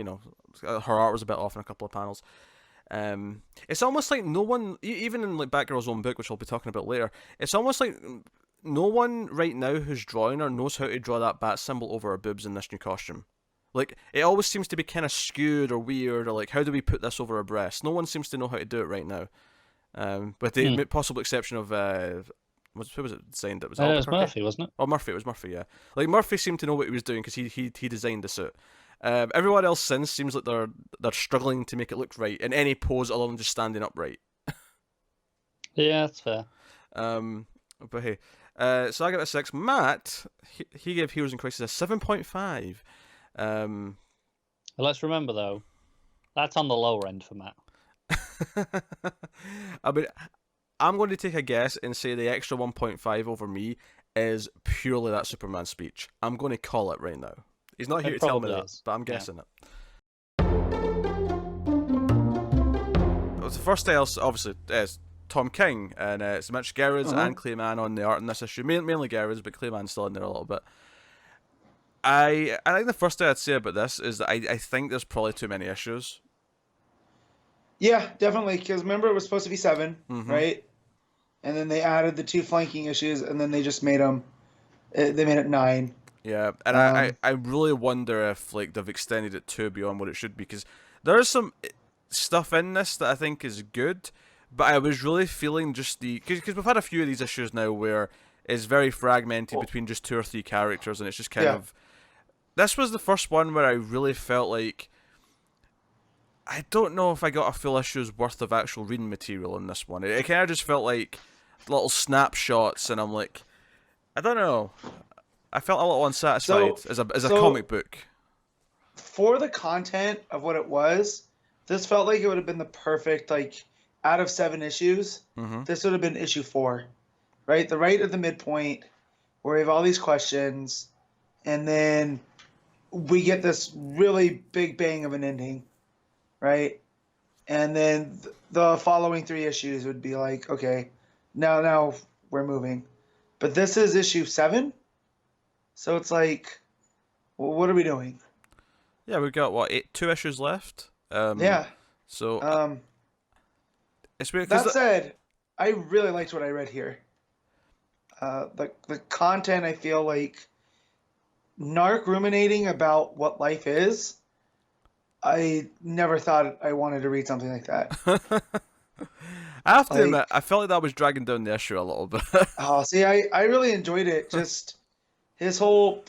her art was a bit off in a couple of panels. It's almost like no one, even in like Batgirl's own book, which I'll be talking about later, it's almost like no one right now who's drawing her knows how to draw that bat symbol over her boobs in this new costume. Like, it always seems to be kind of skewed or weird, or like, how do we put this over her breast? No one seems to know how to do it right now. With the possible exception of, who was it designed? It was Murphy, wasn't it? Oh, Murphy, it was Murphy, yeah. Like, Murphy seemed to know what he was doing because he designed the suit. Everyone else since seems like they're struggling to make it look right in any pose other than just standing upright. Yeah, that's fair. But hey, so I give it a 6. Matt, he gave Heroes in Crisis a 7.5. Let's remember though, that's on the lower end for Matt. I mean, I'm going to take a guess and say the extra 1.5 over me is purely that Superman speech. I'm going to call it right now. He's not here to tell me that, but I'm guessing it. The first day, obviously, is Tom King, and it's Mitch Gerads and Clayman on the art in this issue. Mainly Gerads, but Clayman's still in there a little bit. I think the first thing I'd say about this is that I think there's probably too many issues. Yeah, definitely, because remember it was supposed to be 7, right? And then they added the 2 flanking issues, and then they just made it 9. Yeah, and I really wonder if like they've extended it too beyond what it should be, because there is some stuff in this that I think is good, but I was really feeling just because we've had a few of these issues now where it's very fragmented between just 2 or 3 characters, and it's just kind of. This was the first one where I really felt like I don't know if I got a full issue's worth of actual reading material in this one. It kind of just felt like little snapshots, and I'm like, I don't know. I felt a little unsatisfied as a comic book. For the content of what it was, this felt like it would have been the perfect, like, out of 7 issues, this would have been issue 4, right? Right at the midpoint, where we have all these questions, and then we get this really big bang of an ending, right? And then the following 3 issues would be like, okay, now we're moving. But this is issue 7, so it's like, well, what are we doing? Yeah, we've got, 2 issues left? Yeah. So, it's weird. That said, I really liked what I read here. The content, I feel like, Narc ruminating about what life is, I never thought I wanted to read something like that. I have to admit, I felt like that was dragging down the issue a little bit. Oh, see, I really enjoyed it. Just his whole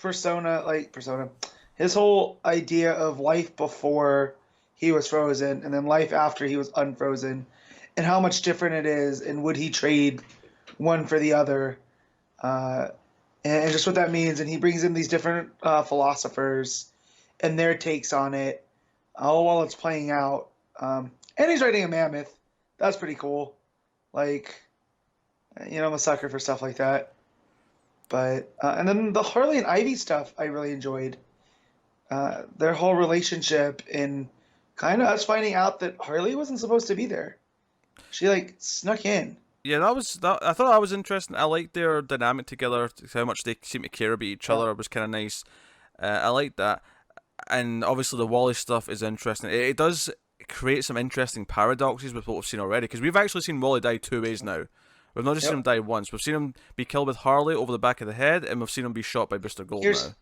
his whole idea of life before he was frozen and then life after he was unfrozen, and how much different it is, and would he trade one for the other, uh, and just what that means. And he brings in these different philosophers and their takes on it, all while it's playing out. And he's writing a mammoth. That's pretty cool. Like, I'm a sucker for stuff like that. But and then the Harley and Ivy stuff I really enjoyed. Their whole relationship, and kind of us finding out that Harley wasn't supposed to be there. She like snuck in. Yeah, that. I thought that was interesting. I liked their dynamic together. How much they seem to care about each other was kind of nice. I liked that, and obviously the Wally stuff is interesting. It does create some interesting paradoxes with what we've seen already, because we've actually seen Wally die two ways now. We've not just seen him die once. We've seen him be killed with Harley over the back of the head, and we've seen him be shot by Booster Gold now.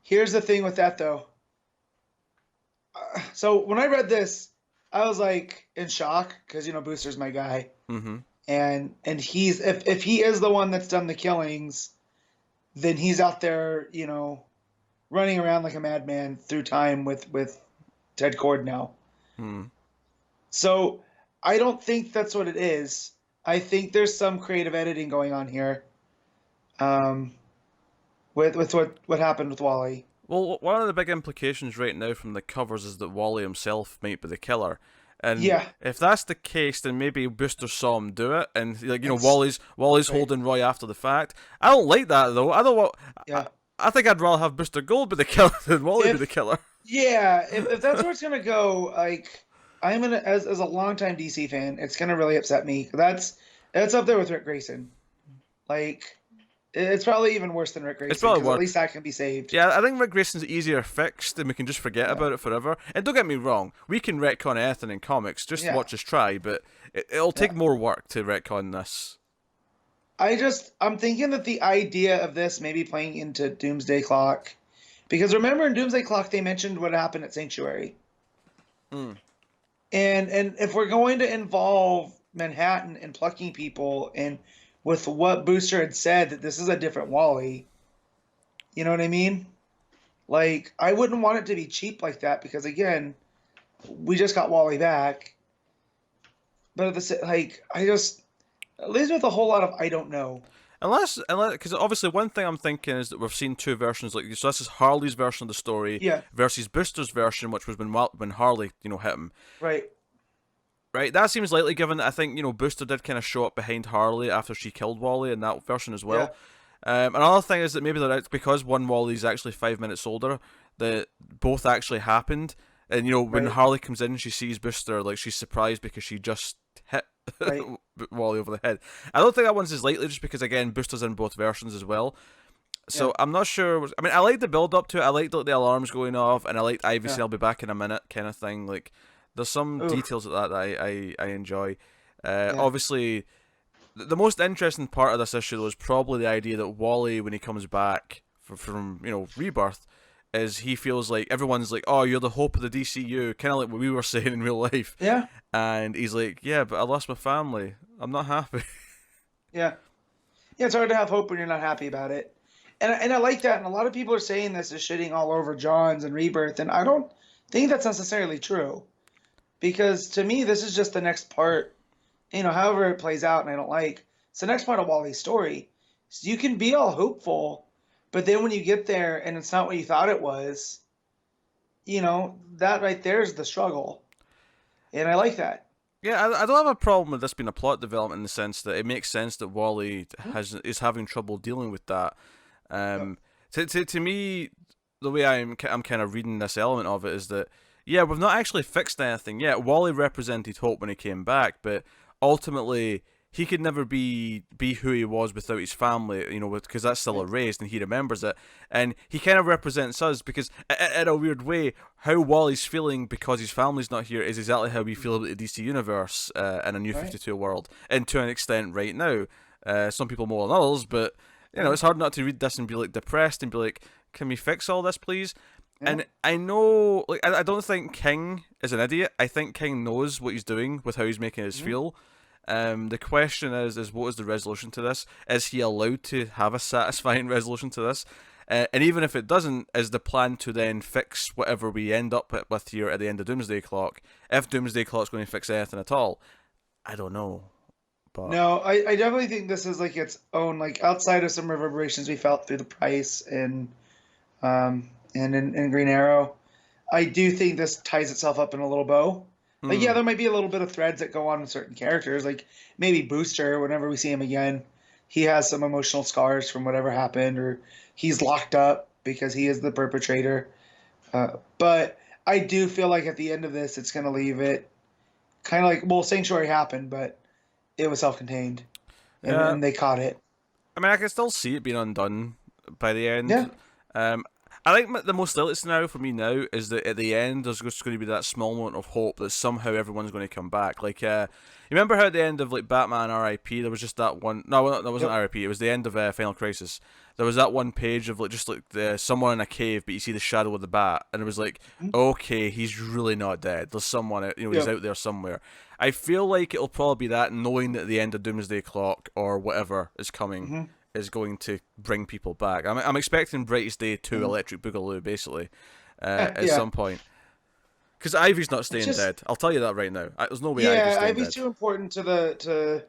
Here's the thing with that, though. So when I read this, I was like in shock because Booster's my guy, and he's if he is the one that's done the killings, then he's out there running around like a madman through time with Ted Cord now. So I don't think that's what it is. I think there's some creative editing going on here, with what happened with Wally. Well, one of the big implications right now from the covers is that Wally himself might be the killer. And if that's the case, then maybe Booster saw him do it, and Wally's holding Roy after the fact. I don't like that though. I don't want. I think I'd rather have Booster Gold be the killer than Wally be the killer. Yeah, if that's where it's gonna go, like I'm gonna as a longtime DC fan, it's gonna really upset me. That's up there with Rick Grayson. Like, it's probably even worse than Rick Grayson. It's probably worse. At least that can be saved. Yeah, I think Rick Grayson's easier fixed, and we can just forget about it forever. And don't get me wrong, we can retcon anything in comics. Just watch us try, but it'll take more work to retcon this. I'm thinking that the idea of this maybe playing into Doomsday Clock, because remember in Doomsday Clock they mentioned what happened at Sanctuary. And if we're going to involve Manhattan and plucking people, and with what Booster had said that this is a different Wally, you know what I mean? Like, I wouldn't want it to be cheap like that, because again, we just got Wally back. But it leaves me with a whole lot of I don't know. Unless, because obviously one thing I'm thinking is that we've seen two versions. Like, so this is Harley's version of the story versus Booster's version, which was when Harley, hit him. Right, that seems likely, given that I think Booster did kind of show up behind Harley after she killed Wally in that version as well. Another thing is that maybe because one Wally's actually 5 minutes older, that both actually happened. And when Harley comes in, she sees Booster, like she's surprised because she just hit Wally over the head. I don't think that one's as likely, just because again Booster's in both versions as well. So I'm not sure. I mean, I like the build up to it. I liked the alarms going off, and I liked Ivy saying I'll be back in a minute kind of thing. Like, there's some details of that I enjoy. Obviously, the most interesting part of this issue was probably the idea that Wally, when he comes back from Rebirth, is he feels like everyone's like, oh, you're the hope of the DCU, kind of like what we were saying in real life. Yeah. And he's like, yeah, but I lost my family. I'm not happy. Yeah, it's hard to have hope when you're not happy about it. And I like that. And a lot of people are saying this is shitting all over Johns and Rebirth, and I don't think that's necessarily true. Because to me, this is just the next part, however it plays out, and I don't like. It's the next part of Wally's story. So you can be all hopeful, but then when you get there and it's not what you thought it was, that right there is the struggle. And I like that. Yeah, I don't have a problem with this being a plot development in the sense that it makes sense that Wally is having trouble dealing with that. To me, the way I'm kind of reading this element of it is that, yeah, we've not actually fixed anything yet. Wally represented hope when he came back, but ultimately he could never be who he was without his family, because that's still erased and he remembers it. And he kind of represents us, because in a weird way, how Wally's feeling because his family's not here is exactly how we feel about the DC Universe in a New 52 world, and to an extent right now. Some people more than others, but it's hard not to read this and be like depressed and be like, can we fix all this, please? Yeah. And I know, like, I don't think King is an idiot. I think King knows what he's doing with how he's making us feel. The question is what is the resolution to this? Is he allowed to have a satisfying resolution to this? And even if it doesn't, is the plan to then fix whatever we end up with here at the end of Doomsday Clock? If Doomsday Clock's going to fix anything at all, I don't know. But No, I definitely think this is like its own, like outside of some reverberations we felt through the Price and in Green Arrow. I do think this ties itself up in a little bow. Like, yeah, there might be a little bit of threads that go on with certain characters. Like maybe Booster, whenever we see him again, he has some emotional scars from whatever happened, or he's locked up because he is the perpetrator. But I do feel like at the end of this, it's going to leave it kind of like, well, Sanctuary happened, but it was self-contained, and they caught it. I mean, I can still see it being undone by the end. Yeah. I think the most likely scenario for me now is that at the end there's just going to be that small moment of hope that somehow everyone's going to come back. Like, you remember how at the end of like Batman R.I.P. there was just that one? No, that wasn't R.I.P. It was the end of Final Crisis. There was that one page of like just like someone in a cave, but you see the shadow of the bat, and it was like, okay, he's really not dead. There's someone, he's out there somewhere. I feel like it'll probably be that, knowing that the end of Doomsday Clock or whatever is coming. Is going to bring people back. I'm expecting Brightest Day 2 Electric Boogaloo, basically, at some point. Because Ivy's not staying dead. I'll tell you that right now. There's no way Ivy's staying Ivy's dead. too important to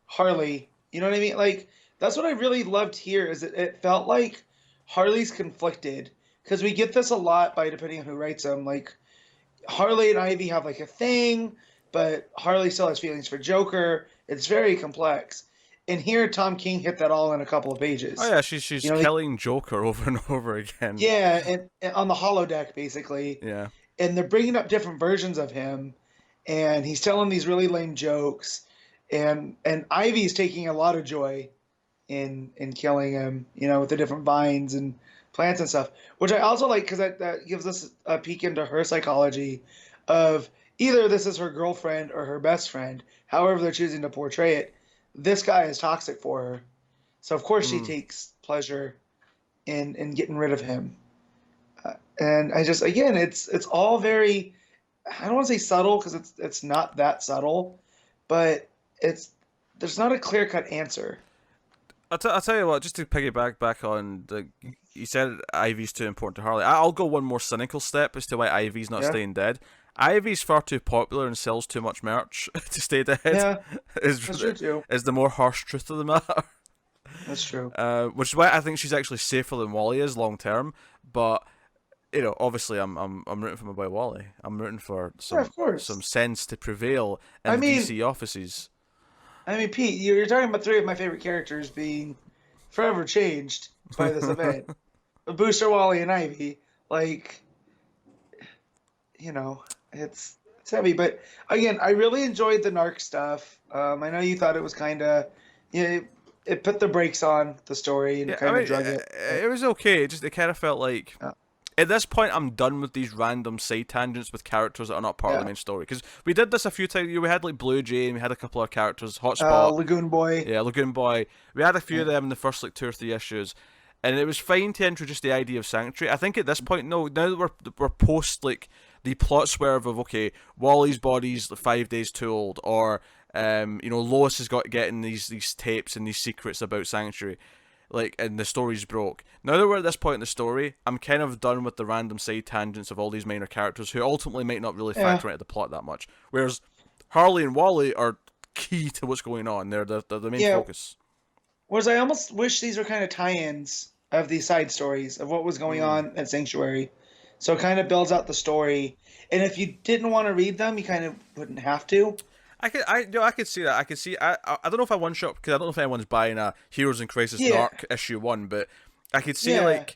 Harley. You know what I mean? Like, that's what I really loved here, is it felt like Harley's conflicted. Because we get this a lot by depending on who writes them. Like, Harley and Ivy have like a thing, but Harley still has feelings for Joker. It's very complex. And here, Tom King hit that all in a couple of pages. Oh yeah, she's killing Joker over and over again. Yeah, and on the holodeck, basically. Yeah. And they're bringing up different versions of him, and he's telling these really lame jokes, and Ivy's taking a lot of joy in killing him, with the different vines and plants and stuff, which I also like because that gives us a peek into her psychology of either this is her girlfriend or her best friend, however they're choosing to portray it. This guy is toxic for her, so of course she takes pleasure in getting rid of him. And I just, again, it's all very, I don't want to say subtle because it's not that subtle, but there's not a clear cut answer. I'll tell you what, just to piggyback back on you said Ivy's too important to Harley. I'll go one more cynical step as to why Ivy's not staying dead. Ivy's far too popular and sells too much merch to stay dead. Yeah, that's true too. Is the more harsh truth of the matter. That's true. Which is why I think she's actually safer than Wally is long term. But obviously, I'm rooting for my boy Wally. I'm rooting for some sense to prevail in DC offices. I mean, Pete, you're talking about three of my favorite characters being forever changed by this event: Booster, Wally, and Ivy. Like, it's heavy, but again, I really enjoyed the narc stuff. I know you thought it was kind of, it put the brakes on the story and kind of drug it. It was okay. It kind of felt like at this point I'm done with these random side tangents with characters that are not part of the main story. Because we did this a few times. We had like Blue Jay, and we had a couple of characters, Hotspot, Lagoon Boy. Yeah, Lagoon Boy. We had a few of them in the first like 2 or 3 issues. And it was fine to introduce the idea of Sanctuary. I think at this point, now that we're post like the plot swerve of Wally's body's 5 days too old, or Lois has got getting these tapes and these secrets about Sanctuary, and the story's broke. Now that we're at this point in the story, I'm kind of done with the random side tangents of all these minor characters who ultimately might not really factor into the plot that much. Whereas Harley and Wally are key to what's going on. They're the main focus. Whereas I almost wish these were kind of tie-ins of these side stories of what was going on at Sanctuary. So it kind of builds out the story. And if you didn't want to read them, you kind of wouldn't have to. I could see that. I could see. I don't know if I one shot because I don't know if anyone's buying a Heroes in Crisis Narc issue 1, but I could see like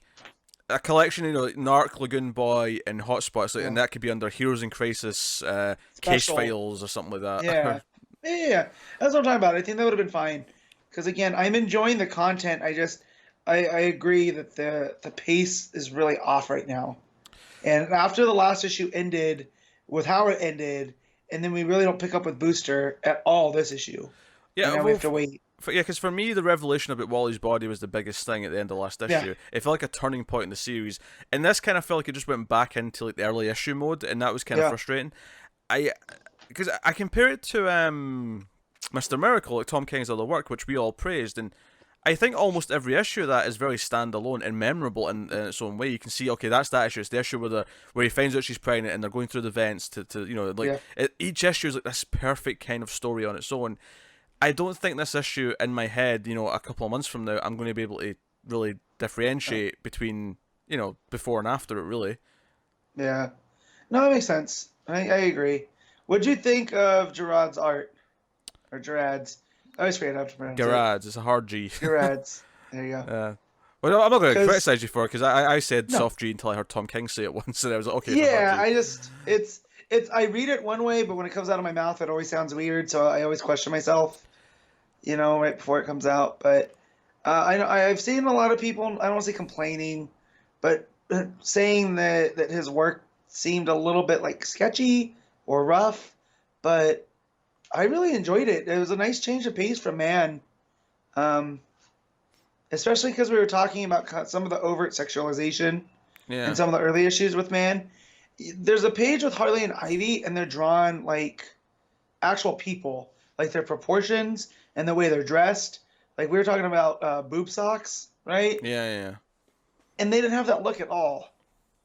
a collection, Narc, Lagoon Boy, and Hotspots, and that could be under Heroes in Crisis Case Files or something like that. Yeah, yeah, that's what I'm talking about. I think that would have been fine because again, I'm enjoying the content. I agree that the pace is really off right now, and after the last issue ended with how it ended. And then we really don't pick up with Booster at all this issue. Yeah, we have to wait. Because for me, the revelation about Wally's body was the biggest thing at the end of the last issue. Yeah. It felt like a turning point in the series. And this kind of felt like it just went back into the early issue mode, and that was kind of frustrating. Because I compare it to Mr. Miracle, Tom King's other work, which we all praised, and I think almost every issue of that is very standalone and memorable in its own way. You can see, okay, that's that issue. It's the issue where he finds out she's pregnant and they're going through the events to Yeah. each issue is like this perfect kind of story on its own. I don't think this issue in my head, a couple of months from now, I'm going to be able to really differentiate between, before and after it, really. Yeah. No, that makes sense. I agree. What'd you think of Gerard's art? Or Gerard's? I always forget how to pronounce Gerard's, it's a hard G. Gerard's. There you go. Well, I'm not going to 'Cause- criticize you for it, because I said No. soft G until I heard Tom King say it once, and I was like, okay, it's a Yeah, hard G. it's I read it one way, but when it comes out of my mouth, it always sounds weird. So I always question myself, right before it comes out. But I've seen a lot of people. I don't want to say complaining, but saying that his work seemed a little bit like sketchy or rough. But I really enjoyed it. It was a nice change of pace from Man, especially because we were talking about some of the overt sexualization in some of the early issues with Man. There's a page with Harley and Ivy, and they're drawn like actual people, like their proportions and the way they're dressed. Like we were talking about boob socks, right? Yeah. And they didn't have that look at all.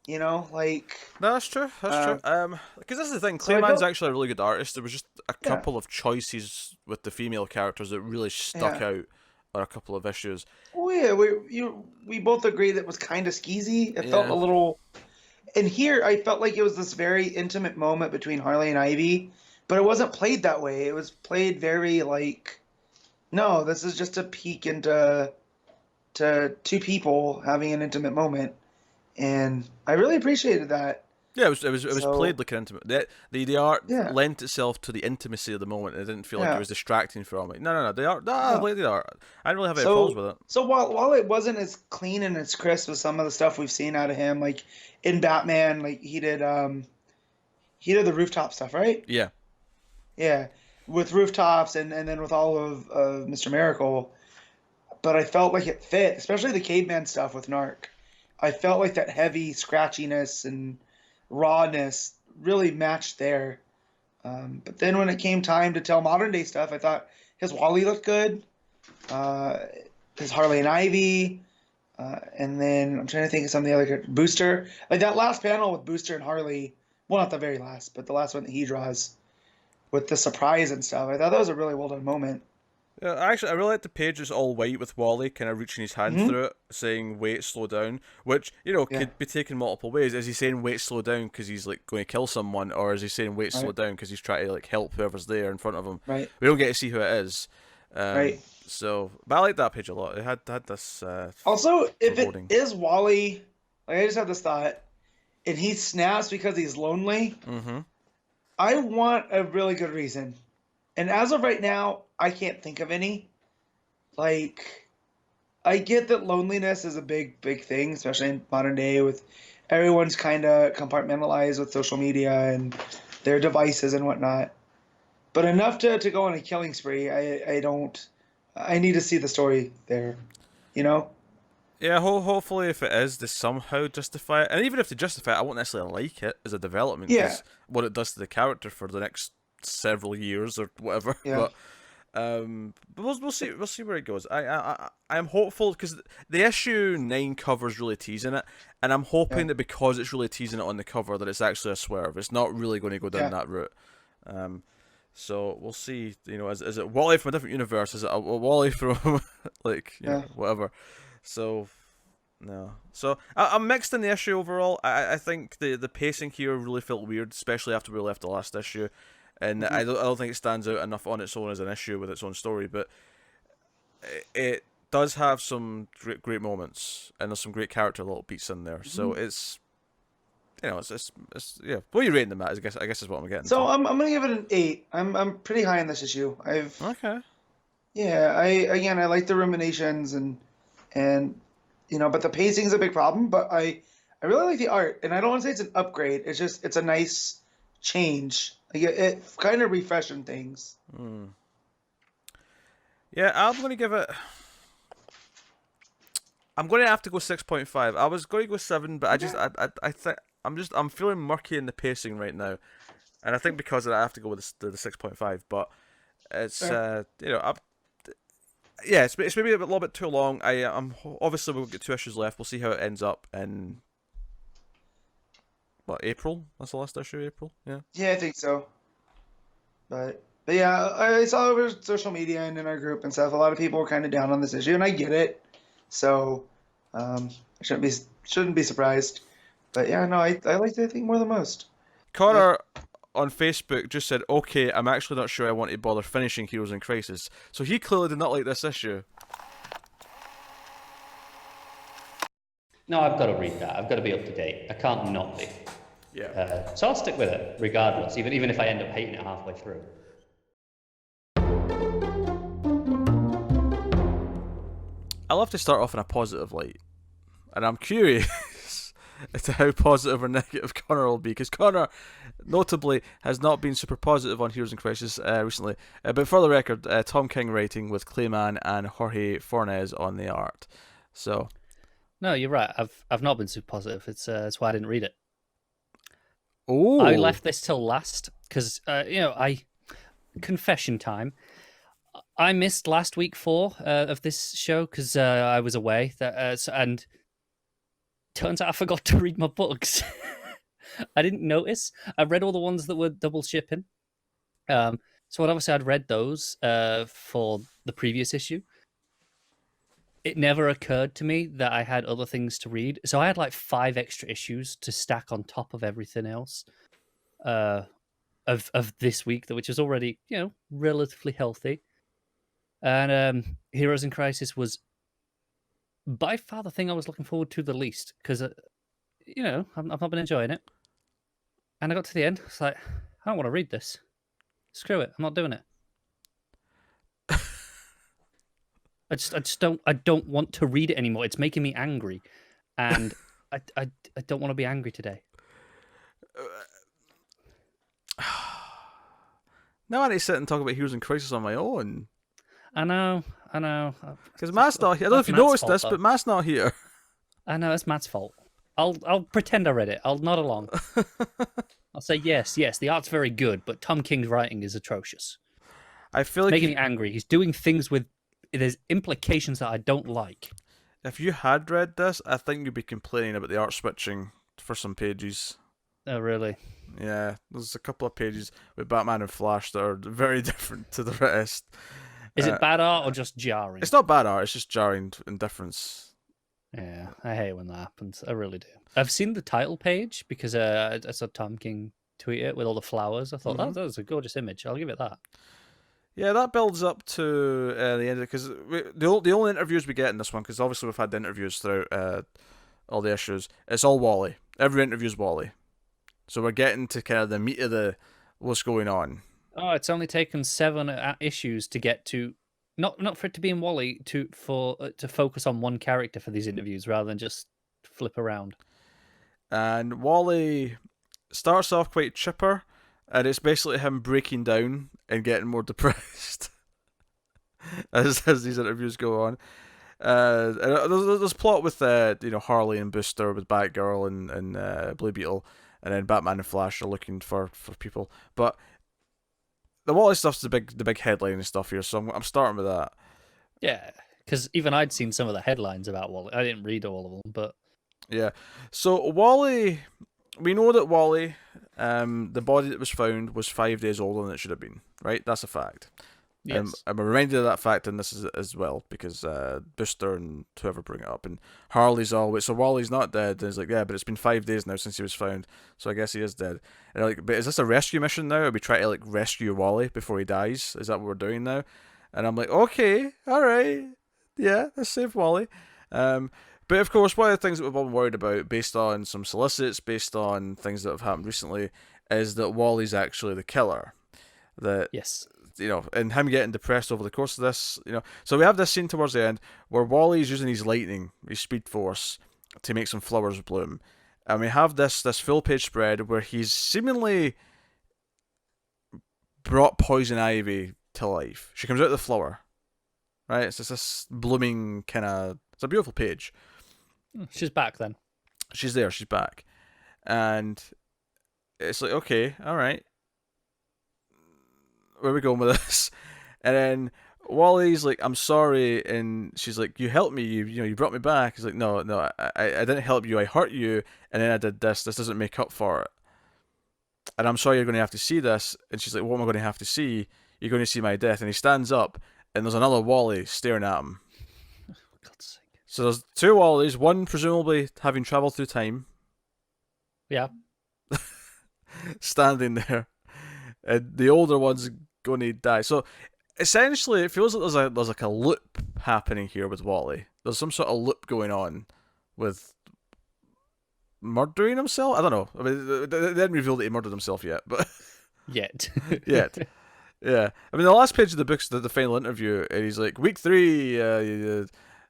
Like. No, that's true. That's true. Because this is the thing. So I Clayman's don't- actually a really good artist. There was just a couple of choices with the female characters that really stuck out on a couple of issues. Oh yeah, we both agreed that it was kind of skeezy. It felt Yeah. a little. And here, I felt like it was this very intimate moment between Harley and Ivy, but it wasn't played that way. It was played very like, no, this is just a peek into two people having an intimate moment, and I really appreciated that. Yeah, it was So- played like an intimate. The art Yeah. lent itself to the intimacy of the moment. It didn't feel like Yeah. it was distracting from it. No. The art. No, I like the art. I didn't really have any So- problems with it. So while it wasn't as clean and as crisp as some of the stuff we've seen out of him, like in Batman, like he did the rooftop stuff, right? Yeah. Yeah, with rooftops and then with all of Mr. Miracle, but I felt like it fit, especially the caveman stuff with Narc. I felt like that heavy scratchiness and rawness really matched there. But then when it came time to tell modern day stuff, I thought his Wally looked good, his Harley and Ivy, and then I'm trying to think of some of the other characters. Booster, like that last panel with Booster and Harley. Well, not the very last, but the last one that he draws with the surprise and stuff. I thought that was a really well done moment. Yeah, actually, I really like the pages all white with Wally kind of reaching his hand Mm-hmm. through it, saying "wait, slow down," which could be taken multiple ways. Is he saying "wait, slow down" because he's like going to kill someone, or is he saying "wait, slow down" because he's trying to like help whoever's there in front of him? Right. We don't get to see who it is. Right. So, but I like that page a lot. It had this. Also, if foreboding. it is Wally, like I just had this thought, and he snaps because he's lonely, Mm-hmm. I want a really good reason. And as of right now, I can't think of any. Like, I get that loneliness is a big, big thing, especially in modern day with everyone's kind of compartmentalized with social media and their devices and whatnot. But enough to go on a killing spree, I need to see the story there, Yeah, hopefully if it is, they somehow justify it. And even if they justify it, I won't necessarily like it as a development. Yeah. 'Cause what it does to the character for the next several years or whatever. Yeah. But we'll see where it goes. I'm hopeful because the issue 9 cover's really teasing it, and I'm hoping that because it's really teasing it on the cover that it's actually a swerve. It's not really going to go down that route. So we'll see. Is it Wally from a different universe? Is it a Wally from whatever? So no. So I'm mixed in the issue overall. I think the pacing here really felt weird, especially after we left the last issue. And I don't think it stands out enough on its own as an issue with its own story, but it does have some great moments, and there's some great character little beats in there. So it's yeah. What are you rating them at? I guess is what I'm getting. So to. I'm gonna give it an 8. I'm pretty high on this issue. Okay. Yeah, I like the ruminations and but the pacing's a big problem. But I really like the art, and I don't want to say it's an upgrade. It's a nice change. Like it kind of refreshing things. Yeah, I'm going to give it. I'm going to have to go 6.5. I was going to go 7, but I think I'm feeling murky in the pacing right now, and I think because of that I have to go with the 6.5. But it's yeah, it's maybe a little bit too long. I'm obviously we'll get 2 issues left. We'll see how it ends up in what, April? That's the last issue, April. Yeah. Yeah, I think so. But yeah, I saw over social media and in our group and stuff. A lot of people were kind of down on this issue, and I get it. So I shouldn't be surprised. But yeah, no, I liked it, I think, more than most. Connor on Facebook just said, "Okay, I'm actually not sure I want to bother finishing Heroes in Crisis." So he clearly did not like this issue. No, I've got to read that. I've got to be up to date. I can't not be. Yeah. So I'll stick with it, regardless, even if I end up hating it halfway through. I love to start off in a positive light, and I'm curious as to how positive or negative Connor will be, because Connor, notably, has not been super positive on Heroes in Crisis recently. But for the record, Tom King writing with Clayman and Jorge Fornes on the art. So, No, you're right. I've not been super positive. It's why I didn't read it. oh, I left this till last because confession time. I missed last week 4 of this show because I was away. And turns out I forgot to read my books. I didn't notice. I read all the ones that were double shipping. So obviously I'd read those for the previous issue. It never occurred to me that I had other things to read. So I had like 5 extra issues to stack on top of everything else of this week, which is already, relatively healthy. And Heroes in Crisis was by far the thing I was looking forward to the least because, I've not been enjoying it. And I got to the end, it's like, I don't want to read this. Screw it, I'm not doing it. I don't want to read it anymore. It's making me angry, and I don't want to be angry today. now I need to sit and talk about Heroes in Crisis on my own. I know. Because Matt's not here. I don't know if you noticed this, but Matt's not here. I know, it's Matt's fault. I'll pretend I read it. I'll nod along. I'll say yes, the art's very good, but Tom King's writing is atrocious. I feel like making me angry. He's doing things with there's implications that I don't like. If you had read this, I think you'd be complaining about the art switching for some pages. Oh, really? Yeah, there's a couple of pages with Batman and Flash that are very different to the rest. Is it bad art or just jarring? It's not bad art, it's just jarring indifference. Yeah, I hate when that happens. I really do. I've seen the title page because I saw Tom King tweet it with all the flowers. I thought, that was a gorgeous image. I'll give it that. Yeah, that builds up to the end, because the only interviews we get in this one, because obviously we've had the interviews throughout all the issues, it's all Wally. Every interview's Wally. So we're getting to kind of the meat of what's going on. Oh, it's only taken 7 issues to get to, not for it to be in Wally, to focus on one character for these interviews rather than just flip around. And Wally starts off quite chipper, and it's basically him breaking down and getting more depressed as these interviews go on. And there's plot with Harley and Booster with Batgirl and Blue Beetle, and then Batman and Flash are looking for people. But the Wally stuff's the big headline and stuff here, so I'm starting with that. Yeah, because even I'd seen some of the headlines about Wally. I didn't read all of them, but yeah. So Wally, we know that Wally, the body that was found was 5 days older than it should have been. Right, that's a fact. yes. I'm reminded of that fact in this as well, because Booster and whoever bring it up, and Harley's always, so Wally's not dead, and he's like, yeah, but it's been 5 days now since he was found, so I guess he is dead. And like, but is this a rescue mission now? Are we trying to like rescue Wally before he dies? Is that what we're doing now? And I'm like, okay, all right, yeah, let's save Wally. But of course, one of the things that we've been worried about, based on some solicits, based on things that have happened recently, is that Wally's actually the killer. That yes. And him getting depressed over the course of this, So we have this scene towards the end where Wally's using his lightning, his speed force, to make some flowers bloom. And we have this full page spread where he's seemingly brought Poison Ivy to life. She comes out of the flower. Right? It's just this blooming kind of... It's a beautiful page. She's back then. She's there, she's back. And it's like, okay, alright. Where are we going with this? And then Wally's like, I'm sorry, and she's like, you helped me, you brought me back. He's like, no, I didn't help you, I hurt you, and then I did this. This doesn't make up for it. And I'm sorry you're going to have to see this. And she's like, what am I going to have to see? You're going to see my death. And he stands up, and there's another Wally staring at him. For God's sake. So there's two Wallys, one presumably having travelled through time, Yeah. standing there, and the older one's going to die. So essentially, it feels like there's like a loop happening here with Wally. There's some sort of loop going on with murdering himself. I don't know. I mean, they didn't reveal that he murdered himself yet, but Yet. Yeah. I mean, the last page of the book's the final interview, and he's like, week 3. I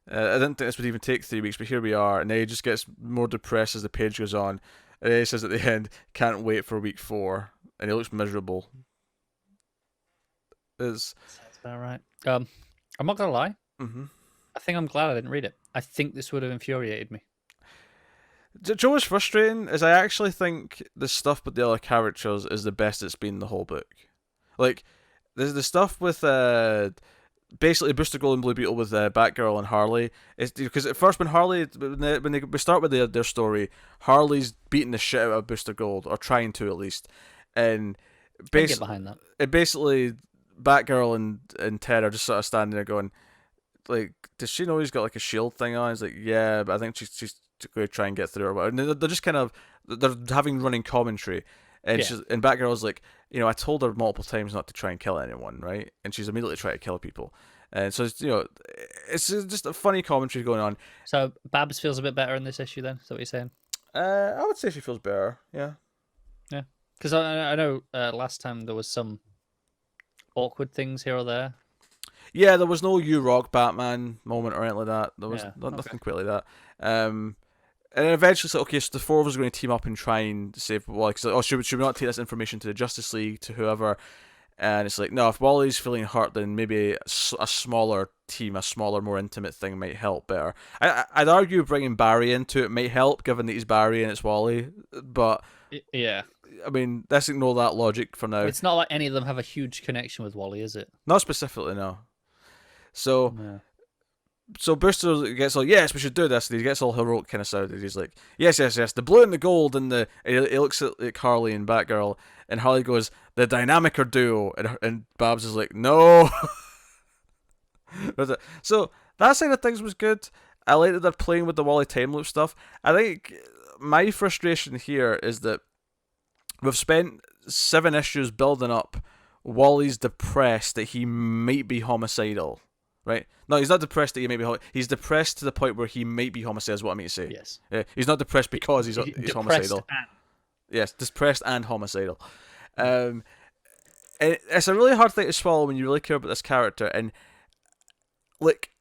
didn't think this would even take 3 weeks, but here we are. And then he just gets more depressed as the page goes on. And then he says at the end, can't wait for week 4, and he looks miserable. Sounds about right. I'm not gonna lie. Mm-hmm. I think I'm glad I didn't read it. I think this would have infuriated me. Joe was frustrating, is I actually think the stuff with the other characters is the best it's been the whole book. Like, there's the stuff with basically Booster Gold and Blue Beetle with Batgirl and Harley. It's because at first when we start with their story, Harley's beating the shit out of Booster Gold, or trying to at least, and Get behind that. it basically Batgirl and Ted are just sort of standing there going, like, does she know he's got like a shield thing on? He's like, yeah, but I think she's going to try and get through or whatever. And they're just kind of they're having running commentary, and and Batgirl's like, I told her multiple times not to try and kill anyone, right? And she's immediately trying to kill people, and so it's just a funny commentary going on. So Babs feels a bit better in this issue then. Is that what you're saying? I would say she feels better, yeah. Yeah, because I know last time there was some awkward things here or there. Yeah, there was no "You Rock Batman" moment or anything like that. There was nothing quite like that. And then eventually, so the four of us are going to team up and try and save Wally. Because should we not take this information to the Justice League, to whoever? And it's like, no, if Wally's feeling hurt, then maybe a smaller team, a smaller, more intimate thing might help better. I'd argue bringing Barry into it might help, given that he's Barry and it's Wally. But yeah, I mean, let's ignore that logic for now. It's not like any of them have a huge connection with Wally, is it? Not specifically, no. So. Yeah. So Booster gets all, yes, we should do this, and he gets all heroic kind of sounded. He's like, yes, the blue and the gold, and he looks at like Harley and Batgirl, and Harley goes, the dynamic duo, and Babs is like, no. So that side of things was good. I like that they're playing with the Wally time loop stuff. I think my frustration here is that we've spent 7 issues building up Wally's depressed that he might be homicidal. Right? No, he's not depressed that he may be he's depressed to the point where he might be homicidal, is what I mean to say. Yes. Yeah, he's not depressed because he's homicidal. And... Yes, depressed and homicidal. And it's a really hard thing to swallow when you really care about this character. And, like,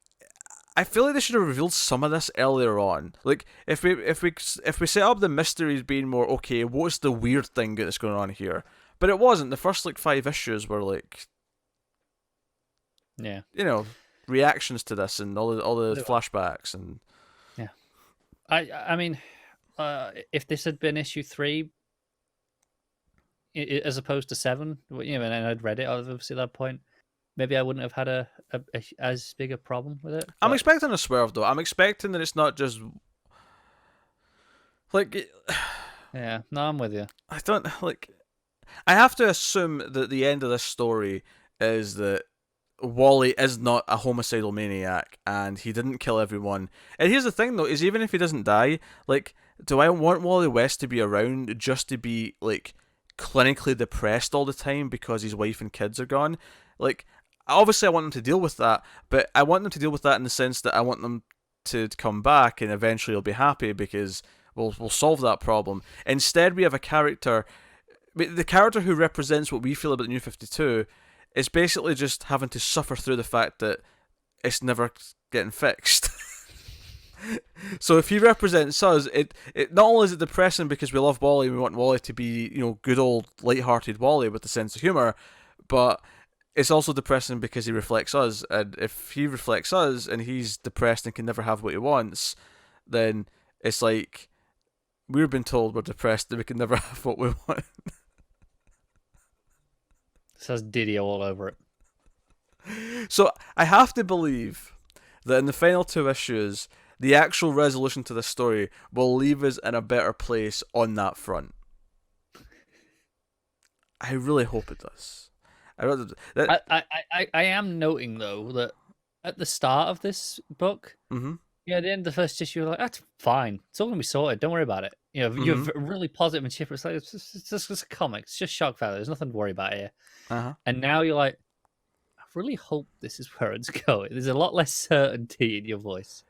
I feel like they should have revealed some of this earlier on. Like, if we set up the mysteries being more, okay, what's the weird thing that's going on here? But it wasn't. The first, 5 issues were, yeah, reactions to this and all the flashbacks and I mean, if this had been issue 3 as opposed to 7, and I'd read it obviously at that point, maybe I wouldn't have had a as big a problem with it. But... I'm expecting a swerve though. I'm expecting that it's not just yeah, no, I'm with you. I don't I have to assume that the end of this story is that Wally is not a homicidal maniac and he didn't kill everyone. And here's the thing though, is even if he doesn't die, do I want Wally West to be around just to be clinically depressed all the time because his wife and kids are gone? Obviously I want them to deal with that, but I want them to deal with that in the sense that I want them to come back and eventually he'll be happy because we'll solve that problem. Instead we have a character, the character who represents what we feel about the New 52 is basically just having to suffer through the fact that it's never getting fixed. So if he represents us, it not only is it depressing because we love Wally and we want Wally to be, good old light-hearted Wally with a sense of humour, but it's also depressing because he reflects us, and if he reflects us and he's depressed and can never have what he wants, then it's like we've been told we're depressed and we can never have what we want. It says Didio all over it. So I have to believe that in the final 2 issues, the actual resolution to this story will leave us in a better place on that front. I really hope it does. I am noting though that at the start of this book, Mm-hmm. at the end of the first issue, you're like, that's fine. It's all gonna be sorted. Don't worry about it. You're really positive and chipper. It's like it's just a comic. It's just shock value. There's nothing to worry about here. Uh-huh. And now you're like, I really hope this is where it's going. There's a lot less certainty in your voice.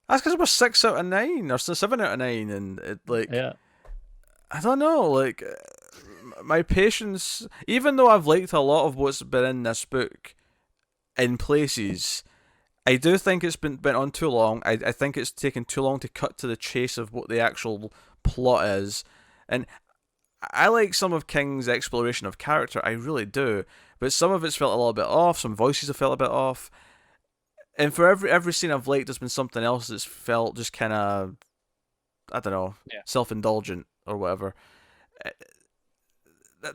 That's because it was 6 out of 9 or 7 out of 9, and it Yeah. I don't know, my patience. Even though I've liked a lot of what's been in this book, in places, I do think it's been on too long. I think it's taken too long to cut to the chase of what the actual plot is, and I like some of King's exploration of character. I really do, but some of it's felt a little bit off. Some voices have felt a bit off. And for every scene I've liked, there's been something else that's felt just kind of, I don't know, self-indulgent or whatever.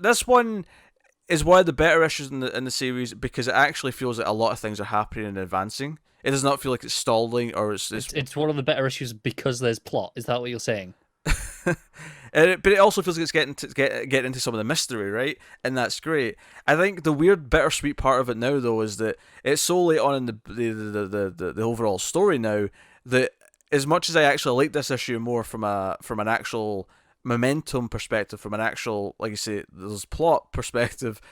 This one is one of the better issues in the series because it actually feels that a lot of things are happening and advancing. It does not feel like it's stalling or it's one of the better issues because there's plot. Is that what you're saying? But it also feels like it's getting into some of the mystery, right? And that's great. I think the weird, bittersweet part of it now, though, is that it's so late on in the overall story now that as much as I actually like this issue more from an actual momentum perspective, from an actual, like you say, there's plot perspective,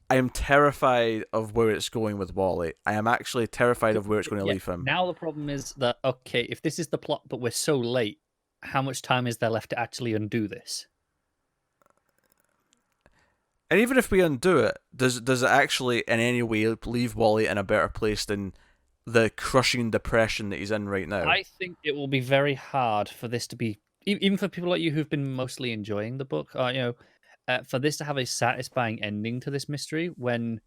I am terrified of where it's going with Wally. I am actually terrified of where it's going to leave him. Now the problem is that, okay, if this is the plot, but we're so late, how much time is there left to actually undo this? And even if we undo it, does it actually in any way leave Wally in a better place than the crushing depression that he's in right now? I think it will be very hard for this to be, even for people like you who've been mostly enjoying the book, for this to have a satisfying ending to this mystery when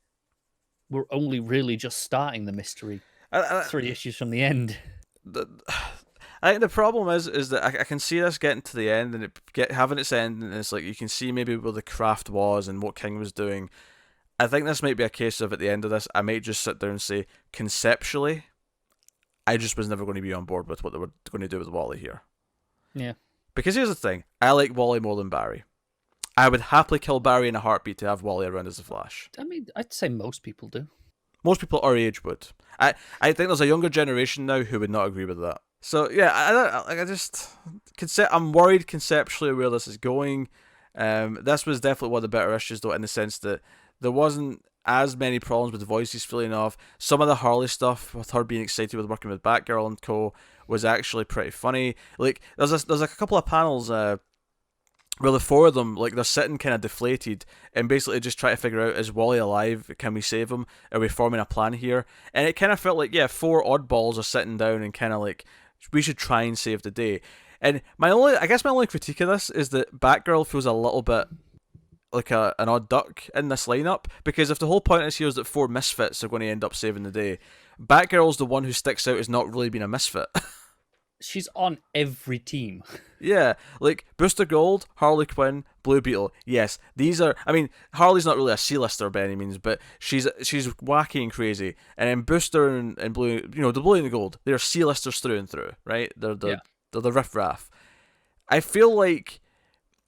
we're only really just starting the mystery 3 issues from the end. I think the problem is that I can see this getting to the end and having its end, and it's like you can see maybe where the craft was and what King was doing. I think this might be a case of at the end of this, I might just sit there and say, conceptually, I just was never going to be on board with what they were going to do with Wally here. Yeah. Because here's the thing, I like Wally more than Barry. I would happily kill Barry in a heartbeat to have Wally around as the Flash. I mean, I'd say most people do. Most people our age would. I think there's a younger generation now who would not agree with that. So yeah, I'm worried conceptually where this is going. This was definitely one of the better issues, though, in the sense that there wasn't as many problems with the voices feeling off. Some of the Harley stuff with her being excited with working with Batgirl and co was actually pretty funny. Like there's a couple of panels where the four of them, like, they're sitting kind of deflated and basically just try to figure out, is Wally alive? Can we save him? Are we forming a plan here? And it kind of felt like, 4 oddballs are sitting down and kind of like, we should try and save the day. And my only critique of this is that Batgirl feels a little bit like an odd duck in this lineup, because if the whole point is here is that 4 misfits are going to end up saving the day, Batgirl's the one who sticks out as not really being a misfit. She's on every team. Yeah, like Booster Gold, Harley Quinn, Blue Beetle. Yes, these are. I mean, Harley's not really a C-lister by any means, but she's wacky and crazy. And then Booster and Blue, the Blue and the Gold, they're C-listers through and through, right? They're the riff-raff. I feel like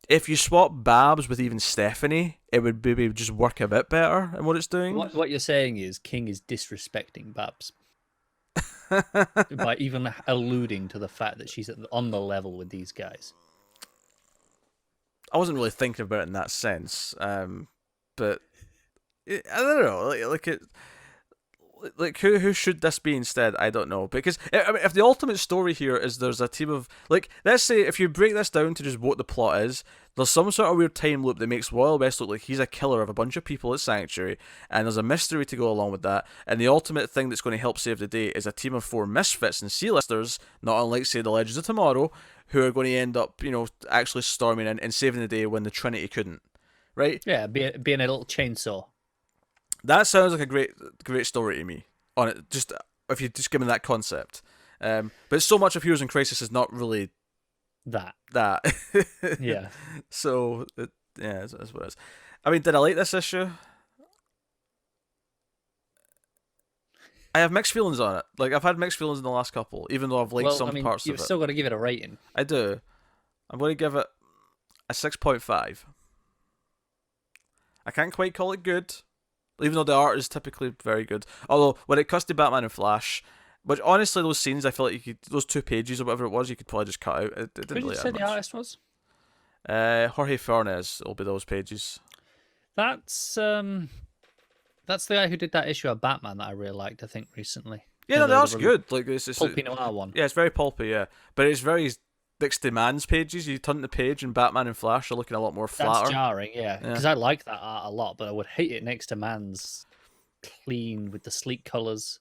if you swap Babs with even Stephanie, it would maybe just work a bit better in what it's doing. What you're saying is King is disrespecting Babs. By even alluding to the fact that she's on the level with these guys. I wasn't really thinking about it in that sense, but I don't know. Like who should this be instead? I don't know, because I mean, if the ultimate story here is there's a team of, like, let's say if you break this down to just what the plot is, there's some sort of weird time loop that makes Wild West look like he's a killer of a bunch of people at Sanctuary, and there's a mystery to go along with that, and the ultimate thing that's going to help save the day is a team of 4 misfits and C-listers, not unlike, say, the Legends of Tomorrow, who are going to end up, actually storming in and saving the day when the Trinity couldn't, right? Yeah, being a little chainsaw. That sounds like a great story to me. On it, just if you just give me that concept, but so much of Heroes in Crisis is not really that. Yeah. So that's what it is. I mean, did I like this issue? I have mixed feelings on it. Like, I've had mixed feelings in the last couple, even though I've liked some parts of you've it. still got to give it a rating. I do. I'm going to give it a 6.5. I can't quite call it good, even though the art is typically very good. Although, when it comes to Batman and Flash, which honestly, those scenes, I feel like those 2 pages or whatever it was, you could probably just cut out. It didn't Who did really you add say much. the artist was? Jorge Fornes will be those pages. That's the guy who did that issue of Batman that I really liked, I think, recently. Yeah, no, that's good. Like, it's pulpy noir one. Yeah, it's very pulpy, yeah. But it's very Dixie Mann's pages. You turn the page and Batman and Flash are looking a lot more flatter. That's jarring, yeah. Because I like that art a lot, but I would hate it next to Mann's clean with the sleek colours.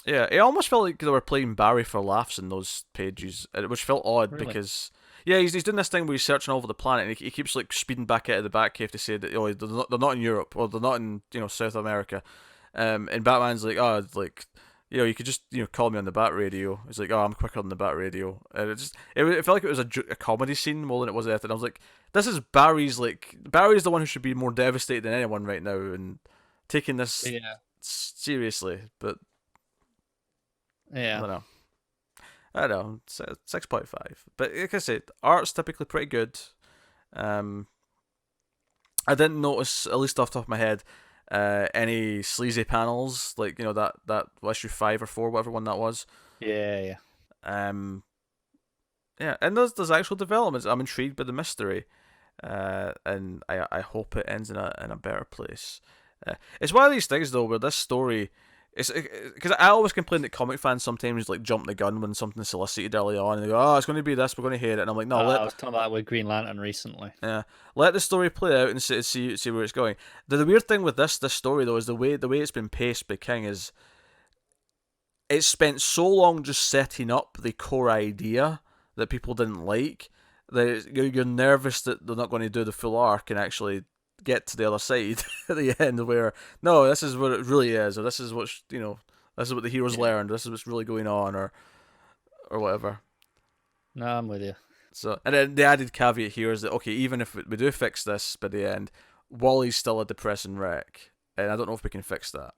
Yeah, it almost felt like they were playing Barry for laughs in those pages, which felt odd because... Yeah, he's doing this thing where he's searching all over the planet, and he keeps like speeding back out of the Batcave to say that they're not in Europe or they're not in South America, and Batman's like, oh, like, you could just call me on the Bat Radio. He's like, oh, I'm quicker than the Bat Radio, and it felt like it was a comedy scene more than it was anything. I was like, this is Barry's the one who should be more devastated than anyone right now and taking this seriously, but yeah, I don't know, 6.5. But like I said, art's typically pretty good. I didn't notice, at least off the top of my head, any sleazy panels, like, that issue 5 or 4, whatever one that was. Yeah. Yeah, and there's actual developments. I'm intrigued by the mystery, and I hope it ends in a better place. It's one of these things, though, where this story... It's because I always complain that comic fans sometimes like jump the gun when something's solicited early on, and they go, "Oh, it's going to be this, we're going to hate it," and I'm like, "No." I was talking about that with Green Lantern recently. Yeah, let the story play out and see where it's going. The weird thing with this story though is the way it's been paced by King is it's spent so long just setting up the core idea that people didn't like that you're nervous that they're not going to do the full arc and actually get to the other side at the end where no, this is what it really is, or this is what this is what the heroes learned, this is what's really going on, or whatever. No, I'm with you. So, and then the added caveat here is that okay, even if we do fix this by the end, Wally's still a depressing wreck, and I don't know if we can fix that.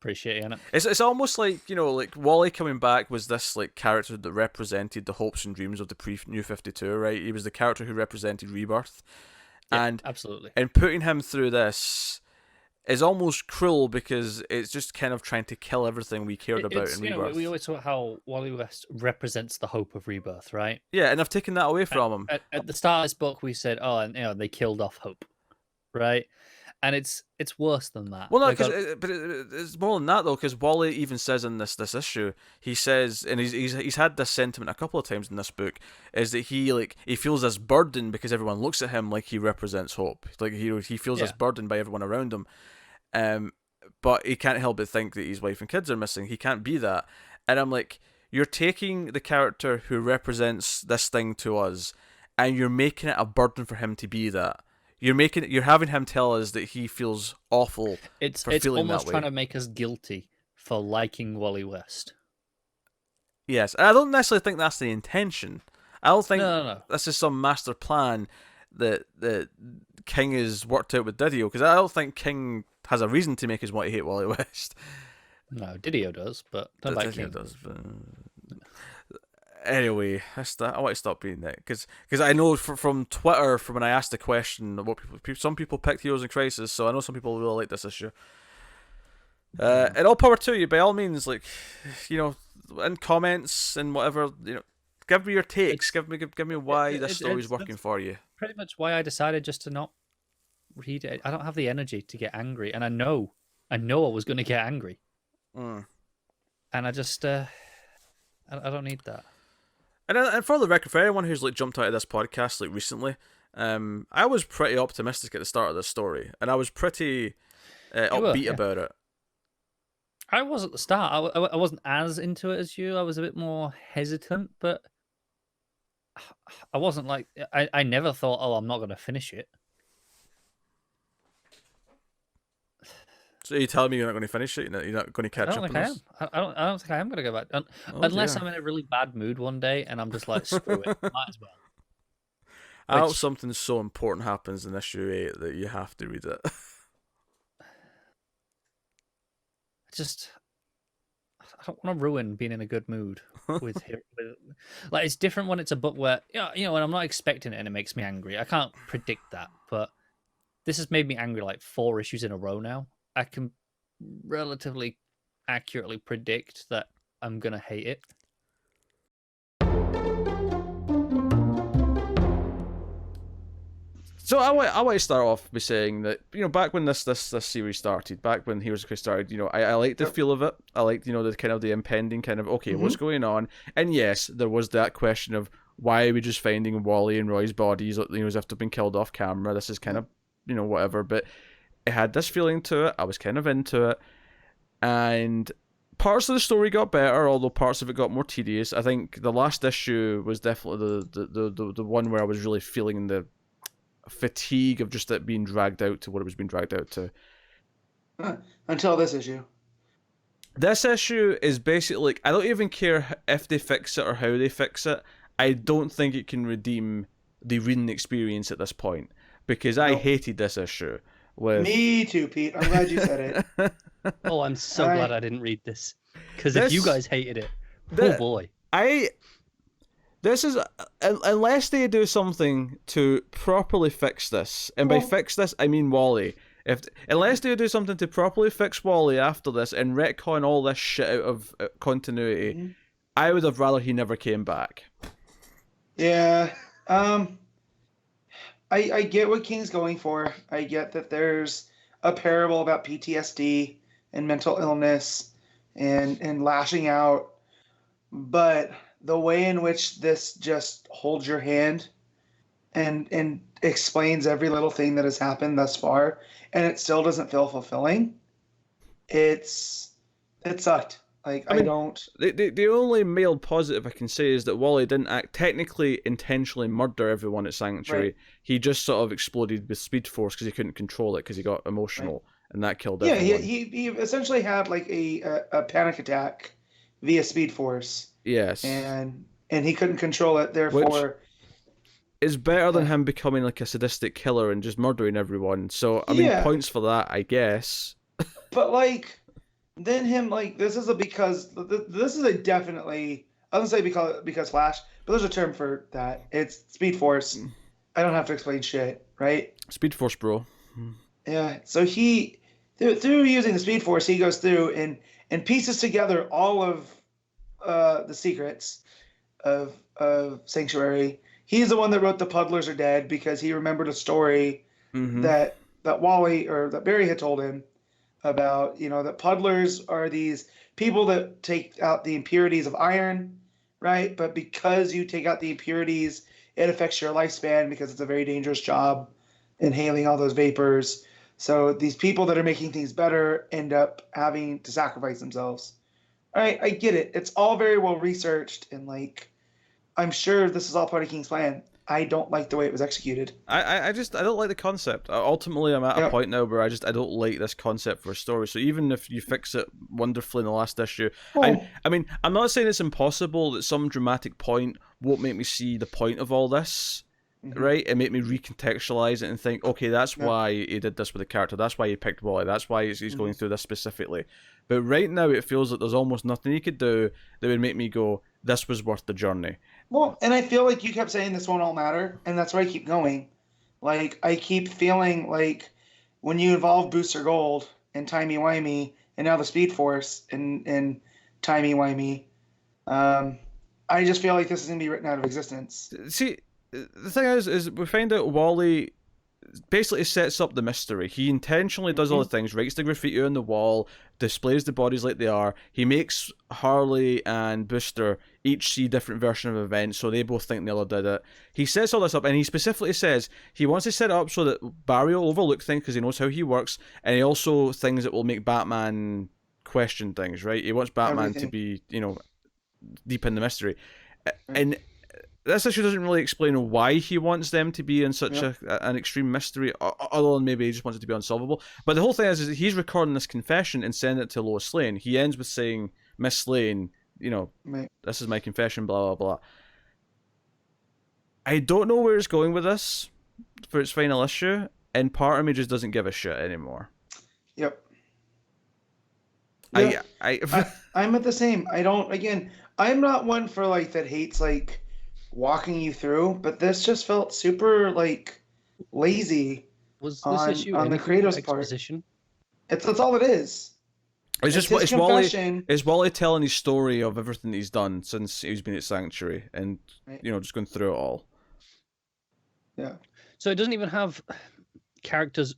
Appreciate it, innit? It's almost like like Wally coming back was this like character that represented the hopes and dreams of the pre-New 52, right? He was the character who represented Rebirth, and absolutely. And putting him through this is almost cruel because it's just kind of trying to kill everything we cared about in Rebirth. We always talk about how Wally West represents the hope of Rebirth, right? Yeah, and I've taken that away from him. At the start of this book, we said, "Oh, and they killed off hope," right? And it's worse than that. Well, no, but it's more than that though, because Wally even says in this issue, he says, and he's had this sentiment a couple of times in this book, is that he feels this burden because everyone looks at him like he represents hope, like he feels this burden by everyone around him, but he can't help but think that his wife and kids are missing. He can't be that, and I'm like, you're taking the character who represents this thing to us, and you're making it a burden for him to be that. You're having him tell us that he feels awful. It's feeling almost that way. trying to make us guilty for liking Wally West. Yes, and I don't necessarily think that's the intention. I don't think No. this is some master plan that King has worked out with Didio, because I don't think King has a reason to make us want to hate Wally West. No, Didio does, but not about King. Does, but... Anyway, I want to stop being that because I know from Twitter, from when I asked the question, what some people picked Heroes in Crisis, so I know some people really like this issue. And all power to you, by all means, like, in comments and whatever, give me your takes, give me why this story's working for you. Pretty much why I decided just to not read it. I don't have the energy to get angry, and I know I was going to get angry, and I just I don't need that. And for the record, for anyone who's jumped out of this podcast recently, I was pretty optimistic at the start of this story, and I was pretty upbeat about it. I was at the start. I wasn't as into it as you. I was a bit more hesitant, but I wasn't I never thought, oh, I'm not going to finish it. So are you telling me you're not going to finish it? You're not going to catch up on this? I don't think I am going to go back. Unless I'm in a really bad mood one day and I'm just like, screw it. Might as well. I hope something so important happens in issue 8 that you have to read it. I don't want to ruin being in a good mood with like it's different when it's a book where when I'm not expecting it and it makes me angry. I can't predict that, but this has made me angry like 4 issues in a row now. I can relatively accurately predict that I'm gonna hate it. So I want to start off by saying that, back when this series started, back when Heroes of Christ started, I liked the feel of it. I liked, the kind of the impending kind of, okay, what's going on? And yes, there was that question of why are we just finding Wally and Roy's bodies, as if they've been killed off camera. This is kind of, whatever. But it had this feeling to it. I was kind of into it. And parts of the story got better, although parts of it got more tedious. I think the last issue was definitely the one where I was really feeling the fatigue of just it being dragged out to what it was being dragged out to. Until this issue. This issue is basically, I don't even care if they fix it or how they fix it. I don't think it can redeem the reading experience at this point, because I hated this issue. Me too, Pete. I'm glad you said it. Oh, I'm so glad I didn't read this, because if you guys hated it, oh boy. This is, unless they do something to properly fix this, and by fix this, I mean Wally. Unless they do something to properly fix Wally after this and retcon all this shit out of continuity, I would have rather he never came back. Yeah. I get what King's going for. I get that there's a parable about PTSD and mental illness and lashing out, but the way in which this just holds your hand and explains every little thing that has happened thus far, and it still doesn't feel fulfilling. It sucked. Like, I don't. The only male positive I can say is that Wally didn't technically intentionally murder everyone at Sanctuary. Right. He just sort of exploded with Speed Force because he couldn't control it because he got emotional, and that killed everyone. Yeah, he essentially had like a panic attack via Speed Force. Yes. And he couldn't control it, therefore. Which is better than him becoming like a sadistic killer and just murdering everyone. So, I mean, points for that, I guess. But, like, then him, like, this is a definitely, I don't say because Flash, but there's a term for that. It's Speed Force. I don't have to explain shit, right? Speed Force, bro. Yeah, so he, through using the Speed Force, he goes through and pieces together all of the secrets of Sanctuary. He's the one that wrote The Puddlers Are Dead because he remembered a story that Wally or that Barry had told him about, that puddlers are these people that take out the impurities of iron, right? But because you take out the impurities, it affects your lifespan because it's a very dangerous job, inhaling all those vapors. So these people that are making things better end up having to sacrifice themselves. All right, I get it. It's all very well researched, and like, I'm sure this is all part of King's plan. I don't like the way it was executed. I don't like the concept. Ultimately, I'm at a point now where I don't like this concept for a story. So even if you fix it wonderfully in the last issue, I mean, I'm not saying it's impossible that some dramatic point won't make me see the point of all this, right? And make me recontextualize it and think, okay, that's why he did this with the character. That's why he picked Wally. That's why he's going through this specifically. But right now, it feels like there's almost nothing he could do that would make me go, this was worth the journey. Well, and I feel like you kept saying this won't all matter, and that's why I keep going. Like, I keep feeling like when you involve Booster Gold and Timey-Wimey, and now the Speed Force and Timey-Wimey, I just feel like this is going to be written out of existence. See, the thing is we find out Wally basically sets up the mystery. He intentionally does all the things, writes the graffiti on the wall, displays the bodies like they are. He makes Harley and Booster each see different version of events, so they both think the other did it. He sets all this up, and he specifically says he wants to set it up so that Barry will overlook things because he knows how he works, and he also things that will make Batman question things, right? He wants Batman to be, deep in the mystery. And this issue doesn't really explain why he wants them to be in such an extreme mystery, other than maybe he just wants it to be unsolvable. But the whole thing is he's recording this confession and sending it to Lois Lane. He ends with saying, Miss Lane, this is my confession, blah, blah, blah. I don't know where it's going with this for its final issue, and part of me just doesn't give a shit anymore. Yep. Yeah. I I'm at the same. I don't. Again, I'm not one for like that hates like walking you through, but this just felt super like lazy Was this on issue the anything but creator's part. exposition? That's all it is. it's It's just his confession. It's Wally telling his story of everything he's done since he's been at Sanctuary, and Right. just going through it all. Yeah. So it doesn't even have characters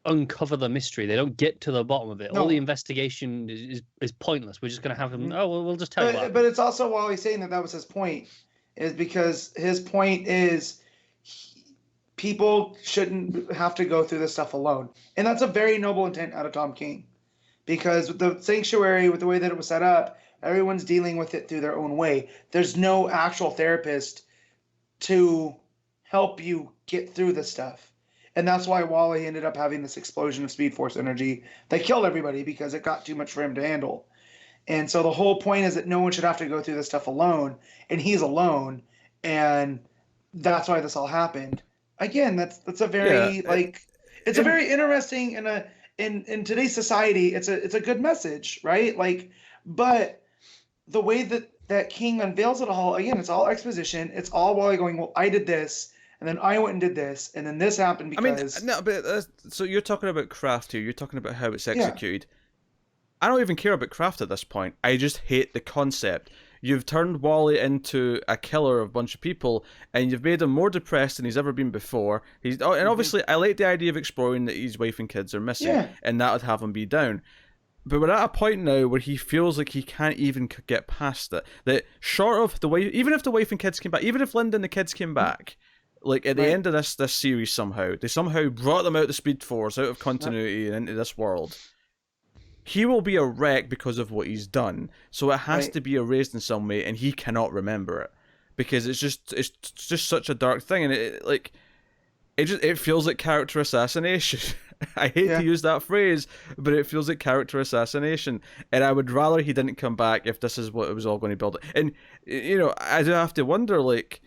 uncover the mystery. They don't get to the bottom of it. No. All the investigation is pointless. We're just going to have them. Oh, well, we'll just tell you what. But it's also while he's saying that was his point, is because his point is people shouldn't have to go through this stuff alone, and that's a very noble intent out of Tom King, because with the sanctuary, with the way that it was set up, everyone's dealing with it through their own way. There's no actual therapist to help you get through this stuff. And that's why Wally ended up having this explosion of Speed Force energy that killed everybody because it got too much for him to handle. And so the whole point is that no one should have to go through this stuff alone, and he's alone, and that's why this all happened. Again, that's a very it's a very interesting in today's society. It's a good message, right? Like, but the way that King unveils it all, again, it's all exposition. It's all Wally going, well, I did this, and then I went and did this, and then this happened because. I mean, no, but so you're talking about craft here. You're talking about how it's executed. Yeah. I don't even care about craft at this point. I just hate the concept. You've turned Wally into a killer of a bunch of people, and you've made him more depressed than he's ever been before. And obviously, I like the idea of exploring that his wife and kids are missing, and that would have him be down. But we're at a point now where he feels like he can't even get past it. That short of the way, even if the wife and kids came back, even if Linda and the kids came back, like at the end of this series they somehow brought them out of the Speed Force, out of continuity, and into this world. He will be a wreck because of what he's done. So it has to be erased in some way, and he cannot remember it because it's just such a dark thing, and it feels like character assassination. I hate to use that phrase, but it feels like character assassination, and I would rather he didn't come back if this is what it was all going to build. And I do have to wonder, like,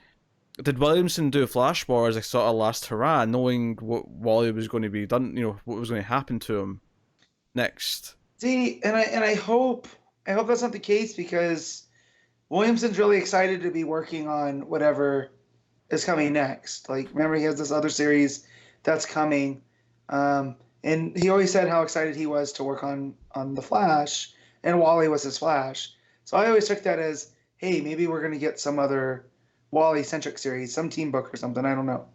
did Williamson do Flash War as a sort of last hurrah, knowing what Wally was going to be done, what was going to happen to him next? See, and I hope that's not the case, because Williamson's really excited to be working on whatever is coming next. Like, remember, he has this other series that's coming, and he always said how excited he was to work on the Flash, and Wally was his Flash. So I always took that as, hey, maybe we're going to get some other Wally-centric series, some team book or something. I don't know.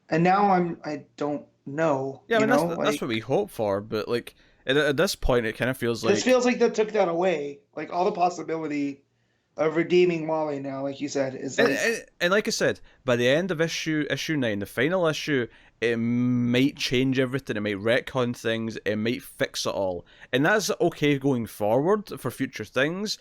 And now I don't know. Yeah, I mean, that's what we hope for, but like at this point, it kind of feels like this feels like they took that away. Like, all the possibility of redeeming Wally now, like you said, is like... And like I said, by the end of issue 9, the final issue, it might change everything, it might retcon things, it might fix it all. And that's okay going forward for future things,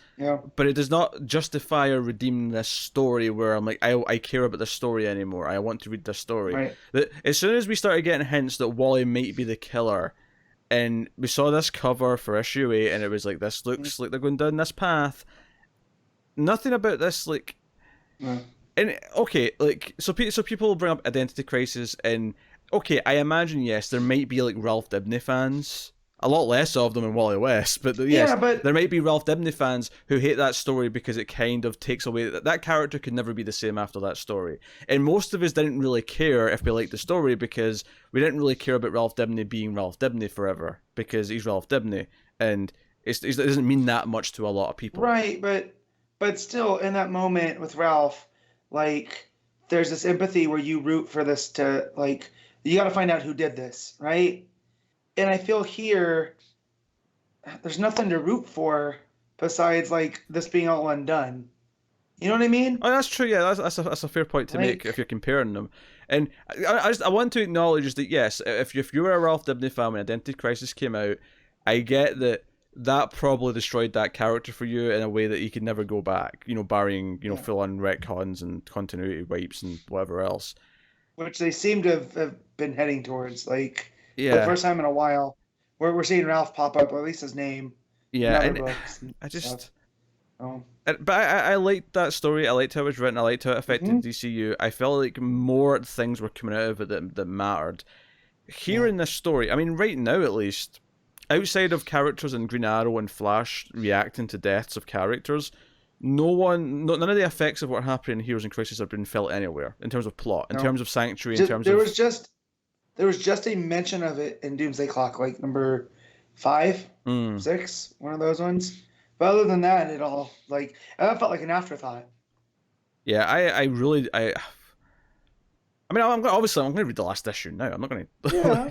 but it does not justify or redeem this story where I'm like, I care about this story anymore, I want to read this story. Right. As soon as we started getting hints that Wally might be the killer, and we saw this cover for issue 8, and it was like, this looks like they're going down this path, nothing about this, like... And okay, like so people bring up Identity Crisis, and okay, I imagine yes, there might be like Ralph Dibny fans, a lot less of them in Wally West, but yes, there might be Ralph Dibny fans who hate that story because it kind of takes away that character could never be the same after that story. And most of us didn't really care if we liked the story because we didn't really care about Ralph Dibny being Ralph Dibny forever because he's Ralph Dibny, and it doesn't mean that much to a lot of people. Right, but still, in that moment with Ralph, like, there's this empathy where you root for this to, like, you got to find out who did this, right? And I feel here, there's nothing to root for besides, like, this being all undone. You know what I mean? Oh, that's true. Yeah, that's a fair point to make if you're comparing them. And I want to acknowledge that yes, if you were a Ralph Dibny fan when Identity Crisis came out, I get that probably destroyed that character for you in a way that he could never go back, barring, full-on retcons and continuity wipes and whatever else. Which they seem to have been heading towards, like, for the first time in a while, we're seeing Ralph pop up, or at least his name. Yeah, and I just... But I liked that story, I liked how it was written, I liked how it affected DCU. I felt like more things were coming out of it that mattered. Here in this story, I mean, right now at least, outside of characters in Green Arrow and Flash reacting to deaths of characters, none of the effects of what happened in Heroes in Crisis have been felt anywhere in terms of plot, in terms of Sanctuary, in terms there of... there was just a mention of it in Doomsday Clock, like number 5, 6, one of those ones. But other than that, it all like that felt like an afterthought. Yeah, I mean, I'm gonna read the last issue now. I'm not gonna. Yeah.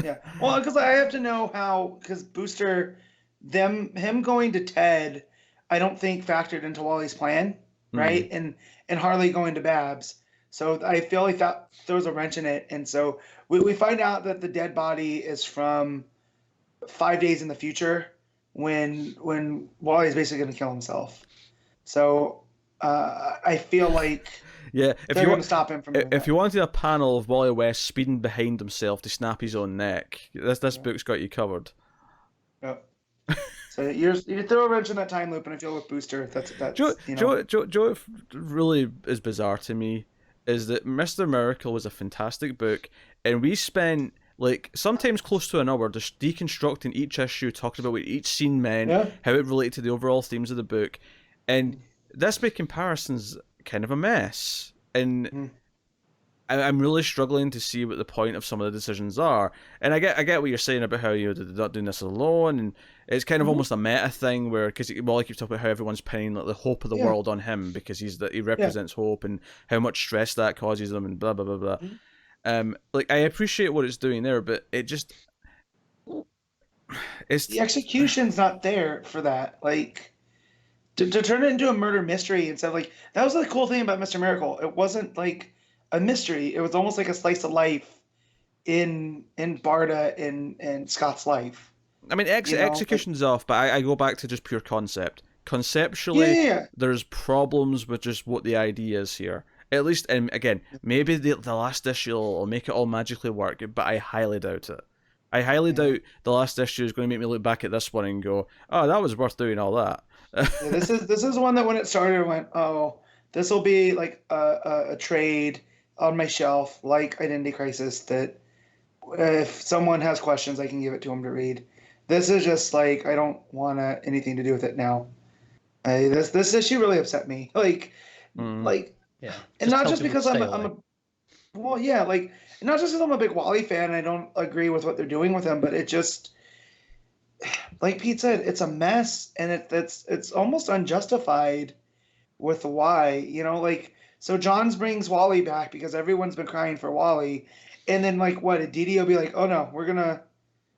Yeah. Well, because I have to know how, because Booster, him going to Ted, I don't think factored into Wally's plan, right? And Harley going to Babs. So I feel like that throws a wrench in it. And so we find out that the dead body is from 5 days in the future when Wally's basically going to kill himself. So I feel like yeah, if they're you going to stop him from doing if that. you wanted a panel of Wally West speeding behind himself to snap his own neck, this book's got you covered. Yeah. So you throw a wrench in that time loop, and I feel with Booster, that's Joe, really is bizarre to me is that Mr. Miracle was a fantastic book, and we spent like sometimes close to an hour just deconstructing each issue, talking about what each scene meant, how it related to the overall themes of the book, and this book comparison's kind of a mess, and I'm really struggling to see what the point of some of the decisions are. And I get what you're saying about how they're not doing this alone, and it's kind of almost a meta thing where, because Wally keeps talking about how everyone's pinning like the hope of the world on him because he represents hope, and how much stress that causes them, and blah blah blah blah. Like I appreciate what it's doing there, but it just the execution's not there for that. Like to turn it into a murder mystery instead of like, that was the cool thing about Mr. Miracle. It wasn't like a mystery. It was almost like a slice of life in Barda and Scott's life. I mean, execution's off, but I go back to just pure concept. Conceptually, there's problems with just what the idea is here. At least, and again, maybe the last issue will make it all magically work, but I highly doubt it. I highly doubt the last issue is going to make me look back at this one and go, "Oh, that was worth doing all that." This is one that when it started, I went, "Oh, this will be like a trade on my shelf, like Identity Crisis, that if someone has questions, I can give it to them to read." This is just like, I don't want anything to do with it now. This issue really upset me. Like, yeah, and not just because I'm a well, yeah, like not just because I'm a big Wally fan and I don't agree with what they're doing with him, but it just, like Pete said, it's a mess, and it's almost unjustified with why, like, so Johns brings Wally back because everyone's been crying for Wally, and then like what, did DD will be like, oh no,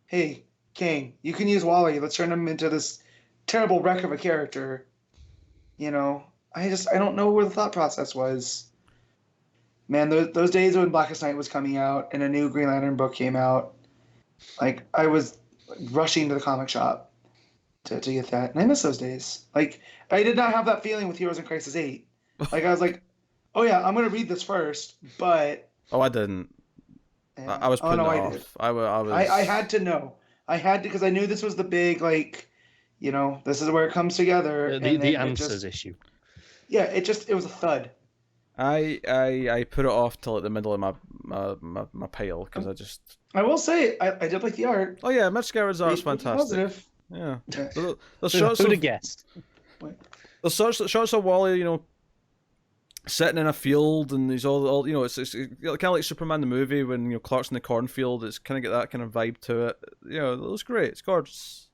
hey King, you can use Wally, let's turn him into this terrible wreck of a character. I don't know where the thought process was. Man, those days when Blackest Night was coming out and a new Green Lantern book came out, like I was rushing to the comic shop to get that, and I miss those days. Like I did not have that feeling with Heroes in Crisis 8. Like I was like, oh yeah, I'm gonna read this first, but I didn't. I was putting it off. I had to know. I had to, because I knew this was the big, like, this is where it comes together. The answers issue. Yeah, it was a thud. I put it off till at the middle of my pile because I will say I did like the art. Oh yeah, Mitch Garrett's art's fantastic. Positive. Yeah. Okay. The shots Who'd have guessed? The shots of Wally, sitting in a field, and he's all it's kind of like Superman the movie when Clark's in the cornfield. It's kind of get that kind of vibe to it. It looks great. It's gorgeous.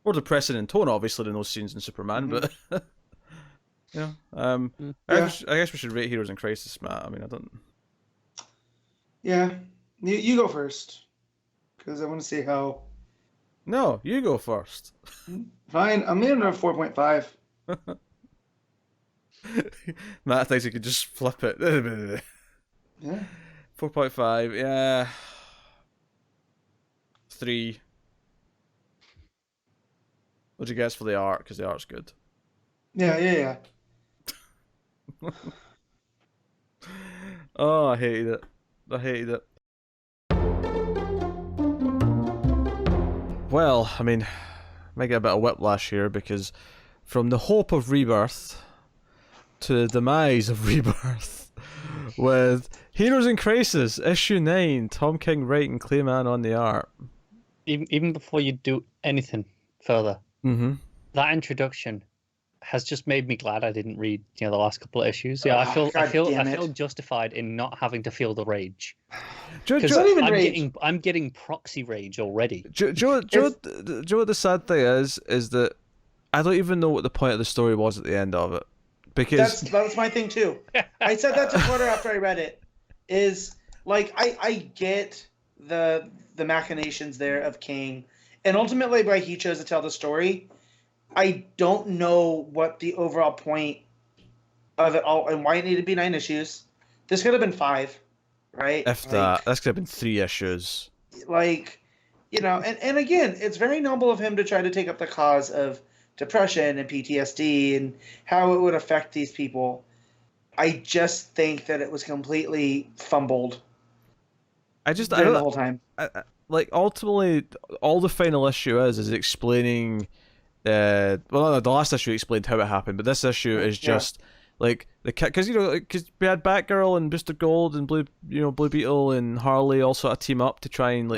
More depressing in tone, obviously, than those scenes in Superman, but I guess we should rate Heroes in Crisis, Matt. I mean, I don't. Yeah, you go first, because I want to see how. No, you go first. Fine, I'm in a 4.5. Matt thinks he could just flip it. Yeah. 4.5, yeah. 3. What'd you guess for the art? Because the art's good. Yeah. Oh, I hated it. Well, I mean, might get a bit of whiplash here, because from the hope of rebirth to the demise of rebirth with Heroes in Crisis, issue 9, Tom King writing, Clayman on the art. even before you do anything further, Mm-hmm. that introduction has just made me glad I didn't read, the last couple of issues. Yeah, I damn feel it. justified in not having to feel the rage Joe, because It's not even I'm rage. getting proxy rage already. what the sad thing is that I don't even know what the point of the story was at the end of it, because That's my thing too. I said that to Porter after I read it. Is like I get the machinations there of King, and ultimately why he chose to tell the story. I don't know what the overall point of it all and why it needed to be 9 issues. This could have been 5, right? if that could have been 3 issues. Like, and again, it's very noble of him to try to take up the cause of depression and PTSD and how it would affect these people. I just think that it was completely fumbled I during the whole time. like ultimately all the final issue is explaining. Well, no, the last issue explained how it happened, but this issue is just like because we had Batgirl and Booster Gold and Blue Beetle and Harley all sort of team up to try and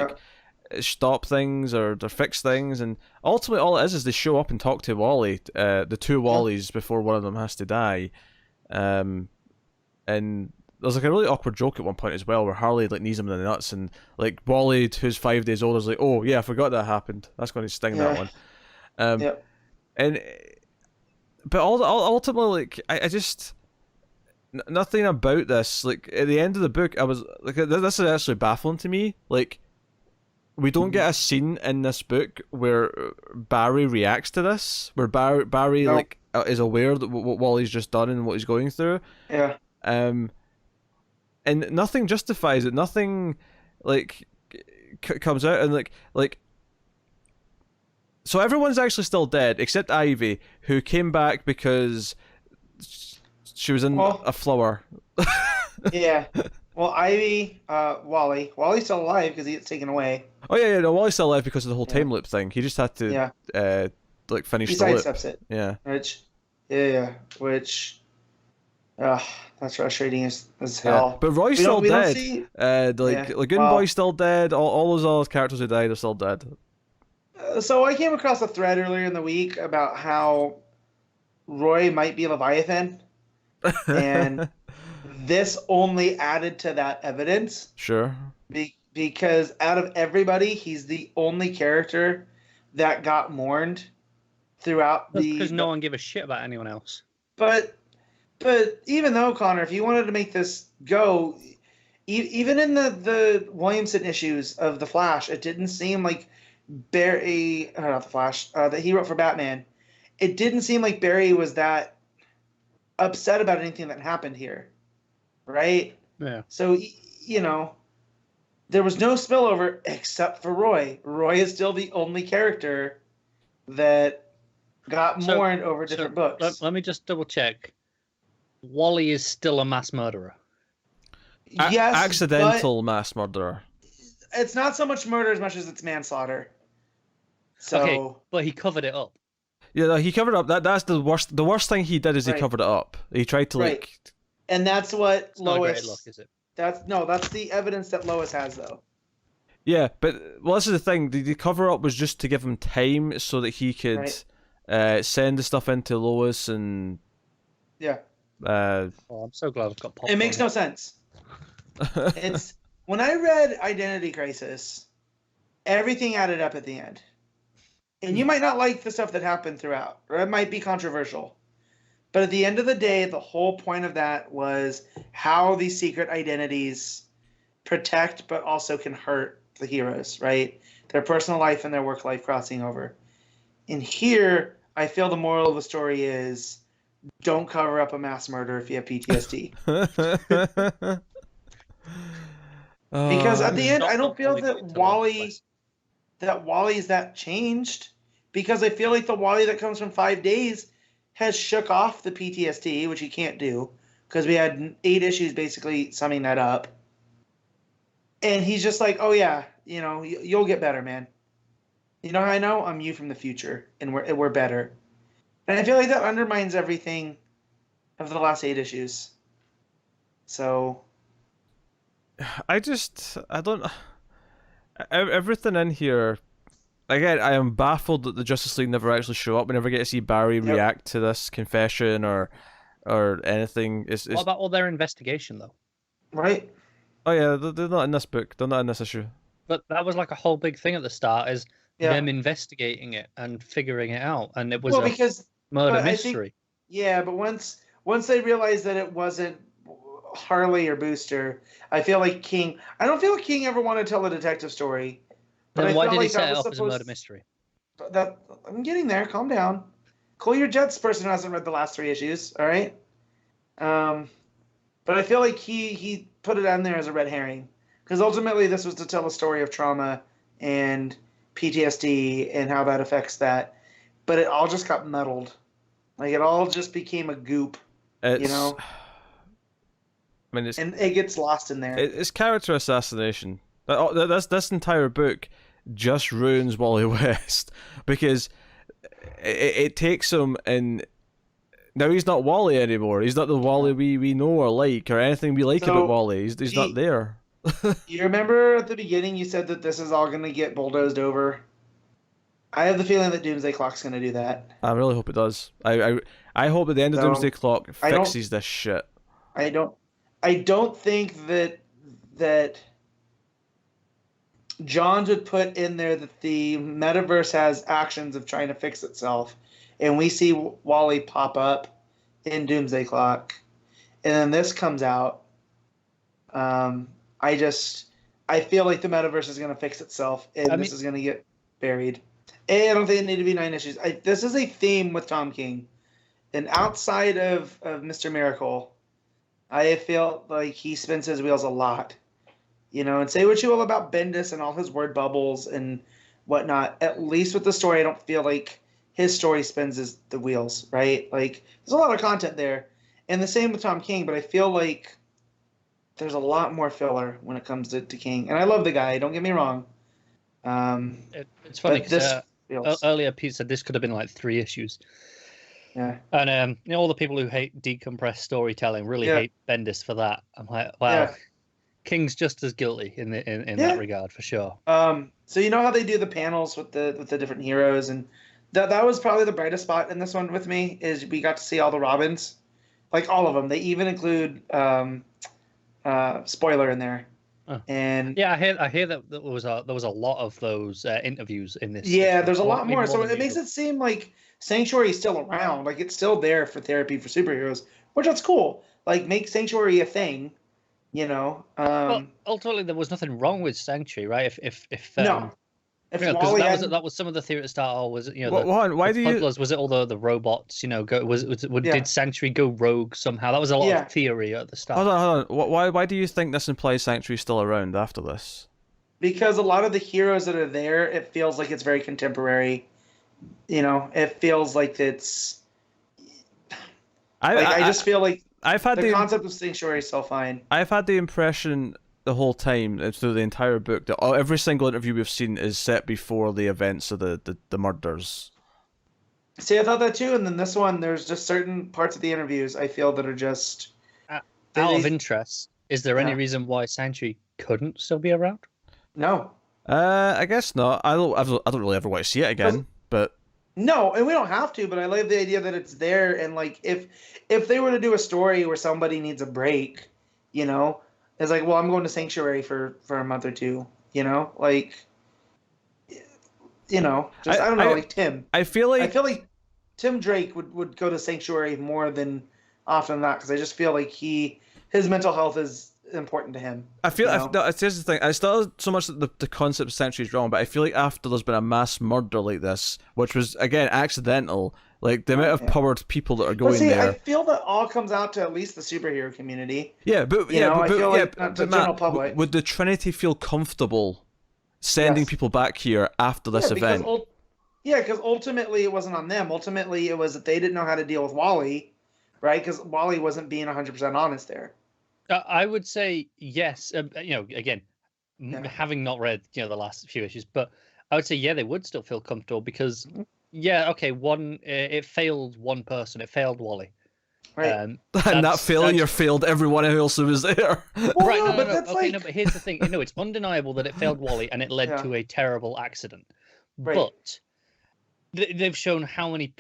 stop things or fix things, and ultimately all it is they show up and talk to Wally, the two Wallies before one of them has to die, and there's like a really awkward joke at one point as well where Harley like knees him in the nuts, and like Wally, who's 5 days old, is like, oh yeah, I forgot that happened. That's going to sting that one. And but ultimately, like I just nothing about this. Like at the end of the book, I was like, this is actually baffling to me. Like we don't get a scene in this book where Barry reacts to this, where Barry like is aware that what Wally's just done and what he's going through. Yeah. And nothing justifies it. Nothing like comes out and like. So everyone's actually still dead except Ivy, who came back because she was in a flower. Yeah. Well, Ivy, Wally's still alive because he gets taken away. Oh yeah, no, Wally's still alive because of the whole time loop thing. He just had to like finish the loop. He sidesteps it. Yeah. Which that's frustrating as hell. Yeah. But Roy's still dead. Lagoon Well, Boy's still dead. All those other characters who died are still dead. So I came across a thread earlier in the week about how Roy might be Leviathan, and this only added to that evidence. Sure. Because out of everybody, he's the only character that got mourned throughout because no one gave a shit about anyone else. But even though, Connor, if you wanted to make this go, even in the Williamson issues of The Flash, it didn't seem like Barry, not The Flash, that he wrote for Batman, it didn't seem like Barry was that upset about anything that happened here, right? Yeah. So, there was no spillover except for Roy. Roy is still the only character that got mourned over different books. Let me just double check. Wally is still a mass murderer. Yes, accidental mass murderer. It's not so much murder as much as it's manslaughter. So, okay, but he covered it up. Yeah, no, he covered up. That's the worst. The worst thing he did is he covered it up. He tried to and that's what it's Lois. Not a great look, is it? That's the evidence that Lois has, though. Yeah, but this is the thing. The cover up was just to give him time so that he could send the stuff into Lois and. Yeah. I'm so glad I've got popcorn. It makes no sense. It's when I read Identity Crisis, everything added up at the end. And you might not like the stuff that happened throughout, or it might be controversial. But at the end of the day, the whole point of that was how these secret identities protect but also can hurt the heroes, right? Their personal life and their work life crossing over. And here, I feel the moral of the story is don't cover up a mass murder if you have PTSD. Because at the end, I don't feel that Wally's that changed. Because I feel like the Wally that comes from 5 days has shook off the PTSD, which he can't do. Because we had 8 issues basically summing that up. And he's just like, oh yeah, you'll get better, man. You know how I know? I'm you from the future, and we're better. And I feel like that undermines everything of the last 8 issues. So, I don't. Everything in here again, I am baffled that the Justice League never actually show up. We never get to see Barry react to this confession or anything. It's What about all their investigation though? Right. Oh yeah, they're not in this book. They're not in this issue. But that was like a whole big thing at the start, is Yeah. them investigating it and figuring it out, and it was Well, a because murder but I mystery. but once they realized that it wasn't Harley or Booster, I feel like King. I don't feel like King ever wanted to tell a detective story. But Then I why felt did he like that set it was up as a murder supposed- mystery? That I'm getting there. Calm down. Cool your jets, person who hasn't read the last 3 issues. All right. But I feel like he put it on there as a red herring, because ultimately this was to tell a story of trauma and PTSD and how that affects that. But it all just got muddled. Like it all just became a goop. It's, I mean, and it gets lost in there. It's character assassination. This entire book just ruins Wally West, because it takes him and now he's not Wally anymore. He's not the Wally we know or like, or anything we like about Wally. He's not there. You remember at the beginning you said that this is all going to get bulldozed over? I have the feeling that Doomsday Clock's going to do that. I really hope it does. I hope at the end of Doomsday Clock fixes this shit. I don't think that Johns would put in there that the metaverse has actions of trying to fix itself, and we see Wally pop up in Doomsday Clock, and then this comes out. I feel like the metaverse is going to fix itself, and this is going to get buried. And I don't think it need to be 9 issues. This is a theme with Tom King, and outside of Mr. Miracle, I feel like he spins his wheels a lot. And say what you will about Bendis and all his word bubbles and whatnot. At least with the story, I don't feel like his story spins the wheels, right? Like, there's a lot of content there. And the same with Tom King, but I feel like there's a lot more filler when it comes to King. And I love the guy, don't get me wrong. It's funny because earlier Pete said this could have been like 3 issues. Yeah. And all the people who hate decompressed storytelling really hate Bendis for that. I'm like, wow, King's just as guilty in that regard for sure. So you know how they do the panels with the different heroes, and that was probably the brightest spot in this one with me, is we got to see all the Robins, like all of them. They even include spoiler in there. Oh. And yeah, I hear that there was a lot of those interviews in this. Yeah, there's a lot more. So it makes it seem like Sanctuary is still around, like it's still there for therapy for superheroes, which that's cool. Like, make Sanctuary a thing, Well, ultimately, there was nothing wrong with Sanctuary, right? If no. Because that was some of the theory at the start. Was why do you? Was it all the robots? Did Sanctuary go rogue somehow? That was a lot of theory at the start. Hold on. Why do you think this implies Sanctuary's still around after this? Because a lot of the heroes that are there, it feels like it's very contemporary. It feels like it's. I just feel like the concept of Sanctuary is so fine. I've had the impression the whole time through the entire book that every single interview we've seen is set before the events of the murders. See, I thought that too, and then this one, there's just certain parts of the interviews I feel that are just out of interest. Is there any reason why Sanctuary couldn't still be around? No. I guess not. I don't really ever want to see it again, but. No, and we don't have to, but I like the idea that it's there, and like if they were to do a story where somebody needs a break, it's like, well, I'm going to Sanctuary for a month or two, like, I don't know, like Tim. I feel like Tim Drake would go to Sanctuary more than often than that, because I just feel like his mental health is important to him. I feel here's the thing. I still so much that the concept of Sanctuary is wrong, but I feel like after there's been a mass murder like this, which was again accidental, like the amount of powered people that are going there. I feel that all comes out to at least the superhero community. Yeah, but the general public. Would the Trinity feel comfortable sending people back here after this event? Because ultimately it wasn't on them. Ultimately it was that they didn't know how to deal with Wally, right? Because Wally wasn't being 100% honest there. I would say yes. Again, having not read the last few issues, but I would say they would still feel comfortable because it failed one person. It failed Wally. Right. And that failure failed everyone else who was there. Right. No, but here's the thing. It's undeniable that it failed Wally and it led to a terrible accident. Right. But they've shown how many,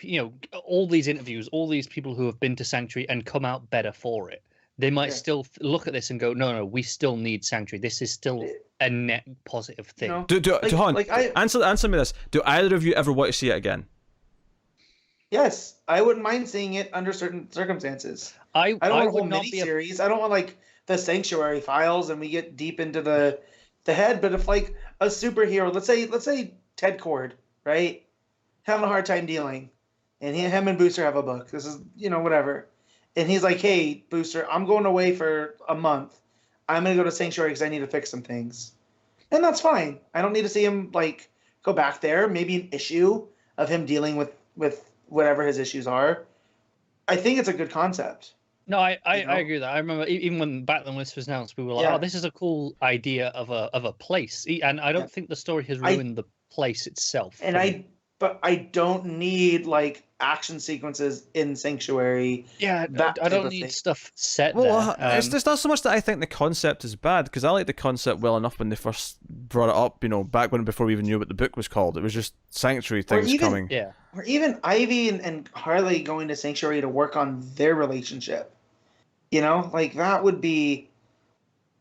all these interviews, all these people who have been to Sanctuary and come out better for it. They might Yeah. still look at this and go, no, we still need Sanctuary. This is still a net positive thing. No. Han, answer me this. Do either of you ever want to see it again? Yes, I wouldn't mind seeing it under certain circumstances. I don't want a whole would not be miniseries. I don't want like the Sanctuary files and we get deep into the head. But if like a superhero, let's say Ted Cord, right, having a hard time dealing, and him and Booster have a book. This is whatever, and he's like, "Hey, Booster, I'm going away for a month. I'm gonna go to Sanctuary because I need to fix some things," and that's fine. I don't need to see him like go back there. Maybe an issue of him dealing with whatever his issues are. I think it's a good concept. No, I agree with that. I remember even when when this was announced, we were like, "Oh, this is a cool idea of a place," and I don't think the story has ruined the place itself. And but I don't need like action sequences in Sanctuary. Yeah, I don't need stuff set well, there. It's not so much that I think the concept is bad, because I like the concept well enough when they first brought it up, back before we even knew what the book was called. It was just Sanctuary things coming. Yeah. Or even Ivy and Harley going to Sanctuary to work on their relationship. Like that would be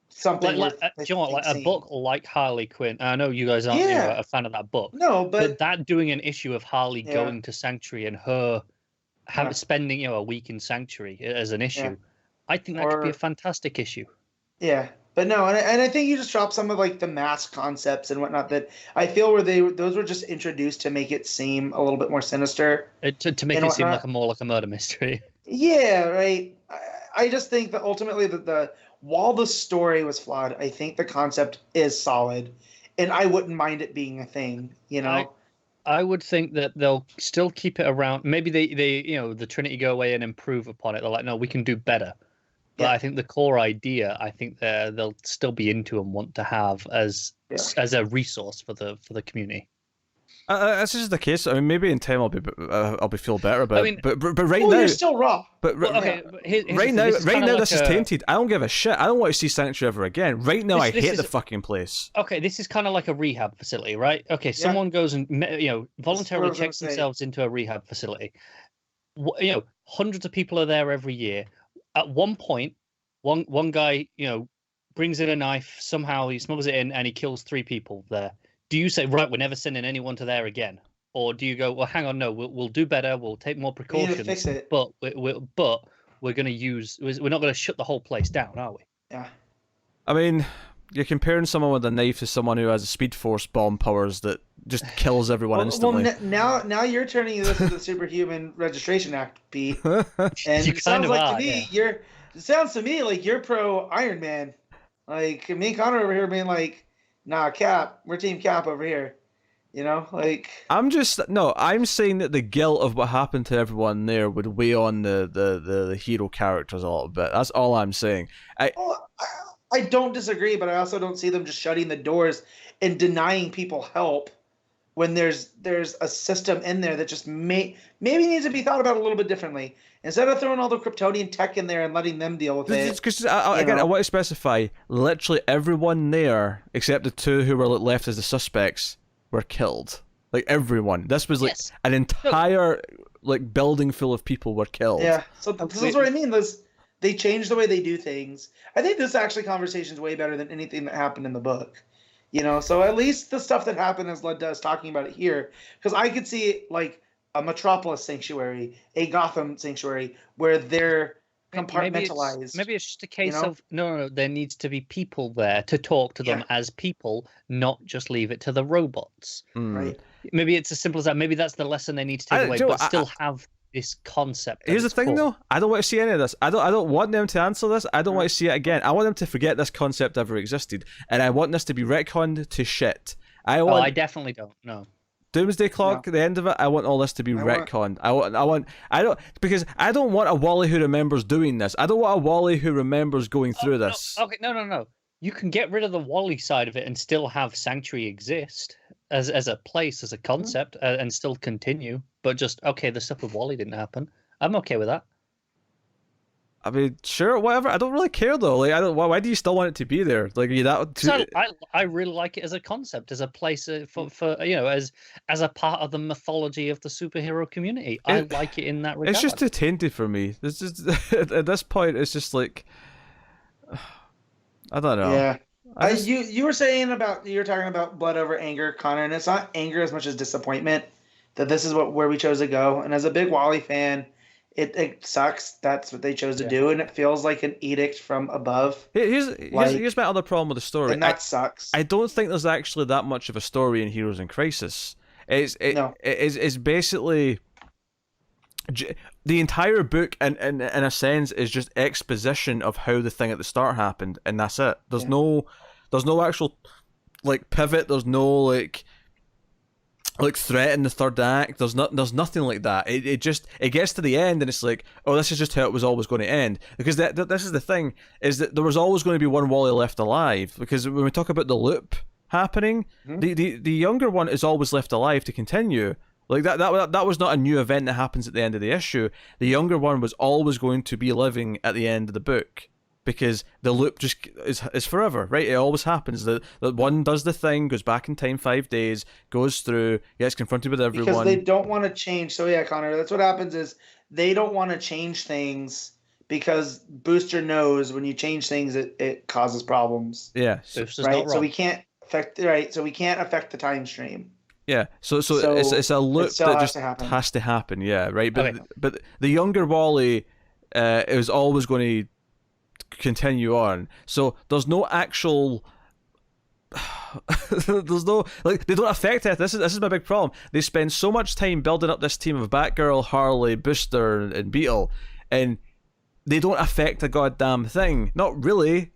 something. Do you know what? Like a book like Harley Quinn. I know you guys aren't a fan of that book. No, but that doing an issue of Harley going to Sanctuary and her spending a week in Sanctuary as an issue, I think that could be a fantastic issue. Yeah, but no, and I think you just dropped some of like the mask concepts and whatnot that I feel those were just introduced to make it seem a little bit more sinister. To make it seem more like a murder mystery. Yeah, right. I just think that ultimately while the story was flawed, I think the concept is solid, and I wouldn't mind it being a thing. I would think that they'll still keep it around. Maybe they the Trinity go away and improve upon it. They're like, no, we can do better. But I think the core idea, I think they'll still be into and want to have as a resource for the community. This is the case. I mean, maybe in time I'll be feel better about it. But right now, you're still raw. But right now, this is tainted. I don't give a shit. I don't want to see Sanctuary ever again. Right now, I hate the fucking place. Okay, this is kind of like a rehab facility, right? Okay, someone goes and voluntarily checks themselves into a rehab facility. Hundreds of people are there every year. At one point, one guy brings in a knife. Somehow he smuggles it in and he kills 3 people there. Do you say, right, we're never sending anyone to there again? Or do you go, well, hang on, no, we'll do better, we'll take more precautions, we need to fix it. but we're going to we're not going to shut the whole place down, are we? Yeah. I mean, you're comparing someone with a knife to someone who has a Speed Force bomb powers that just kills everyone instantly. Well, now you're turning this into the Superhuman Registration Act, Pete. And You it sounds kind of like are, to me, it sounds to me like you're pro Iron Man. Like me and Connor over here being like, nah, Cap, we're Team Cap over here. I'm saying that the guilt of what happened to everyone there would weigh on the hero characters a little bit. That's all I'm saying. I don't disagree, but I also don't see them just shutting the doors and denying people help when there's a system in there that just maybe needs to be thought about a little bit differently. Instead of throwing all the Kryptonian tech in there and letting them deal with it. Because I want to specify, literally everyone there, except the 2 who were left as the suspects, were killed. Like everyone. This was like an entire building full of people were killed. Yeah. So this is what I mean. They changed the way they do things. I think this conversation is way better than anything that happened in the book. So at least the stuff that happened has led to us talking about it here. Because I could see like a Metropolis Sanctuary, a Gotham Sanctuary, where they're compartmentalized. Maybe it's just a case of no, there needs to be people there to talk to them as people, not just leave it to the robots. Right. Maybe it's as simple as that. Maybe that's the lesson they need to take away, but still have this concept. Here's the thing, though. I don't want to see any of this. I don't want them to answer this. I don't want to see it again. I want them to forget this concept ever existed, and I want this to be retconned to shit. I definitely don't. No. Doomsday Clock, at the end of it, I want all this to be retconned. Because I don't want a Wally who remembers doing this. I don't want a Wally who remembers going through this. Okay, no. You can get rid of the Wally side of it and still have Sanctuary exist as a place, as a concept, and still continue. But just, the stuff with Wally didn't happen. I'm okay with that. I mean, sure, whatever. I don't really care though. Like, I don't. Why do you still want it to be there? Like, are you that? So I really like it as a concept, as a place for as a part of the mythology of the superhero community. I like it in that regard. It's just too tainted for me. It's just at this point, it's just like I don't know. Yeah. Just, you were saying about you're talking about blood over anger, Connor, and it's not anger as much as disappointment that this is where we chose to go. And as a big Wally fan, it sucks. That's what they chose to do, and it feels like an edict from above. Here's my other problem with the story. And that sucks. I don't think there's actually that much of a story in Heroes in Crisis. It's basically the entire book, in a sense, is just exposition of how the thing at the start happened, and that's it. There's no actual like pivot. There's no like threat in the third act. There's nothing like that. It gets to the end and it's like, oh, this is just how it was always going to end. Because this is the thing, is that there was always going to be one Wally left alive. Because when we talk about the loop happening, the younger one is always left alive to continue. Like that was not a new event that happens at the end of the issue. The younger one was always going to be living at the end of the book. Because the loop just is forever, right? It always happens. That one does the thing, goes back in time 5 days, goes through, gets confronted with everyone. Because they don't want to change. So yeah, Connor, that's what happens is they don't want to change things because Booster knows when you change things, it causes problems. Yeah, right. So we can't affect the time stream. Yeah, so it's a loop that just has to happen. Yeah, right. But the younger Wally is always going to continue on, so there's no actual there's no like they don't affect it. This is my big problem. They spend so much time building up this team of Batgirl, Harley, Booster, and Beetle, and they don't affect a goddamn thing. Not really.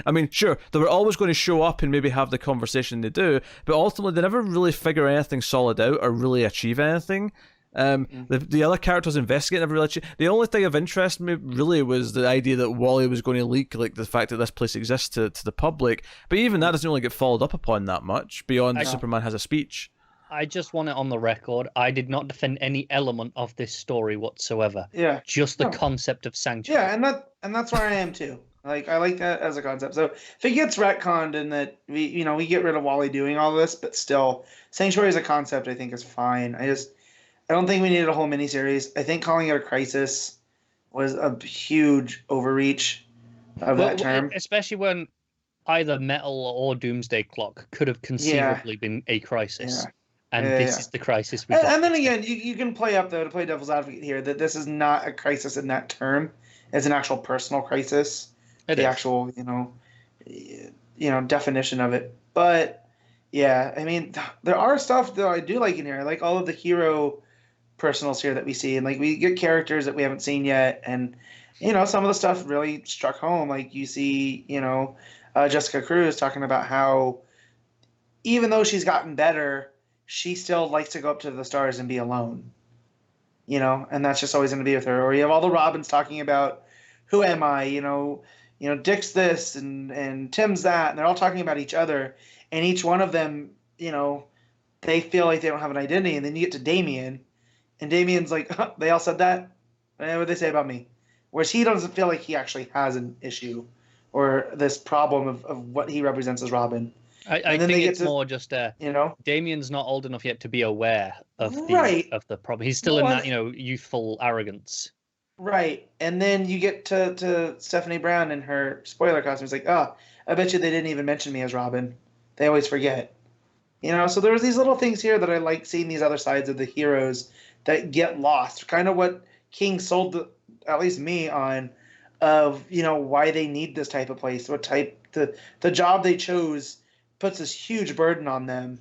I mean, sure, they were always going to show up and maybe have the conversation they do, but ultimately they never really figure anything solid out or really achieve anything. The other characters investigate never really the only thing of interest me really was the idea that Wally was going to leak like the fact that this place exists to the public, but even that doesn't really get followed up upon that much beyond Superman has a speech. I just want it on the record, I did not defend any element of this story whatsoever. Yeah, just the concept of Sanctuary. Yeah, and that's where I am too. Like, I like that as a concept. So if it gets retconned and that we get rid of Wally doing all this, but still Sanctuary as a concept I think is fine. I don't think we needed a whole miniseries. I think calling it a crisis was a huge overreach of that term. Especially when either Metal or Doomsday Clock could have conceivably been a crisis. Yeah. And this is the crisis we got. And then again, you can play up, though, to play devil's advocate here, that this is not a crisis in that term. It's an actual personal crisis. The actual, definition of it. But, yeah, I mean, there are stuff that I do like in here. I like all of the hero personals here that we see, and like we get characters that we haven't seen yet, and some of the stuff really struck home. Like you see Jessica Cruz talking about how even though she's gotten better, she still likes to go up to the stars and be alone, and that's just always going to be with her. Or you have all the Robins talking about who am I, Dick's this and Tim's that, and they're all talking about each other, and each one of them they feel like they don't have an identity. And then you get to Damian, and Damian's like, they all said that? What they say about me? Whereas he doesn't feel like he actually has an issue or this problem of what he represents as Robin. I think it's more just, Damian's not old enough yet to be aware of the problem. He's still in that, youthful arrogance. Right. And then you get to Stephanie Brown in her spoiler costume. It's like, oh, I bet you they didn't even mention me as Robin. They always forget. So there was these little things here that I like seeing, these other sides of the heroes that get lost. Kind of what King sold, at least me, on of, why they need this type of place. What type, the job they chose puts this huge burden on them,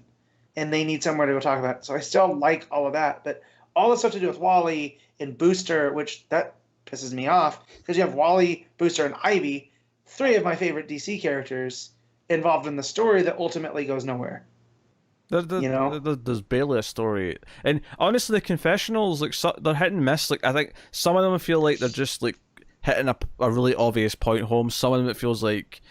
and they need somewhere to go talk about it. So I still like all of that. But all the stuff to do with Wally and Booster, which that pisses me off, because you have Wally, Booster, and Ivy, 3 of my favorite DC characters, involved in the story that ultimately goes nowhere. There's barely a story, and honestly, the confessionals, like, they're hit and miss. Like, I think some of them feel like they're just like hitting a really obvious point home. Some of them it feels like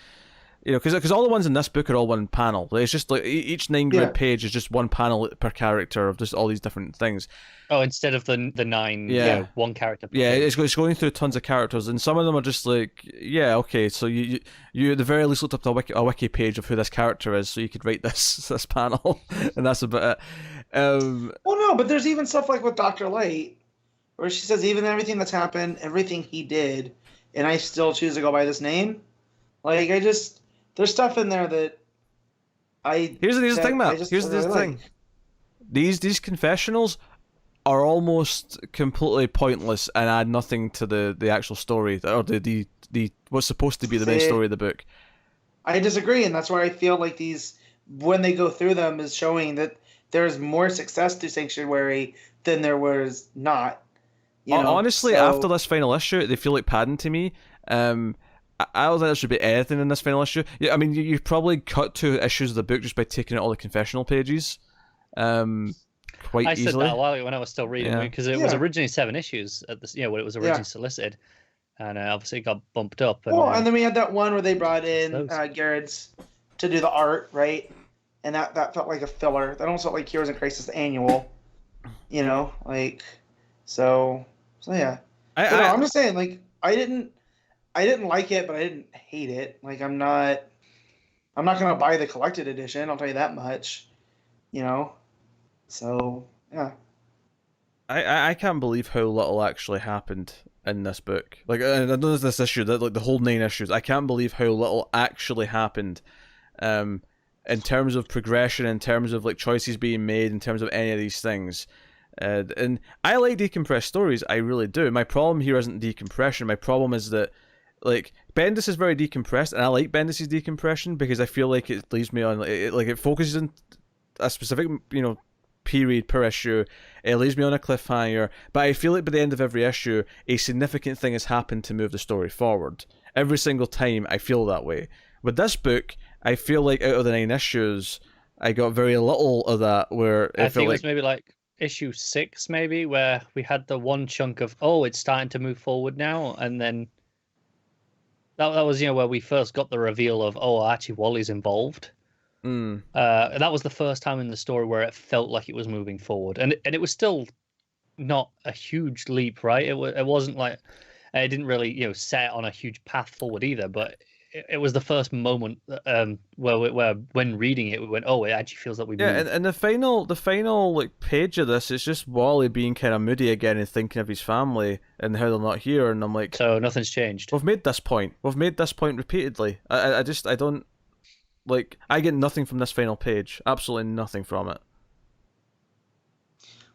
You know, because all the ones in this book are all one panel. Like, it's just like each 9 grid page is just one panel per character of just all these different things. Oh, instead of the 9, one character per page. page. It's going through tons of characters, and some of them are just like, yeah, okay, so you at the very least looked up a wiki page of who this character is, so you could write this panel, and that's about it. Well, no, but there's even stuff like with Dr. Light, where she says even everything that's happened, everything he did, and I still choose to go by this name. Like, there's stuff in there that Here's the thing, Matt. Here's the thing. These confessionals are almost completely pointless and add nothing to the actual story, or the what's supposed to be the main story of the book. I disagree, and that's why I feel like these, when they go through them, is showing that there's more success to Sanctuary than there was not. Honestly, after this final issue, they feel like padding to me. I don't think there should be anything in this final issue. Yeah, I mean, you probably cut 2 issues of the book just by taking out all the confessional pages, quite I easily. said that a while ago when I was still reading it, because it was originally 7 issues at this, when it was originally solicited, and obviously it got bumped up. And, and then we had that one where they brought in Garrett's to do the art, right? And that felt like a filler. That almost felt like Heroes in Crisis Annual, so yeah. I'm just saying, like, I didn't like it, but I didn't hate it. Like, I'm not gonna buy the collected edition. I'll tell you that much. So yeah. I can't believe how little actually happened in this book. Like, I know there's this issue that, like, the whole 9 issues. I can't believe how little actually happened, in terms of progression, in terms of like choices being made, in terms of any of these things. And I like decompressed stories. I really do. My problem here isn't decompression. My problem is that, like, Bendis is very decompressed, and I like Bendis' decompression because I feel like it leaves me on, it focuses on a specific, period per issue. It leaves me on a cliffhanger, but I feel like by the end of every issue, a significant thing has happened to move the story forward. Every single time, I feel that way. With this book, I feel like out of the 9 issues, I got very little of that. Where I think it was maybe like issue 6, maybe, where we had the one chunk of, it's starting to move forward now, and then that was where we first got the reveal of, actually Wally's involved. That was the first time in the story where it felt like it was moving forward, and it was still not a huge leap, right? It wasn't like it didn't really set on a huge path forward either, but it was the first moment where when reading it we went, it actually feels like we moved. And the final like page of this is just Wally being kind of moody again and thinking of his family and how they're not here, and I'm like, so nothing's changed. We've made this point repeatedly. I don't like, I get nothing from this final page, absolutely nothing from it.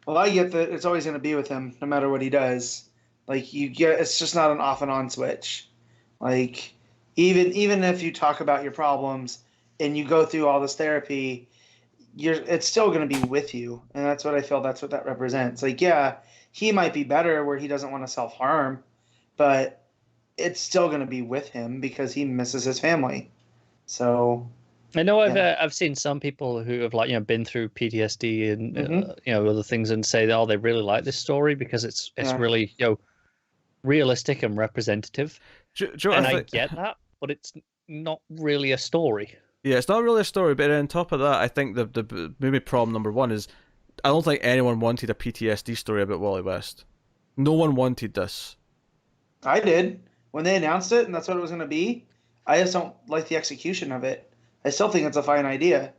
Well, I get that it's always going to be with him no matter what he does. Like, it's just not an off and on switch. Like, even if you talk about your problems and you go through all this therapy, it's still going to be with you, and that's what I feel. That's what that represents. Like, yeah, he might be better where he doesn't want to self-harm, but it's still going to be with him because he misses his family. So I know I've seen some people who have been through PTSD and other things and say that they really like this story because it's really realistic and representative. I get that, but it's not really a story. Yeah, it's not really a story, but on top of that, I think the maybe problem number one is I don't think anyone wanted a PTSD story about Wally West. No one wanted this. I did. When they announced it and that's what it was going to be, I just don't like the execution of it. I still think it's a fine idea.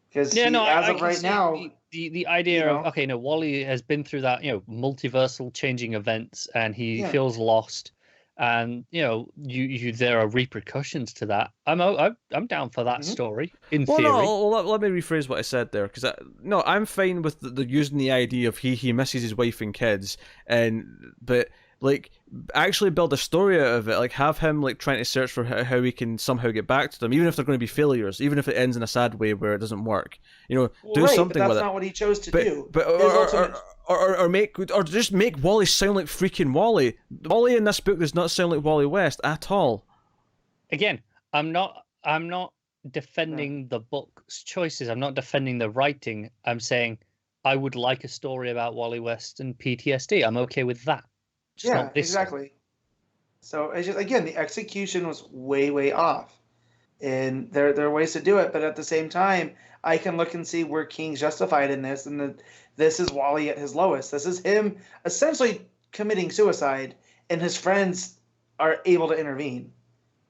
Because as of right now, the idea of Wally has been through that multiversal changing events and he feels lost, and there are repercussions to that. I'm down for that story in theory. Let me rephrase what I said there, because I'm fine with the using the idea of he misses his wife and kids, but like actually build a story out of it, like have him like trying to search for how he can somehow get back to them, even if they're going to be failures, even if it ends in a sad way where it doesn't work. Do something with it. That's not what he chose to do. But or just make Wally sound like freaking Wally. Wally in this book does not sound like Wally West at all. Again, I'm not defending the book's choices. I'm not defending the writing. I'm saying I would like a story about Wally West and PTSD. I'm okay with that. Exactly. So it's just, again, the execution was way, way off. And there are ways to do it, but at the same time, I can look and see where King's justified in this, and that this is Wally at his lowest. This is him essentially committing suicide, and his friends are able to intervene,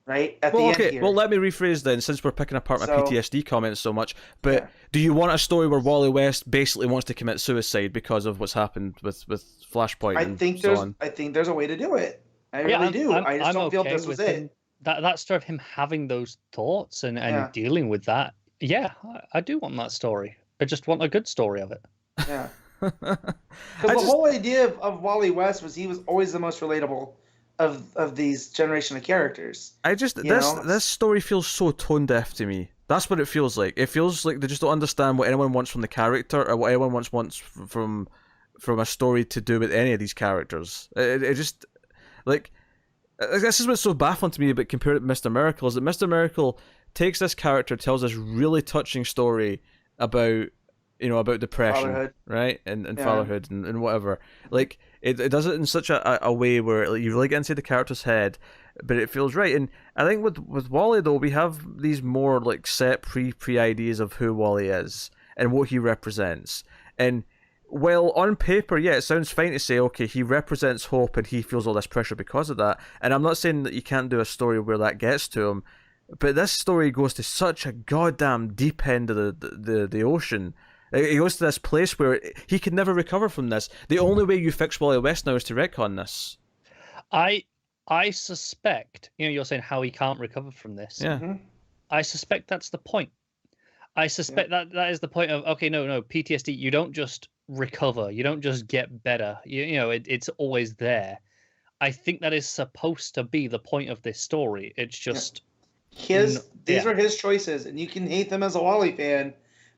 right? At the end here. Well, let me rephrase then, since we're picking apart my PTSD comments so much. But Yeah. do you want a story where Wally West basically wants to commit suicide because of what's happened with Flashpoint I and think so on? I think there's a way to do it. I really do. I just don't feel this was it. That story of him having those thoughts and dealing with that. Yeah, I do want that story. I just want a good story of it. Yeah. Because the whole idea of Wally West was he was always the most relatable of these generation of characters. This story feels so tone deaf to me. That's what it feels like. It feels like they just don't understand what anyone wants from the character or what anyone wants from a story to do with any of these characters. It just like. This is what's so baffling to me about compared to Mr. Miracle is that Mr. Miracle takes this character, tells this really touching story about depression, fatherhood. Right, and fatherhood and whatever. Like it does it in such a way where like, you really get into the character's head, but it feels right. And I think with Wally though, we have these more like set pre ideas of who Wally is and what he represents. And well, on paper, yeah, it sounds fine to say, okay, he represents hope and he feels all this pressure because of that. And I'm not saying that you can't do a story where that gets to him, but this story goes to such a goddamn deep end of the ocean. It goes to this place where he can never recover from this. The only way you fix Wally West now is to retcon this. I suspect, you're saying how he can't recover from this. Yeah. Mm-hmm. I suspect that's the point. I suspect that is the point of, okay, no, PTSD, you don't just recover, you don't just get better, it's always there. I think that is supposed to be the point of this story. It's just these are his choices, and you can hate them as a Wally fan,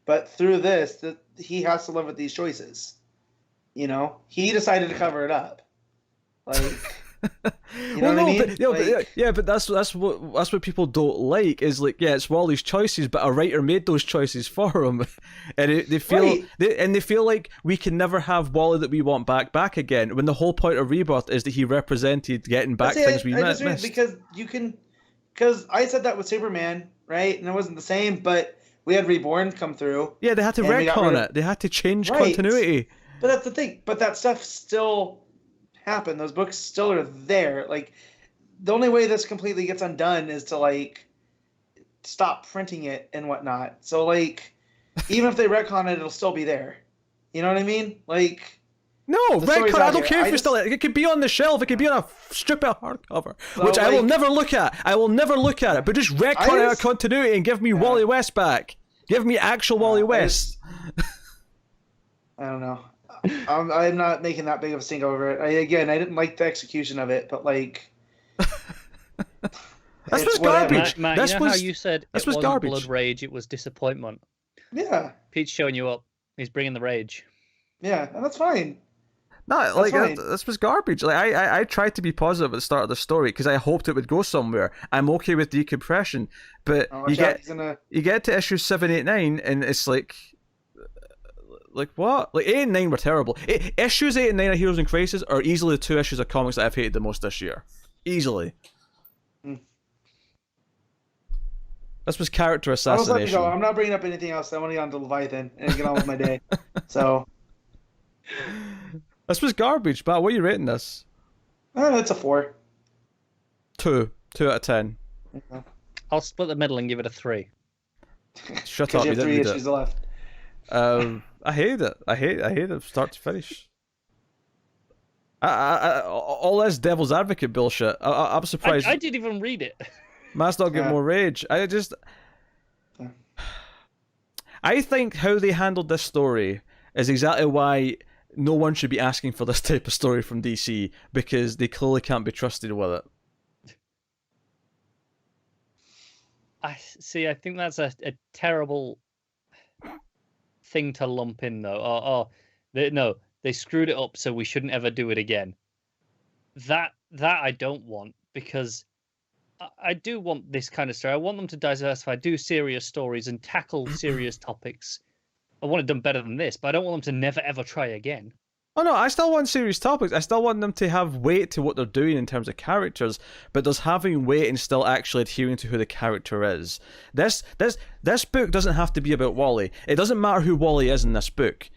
but through this he has to live with these choices. He decided to cover it up, like you know what I mean? But that's what people don't like is like, yeah, it's Wally's choices, but a writer made those choices for him, and they feel like we can never have Wally that we want back again. When the whole point of Rebirth is that he represented getting back things we missed. Because I said that with Superman, right? And it wasn't the same, but we had Reborn come through. Yeah, they had to retcon it. They had to change continuity. But that's the thing. But that stuff still happened. Those books still are there. Like, the only way this completely gets undone is to like stop printing it and whatnot. So like, even if they retcon it, it'll still be there. You know what I mean? Like, no, retcon. I don't care if it's still. It could be on the shelf. It could be on a strip of hardcover, which I will never look at. I will never look at it. But just retcon out of continuity and give me Wally West back. Give me actual Wally West. I don't know. I'm not making that big of a stink over it. I didn't like the execution of it, but like, this was garbage. Matt, how you said it wasn't garbage. Blood rage, it was disappointment. Yeah. Pete's showing you up. He's bringing the rage. Yeah, and that's fine. No, like this was garbage. Like I tried to be positive at the start of the story because I hoped it would go somewhere. I'm okay with decompression, but you get to issue 789 and it's like what? Like 8 and 9 were terrible. Issues 8 and 9 of Heroes in Crisis are easily the two issues of comics that I've hated the most this year. Easily. This was character assassination. I'm not bringing up anything else. I want to get on to Leviathan and get on with my day. So. This was garbage, but what are you rating this? It's a 4. 2 out of 10. Okay. I'll split the middle and give it a 3. Shut up! You have 3 issues left. I hate it. I hate it start to finish. All this devil's advocate bullshit. I'm surprised. I didn't even read it. Must not get more rage. I think how they handled this story is exactly why no one should be asking for this type of story from DC, because they clearly can't be trusted with it. I think that's a terrible thing to lump in, though. They screwed it up, so we shouldn't ever do it again. That I don't want, because I do want this kind of story. I want them to diversify, do serious stories, and tackle serious topics. I want it done better than this, but I don't want them to never ever try again. Oh no, I still want serious topics. I still want them to have weight to what they're doing in terms of characters, but there's having weight and still actually adhering to who the character is. This book doesn't have to be about Wally. It doesn't matter who Wally is in this book.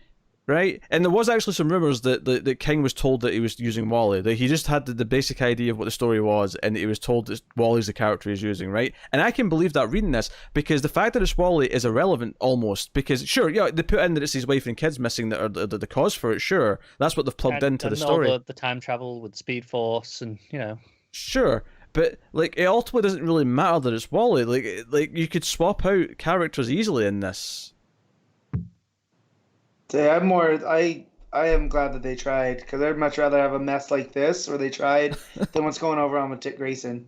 Right? And there was actually some rumours that King was told that he was using Wally. That he just had the basic idea of what the story was, and he was told that Wally's the character he's using, right? And I can believe that reading this, because the fact that it's Wally is irrelevant almost, because sure, yeah, they put in that it's his wife and kids missing that are the cause for it, sure. That's what they've plugged into the story. All the time travel with Speed Force and, you know. Sure. But like it ultimately doesn't really matter that it's Wally. Like you could swap out characters easily in this. Yeah, I am glad that they tried, because I'd much rather have a mess like this where they tried than what's going over on with Dick Grayson,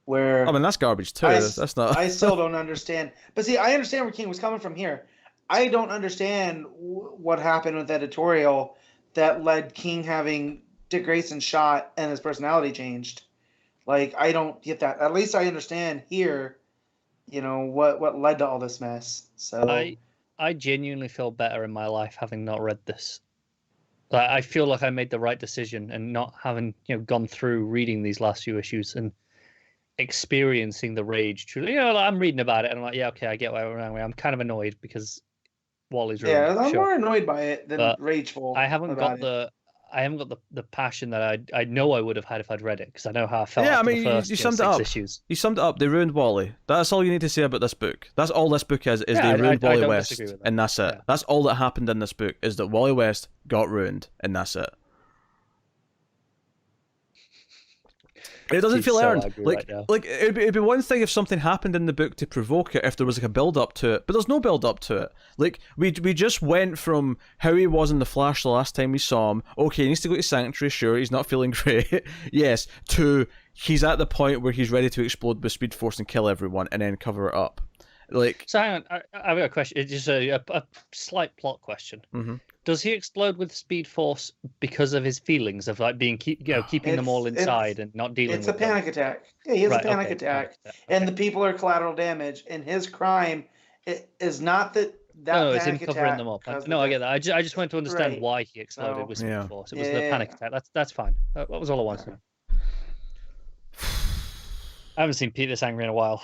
where I mean that's garbage too. That's not. I still don't understand. But see, I understand where King was coming from here. I don't understand what happened with editorial that led King having Dick Grayson shot and his personality changed. Like, I don't get that. At least I understand here, what led to all this mess. So I genuinely feel better in my life having not read this. Like, I feel like I made the right decision, and not having gone through reading these last few issues and experiencing the rage. Truly, like, I'm reading about it and I'm like, yeah, okay, I get why we're wrong. I'm kind of annoyed because Wally's ruined. Yeah, I'm more annoyed by it than rageful. I haven't got the passion that I know I would have had if I'd read it, because I know how I felt. Yeah, I mean, you summed it up. Issues. You summed it up. They ruined Wally. That's all you need to say about this book. That's all this book is they ruined Wally West, and that's it. Yeah. That's all that happened in this book, is that Wally West got ruined, and that's it. It doesn't feel earned. Like it'd be one thing if something happened in the book to provoke it, if there was like a build up to it, but there's no build up to it. Like we just went from how he was in the Flash the last time we saw him. Okay, he needs to go to Sanctuary. Sure, he's not feeling great. Yes, to he's at the point where he's ready to explode with Speed Force and kill everyone, and then cover it up. Like, so hang on, I've got a question. It's just a slight plot question. Mm-hmm. Does he explode with Speed Force because of his feelings of like keeping them all inside and not dealing with them? It's a panic attack. Yeah, he has a panic attack. And the people are collateral damage. And his crime is not that no, it's him covering them up. No, I get that. I just wanted to understand why he exploded with Speed Force. It was the panic attack. That's fine. That was all I wanted to know. I haven't seen Pete this angry in a while.